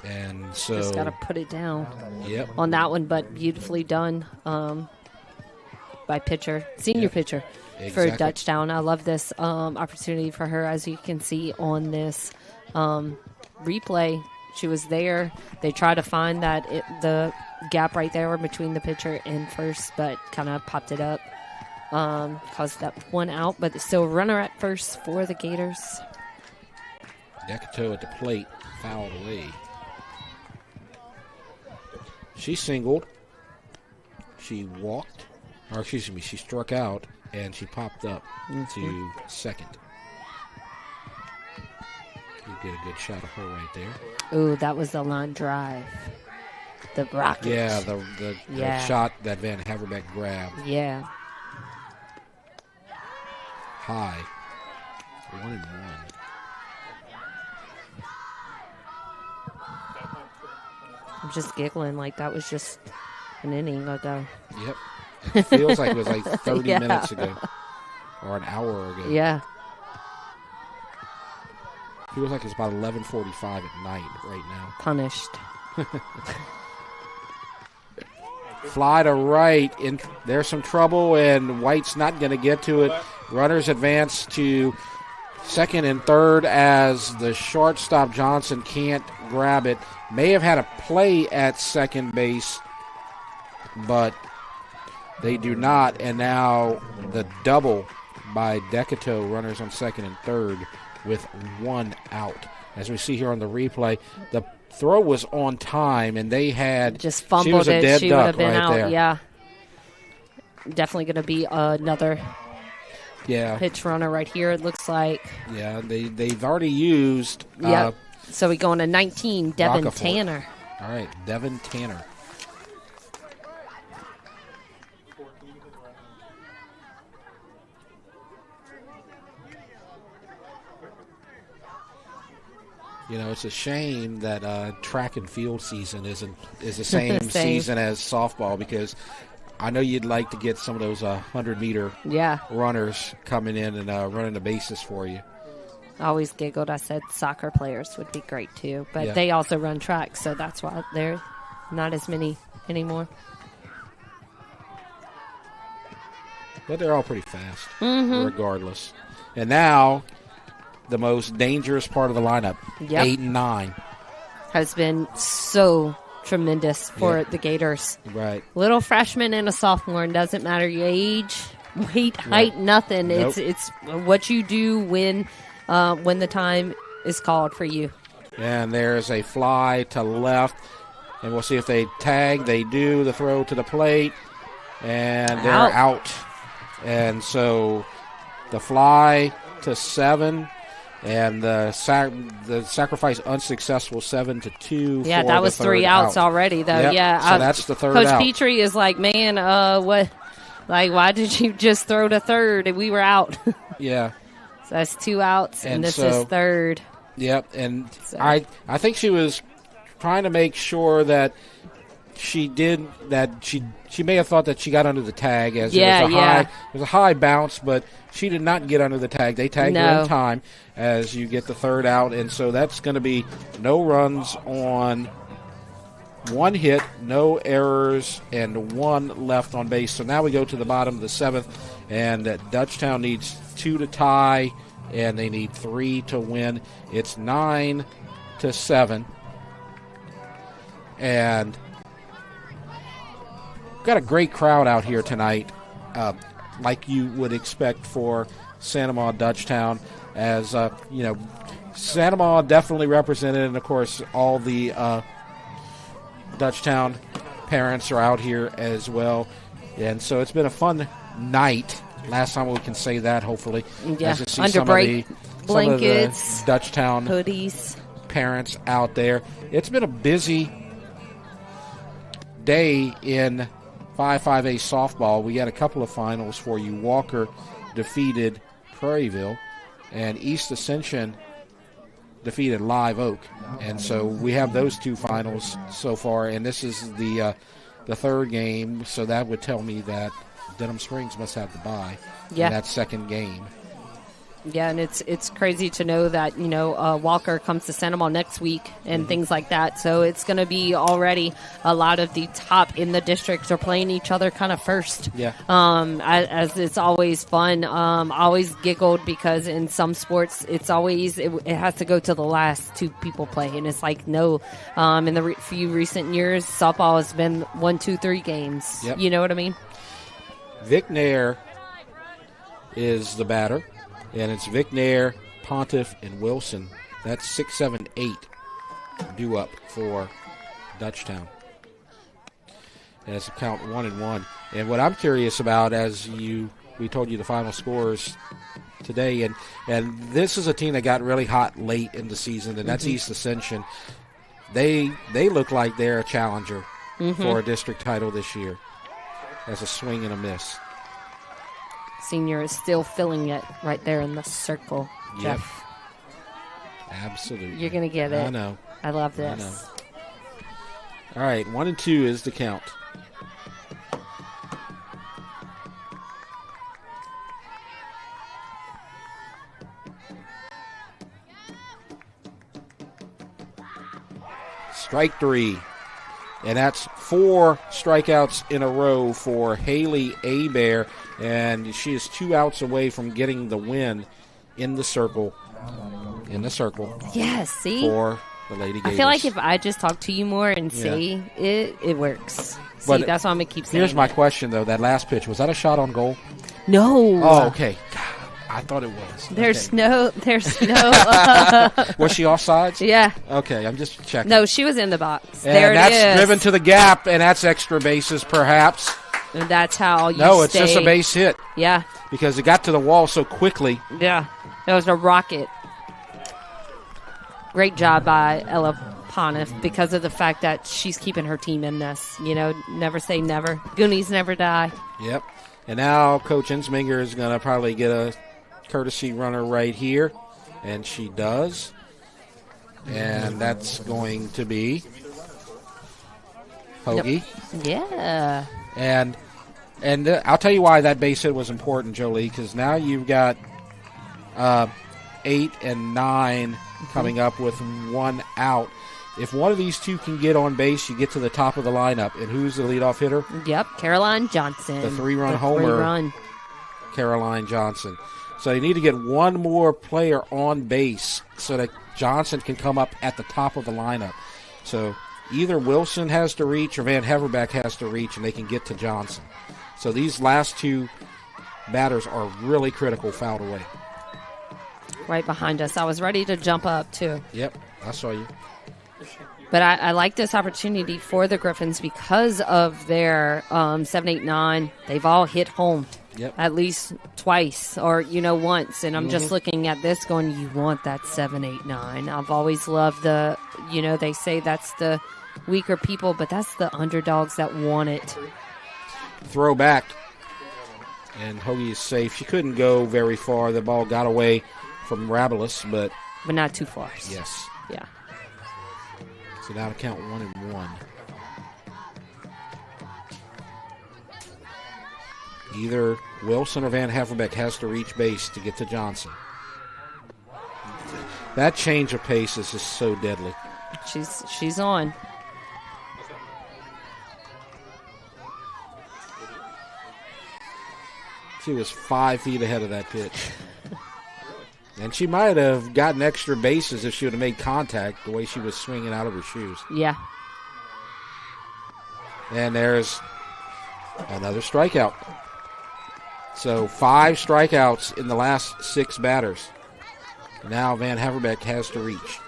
And so
just got to put it down.
Yep.
On that one, but beautifully done by pitcher, senior pitcher.
Exactly.
For Dutchtown. I love this opportunity for her. As you can see on this replay, she was there. They tried to find the gap right there between the pitcher and first, but kind of popped it up. Caused that one out, but it's still a runner at first for the Gators.
Decato at the plate, fouled away. She singled. She walked, or excuse me, she struck out. And she popped up to second. You get a good shot of her right there.
Ooh, that was the line drive. The rocket.
Yeah, the shot that Van Haverbeck grabbed.
Yeah.
High. 1-1.
I'm just giggling like that was just an inning ago.
Yep. It feels like it was like 30 minutes ago or an hour ago.
Yeah.
Feels like it's about 11:45 at night right now.
Punished.
Fly to right. There's some trouble, and White's not going to get to it. Runners advance to second and third as the shortstop Johnson can't grab it. May have had a play at second base, but they do not, and now the double by Decato, runners on second and third with one out. As we see here on the replay, the throw was on time, and they had
just fumbled
she was a dead
she
duck
would have been
right
out.
there.
Yeah, definitely going to be another pitch runner right here. It looks like.
Yeah, they've already used.
Yeah. So we go on to 19, Devin
Rockefort.
Tanner.
All right, Devin Tanner. You know, it's a shame that track and field season is the same season as softball, because I know you'd like to get some of those 100-meter runners coming in and running the bases for you.
I always giggled. I said soccer players would be great too, but they also run track, so that's why they're not as many anymore.
But they're all pretty fast, regardless. And now, the most dangerous part of the lineup, 8 and 9.
Has been so tremendous for the Gators.
Right.
Little freshman and a sophomore, and doesn't matter your age, weight, height, nothing.
Nope.
It's what you do when the time is called for you.
And there's a fly to left, and we'll see if they tag. They do. The throw to the plate, and they're out. And so the fly to 7. And the sacrifice unsucccessful 7-2.
Yeah, that was 3 outs already, though.
Yep.
Yeah,
so that's the third
Coach
out.
Petrie is like, man, what? Like, why did you just throw to third and we were out?
Yeah.
So that's 2 outs, and this is third.
Yep, and so. I think she was trying to make sure that she may have thought that she got under the tag, as it was a high bounce, but she did not get under the tag. They tagged her in time as you get the third out, and so that's going to be no runs on 1 hit, no errors, and 1 left on base. So now we go to the bottom of the 7th, and Dutchtown needs 2 to tie, and they need 3 to win. It's 9-7, and got a great crowd out here tonight, like you would expect for Santa Maria Dutchtown, as Santa Maria definitely represented, and of course all the Dutchtown parents are out here as well. And so it's been a fun night. Last time we can say that, hopefully.
Yeah,
As you see
under blankets,
some of the Dutchtown
hoodies,
parents out there. It's been a busy day in 5-5A softball. We had a couple of finals for you. Walker defeated Prairieville, and East Ascension defeated Live Oak. And so we have those two finals so far, and this is the third game, so that would tell me that Denham Springs must have the bye in that second game.
Yeah, and it's crazy to know that, Walker comes to Santa Maria next week and things like that. So it's going to be already a lot of the top in the districts are playing each other kind of first.
Yeah.
As it's always fun. Always giggled because in some sports it's always it has to go to the last two people play, and it's like no. In the few recent years, softball has been 1, 2, 3 games.
Yep.
You know what I mean?
Vic Nair is the batter, and it's Vic Nair, Pontiff, and Wilson. That's 6, 7, 8 due up for Dutchtown. And it's a count 1-1. And what I'm curious about, we told you the final scores today, and this is a team that got really hot late in the season, and that's East Ascension. They look like they're a challenger for a district title this year. As a swing and a miss.
Senior is still filling it right there in the circle, Jeff.
Yep. Absolutely.
You're going to get it.
I know.
I love this.
I know. All right, 1-2 is the count. Strike 3. And that's 4 strikeouts in a row for Haley Abear, and she is 2 outs away from getting the win in the circle.
Yes, see?
For the Lady Gators.
I feel like if I just talk to you more and say it works. See, that's why I'm going to keep saying
Here's my question, though. That last pitch, was that a shot on goal?
No.
Oh, okay. God, I thought it was.
There's no.
Was she offsides?
Yeah.
Okay, I'm just checking.
No, she was in the box.
And
there it is.
that's driven to the gap, and that's extra bases, perhaps.
And that's how you
No, it's just a base hit.
Yeah.
Because it got to the wall so quickly.
Yeah. It was a rocket. Great job by Ella Pontiff because of the fact that she's keeping her team in this. Never say never. Goonies never die.
Yep. And now Coach Insminger is going to probably get a courtesy runner right here, and she does. And that's going to be Hoagie.
Yep. Yeah.
And I'll tell you why that base hit was important, Jolie, because now you've got 8 and 9 coming up with 1 out. If one of these two can get on base, you get to the top of the lineup. And who's the leadoff hitter?
Yep, Caroline Johnson.
The 3-run homer, Caroline Johnson. So you need to get one more player on base so that Johnson can come up at the top of the lineup. So either Wilson has to reach or Van Heverbeck has to reach, and they can get to Johnson. So these last two batters are really critical, fouled away.
Right behind us. I was ready to jump up, too.
Yep, I saw you.
But I like this opportunity for the Griffins because of their 7, 8, 9. They've all hit home at least twice or, once. And I'm just looking at this going, you want that 7, 8, 9. I've always loved they say that's the weaker people, but that's the underdogs that want it.
Throw back. And Hoagie is safe. She couldn't go very far. The ball got away from Rabelis, but
not too far.
Yes.
Yeah.
So now to count 1-1. Either Wilson or Van Heverbeck has to reach base to get to Johnson. That change of pace is just so deadly.
She's on.
She was 5 feet ahead of that pitch. And she might have gotten extra bases if she would have made contact the way she was swinging out of her shoes.
Yeah.
And there's another strikeout. So 5 strikeouts in the last 6 batters. Now Van Heverbeck has to reach.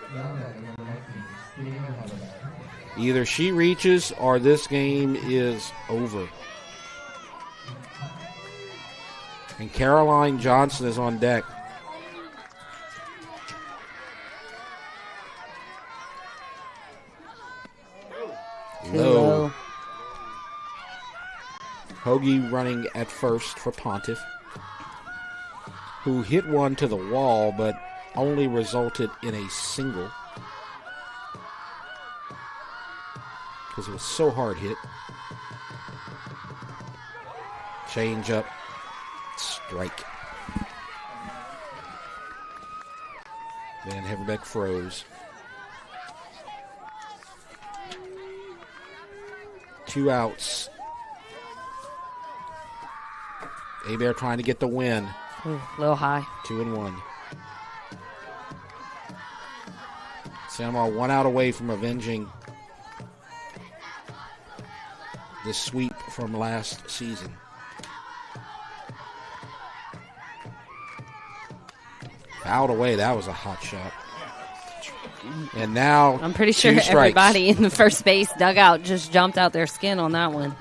Either she reaches or this game is over. And Caroline Johnson is on deck. Low. Hoagie running at first for Pontiff, who hit one to the wall but only resulted in a single because it was so hard hit. Change up, strike. Van Heverbeck froze. 2 outs. Abear trying to get the win.
A little high.
2-1. Santa 1 out away from avenging the sweep from last season. Fouled away. That was a hot shot. And now
I'm pretty sure everybody in the first base dugout just jumped out their skin on that one.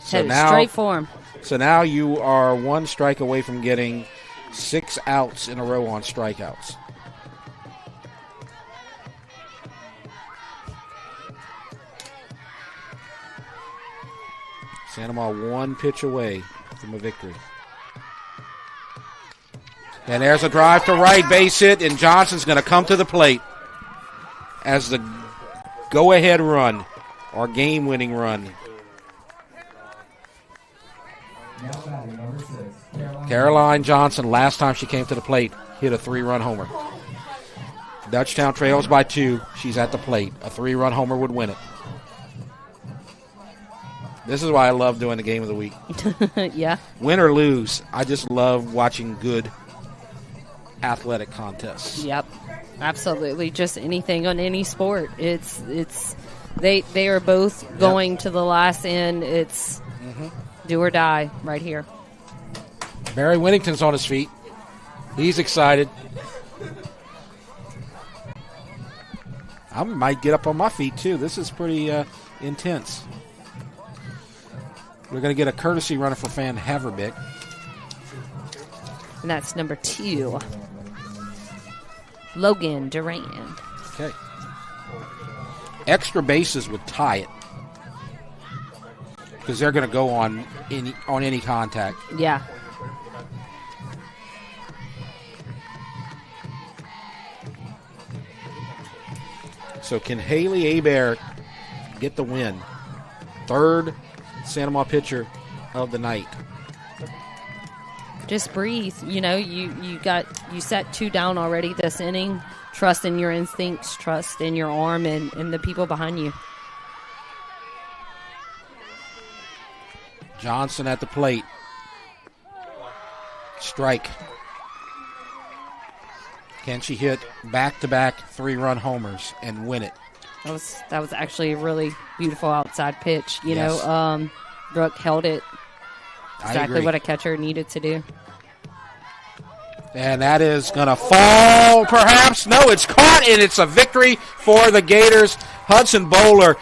So
Headed
now,
straight for him.
So now you are 1 strike away from getting 6 outs in a row on strikeouts. Santa Maria 1 pitch away from a victory. And there's a drive to right, base hit, and Johnson's going to come to the plate as the go-ahead run or game-winning run. Caroline Johnson, last time she came to the plate, hit a 3-run homer. Dutchtown trails by 2. She's at the plate. A 3-run homer would win it. This is why I love doing the game of the week.
Yeah.
Win or lose, I just love watching good athletic contests.
Yep. Absolutely. Just anything on any sport. It's they are both going to the last end. It's do or die right here.
Barry Winnington's on his feet. He's excited. I might get up on my feet too. This is pretty intense. We're going to get a courtesy runner for Van Haverbeck.
And that's number 2. Logan Duran.
Okay. Extra bases would tie it because they're going to go on any contact.
Yeah.
So can Haley Hebert get the win? 3rd Santa Maria pitcher of the night.
Just breathe. You know, you set 2 down already this inning. Trust in your instincts, trust in your arm and the people behind you.
Johnson at the plate. Strike. Can she hit back-to-back 3-run homers and win it?
That was actually a really beautiful outside pitch. You know, Brooke held it exactly what a catcher needed to do.
And that is going to fall, perhaps. No, it's caught, and it's a victory for the Gators. Hudson Bowler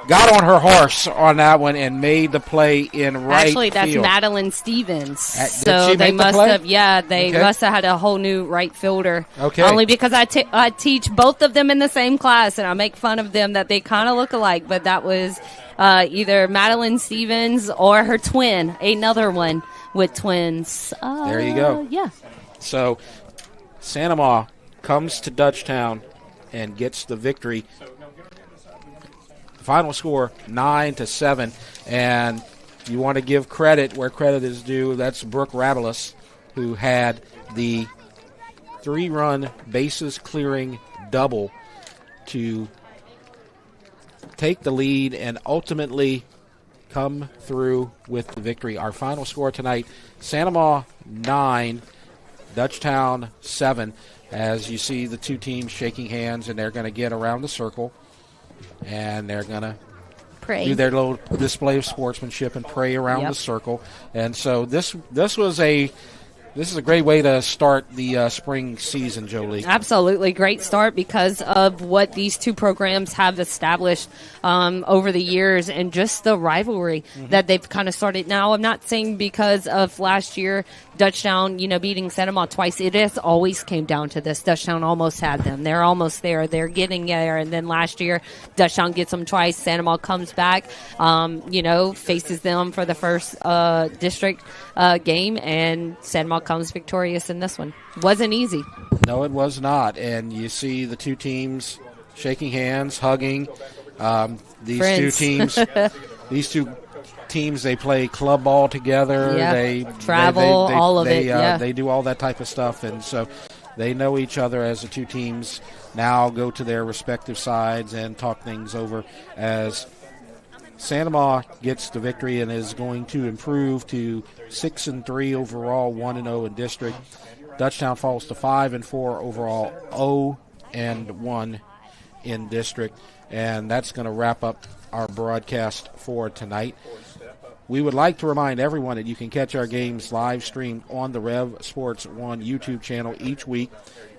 got on her horse on that one and made the play in right
Actually, that's
field.
Madeline Stevens.
So
they must have, must have had a whole new right fielder.
Okay.
Only because I teach both of them in the same class, and I make fun of them that they kind of look alike, but that was either Madeline Stevens or her twin, another one with twins.
There you go.
Yeah.
So Santa Maria comes to Dutchtown and gets the victory. Final score 9-7, and you want to give credit where credit is due. That's Brooke Rabelis, who had the 3-run bases clearing double to take the lead and ultimately come through with the victory. Our final score tonight: Santa Maria 9, Dutchtown 7. As you see the 2 teams shaking hands, and they're going to get around the circle. And they're going to do their little display of sportsmanship and pray around the circle. And so this was a This is a great way to start the spring season, Jolie.
Absolutely. Great start because of what these two programs have established over the years and just the rivalry that they've kind of started. Now, I'm not saying because of last year, Dutchtown, beating Sanoma twice. It has always came down to this. Dutchtown almost had them. They're almost there. They're getting there. And then last year, Dutchtown gets them twice. Sanoma comes back, faces them for the first district game, and Sanoma comes victorious in this one. Wasn't easy.
No, it was not. And you see the two teams shaking hands, hugging. These
Friends.
these two teams, they play club ball together.
Yeah.
They
travel, all of it.
They do all that type of stuff, and so they know each other as the two teams now go to their respective sides and talk things over as Sanoma gets the victory and is going to improve to 6-3 overall, 1-0 in district. Dutchtown falls to 5-4 overall, 0-1 in district, and that's going to wrap up our broadcast for tonight. We would like to remind everyone that you can catch our games live streamed on the Rev Sports 1 YouTube channel each week,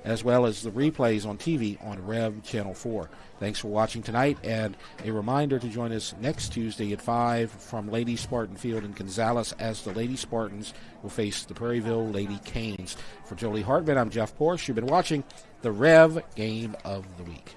as well as the replays on TV on Rev Channel 4. Thanks for watching tonight, and a reminder to join us next Tuesday at 5 from Lady Spartan Field in Gonzales as the Lady Spartans will face the Prairieville Lady Canes. For Jolie Hartman, I'm Jeff Porsche. You've been watching the Rev Game of the Week.